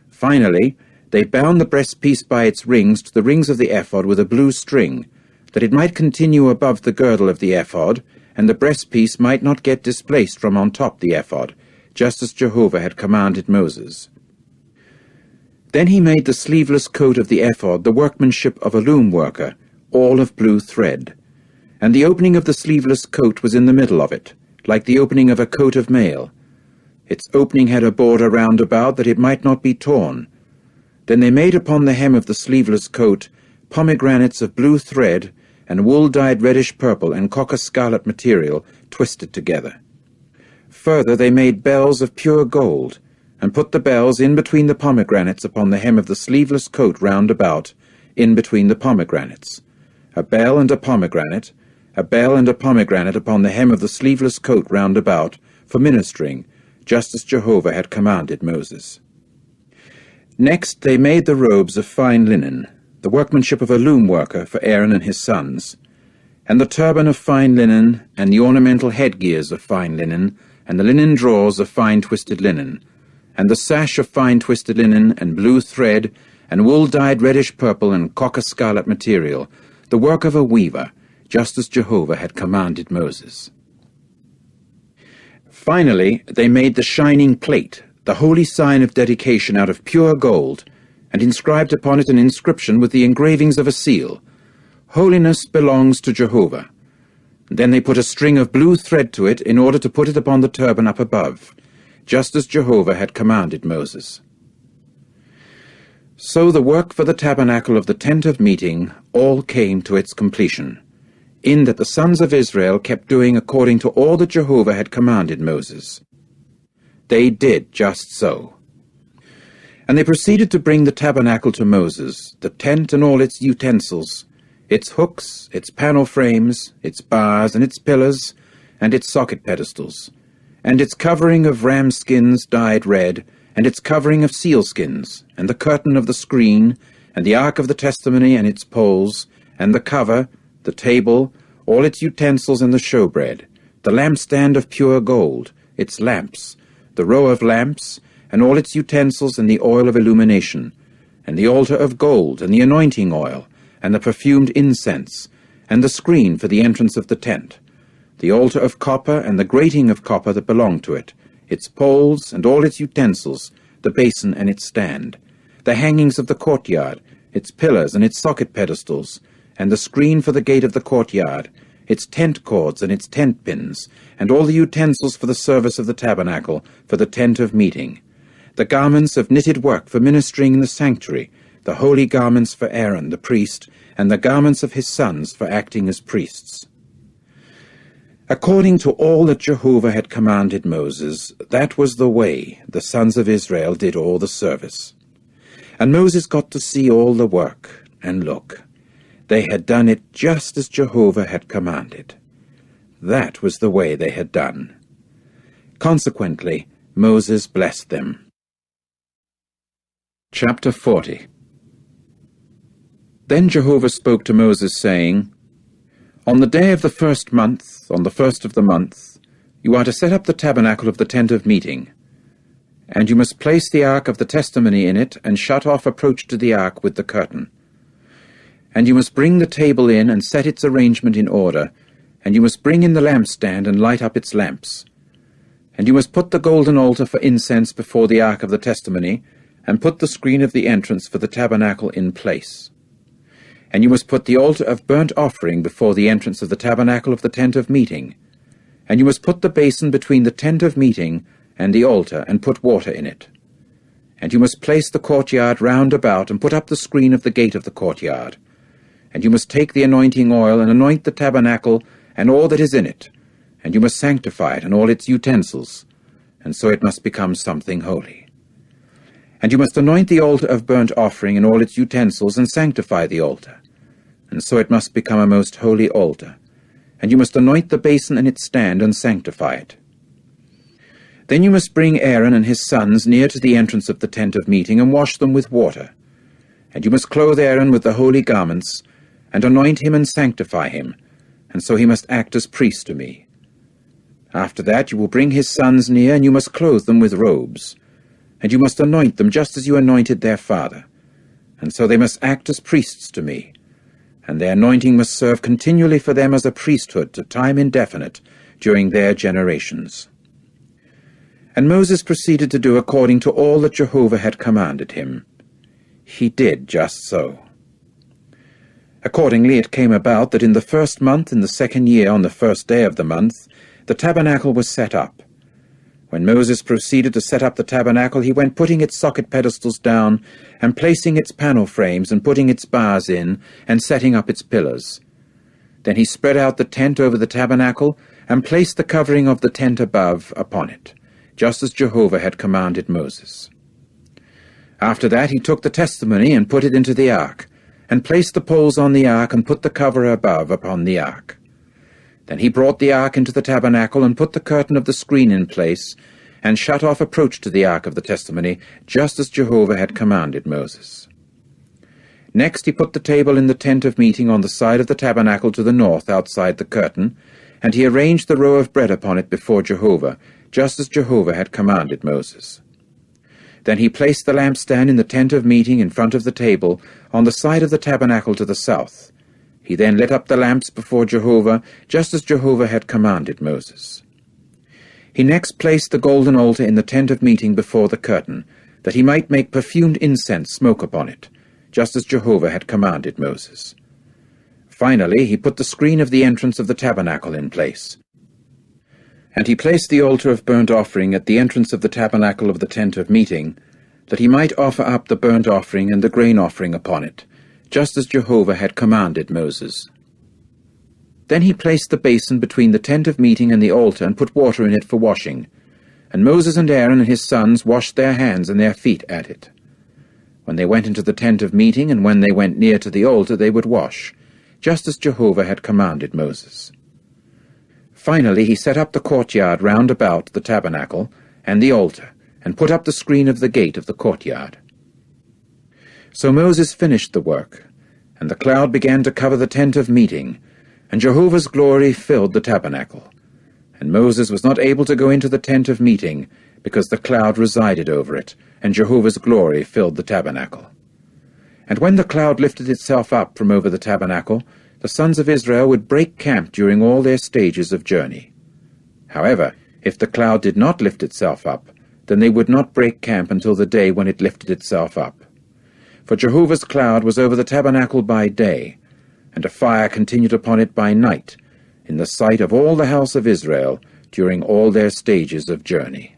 Finally, they bound the breastpiece by its rings to the rings of the ephod with a blue string, that it might continue above the girdle of the ephod, and the breastpiece might not get displaced from on top the ephod, just as Jehovah had commanded Moses. Then he made the sleeveless coat of the ephod the workmanship of a loom worker, all of blue thread. And the opening of the sleeveless coat was in the middle of it, like the opening of a coat of mail. Its opening had a border round about, that it might not be torn. Then they made upon the hem of the sleeveless coat pomegranates of blue thread, and wool dyed reddish-purple and copper-scarlet material twisted together. Further they made bells of pure gold, and put the bells in between the pomegranates upon the hem of the sleeveless coat round about, in between the pomegranates. A bell and a pomegranate upon the hem of the sleeveless coat round about, for ministering, just as Jehovah had commanded Moses. Next they made the robes of fine linen, the workmanship of a loom worker for Aaron and his sons. and the turban of fine linen, and the ornamental headgears of fine linen, and the linen drawers of fine twisted linen, and the sash of fine twisted linen, and blue thread, and wool dyed reddish purple and copper scarlet material, the work of a weaver, just as Jehovah had commanded Moses. Finally, they made the shining plate, the holy sign of dedication out of pure gold, and inscribed upon it an inscription with the engravings of a seal, "Holiness belongs to Jehovah." Then they put a string of blue thread to it in order to put it upon the turban up above, just as Jehovah had commanded Moses. So the work for the tabernacle of the tent of meeting all came to its completion, in that the sons of Israel kept doing according to all that Jehovah had commanded Moses. They did just so. And they proceeded to bring the tabernacle to Moses, the tent and all its utensils, its hooks, its panel frames, its bars and its pillars, and its socket pedestals, and its covering of ram skins dyed red, and its covering of sealskins, and the curtain of the screen, and the ark of the testimony and its poles, and the cover, the table, all its utensils and the showbread, the lampstand of pure gold, its lamps, the row of lamps, and all its utensils and the oil of illumination, and the altar of gold, and the anointing oil, and the perfumed incense, and the screen for the entrance of the tent, the altar of copper and the grating of copper that belonged to it, its poles and all its utensils, the basin and its stand, the hangings of the courtyard, its pillars and its socket pedestals, and the screen for the gate of the courtyard, its tent cords and its tent pins, and all the utensils for the service of the tabernacle, for the tent of meeting, the garments of knitted work for ministering in the sanctuary, the holy garments for Aaron the priest, and the garments of his sons for acting as priests. According to all that Jehovah had commanded Moses, that was the way the sons of Israel did all the service. And Moses got to see all the work, and look, they had done it just as Jehovah had commanded. That was the way they had done. Consequently, Moses blessed them. Chapter 40. Then Jehovah spoke to Moses, saying, "On the day of the first month, on the first of the month, you are to set up the tabernacle of the tent of meeting, and you must place the ark of the testimony in it, and shut off approach to the ark with the curtain. And you must bring the table in, and set its arrangement in order, and you must bring in the lampstand, and light up its lamps. And you must put the golden altar for incense before the ark of the testimony, and put the screen of the entrance for the tabernacle in place. And you must put the altar of burnt offering before the entrance of the tabernacle of the tent of meeting. And you must put the basin between the tent of meeting and the altar, and put water in it. And you must place the courtyard round about, and put up the screen of the gate of the courtyard. And you must take the anointing oil, and anoint the tabernacle, and all that is in it. And you must sanctify it, and all its utensils, and so it must become something holy. And you must anoint the altar of burnt offering, and all its utensils, and sanctify the altar, and so it must become a most holy altar. And you must anoint the basin and its stand, and sanctify it. Then you must bring Aaron and his sons near to the entrance of the tent of meeting, and wash them with water. And you must clothe Aaron with the holy garments, and anoint him and sanctify him, and so he must act as priest to me. After that you will bring his sons near, and you must clothe them with robes, and you must anoint them just as you anointed their father, and so they must act as priests to me, and their anointing must serve continually for them as a priesthood to time indefinite during their generations." And Moses proceeded to do according to all that Jehovah had commanded him. He did just so. Accordingly it came about that in the first month in the second year, on the first day of the month, the tabernacle was set up. When Moses proceeded to set up the tabernacle, he went putting its socket pedestals down, and placing its panel frames, and putting its bars in, and setting up its pillars. Then he spread out the tent over the tabernacle, and placed the covering of the tent above upon it, just as Jehovah had commanded Moses. After that he took the testimony, and put it into the ark, and placed the poles on the ark, and put the cover above upon the ark. Then he brought the ark into the tabernacle, and put the curtain of the screen in place, and shut off approach to the ark of the testimony, just as Jehovah had commanded Moses. Next he put the table in the tent of meeting on the side of the tabernacle to the north outside the curtain, and he arranged the row of bread upon it before Jehovah, just as Jehovah had commanded Moses. Then he placed the lampstand in the tent of meeting in front of the table, on the side of the tabernacle to the south. He then lit up the lamps before Jehovah, just as Jehovah had commanded Moses. He next placed the golden altar in the tent of meeting before the curtain, that he might make perfumed incense smoke upon it, just as Jehovah had commanded Moses. Finally, he put the screen of the entrance of the tabernacle in place. And he placed the altar of burnt offering at the entrance of the tabernacle of the tent of meeting, that he might offer up the burnt offering and the grain offering upon it, just as Jehovah had commanded Moses. Then he placed the basin between the tent of meeting and the altar and put water in it for washing, and Moses and Aaron and his sons washed their hands and their feet at it. When they went into the tent of meeting and when they went near to the altar they would wash, just as Jehovah had commanded Moses. Finally he set up the courtyard round about the tabernacle and the altar, and put up the screen of the gate of the courtyard. So Moses finished the work, and the cloud began to cover the tent of meeting, and Jehovah's glory filled the tabernacle. And Moses was not able to go into the tent of meeting, because the cloud resided over it, and Jehovah's glory filled the tabernacle. And when the cloud lifted itself up from over the tabernacle, the sons of Israel would break camp during all their stages of journey. However, if the cloud did not lift itself up, then they would not break camp until the day when it lifted itself up. For Jehovah's cloud was over the tabernacle by day, and a fire continued upon it by night, in the sight of all the house of Israel during all their stages of journey.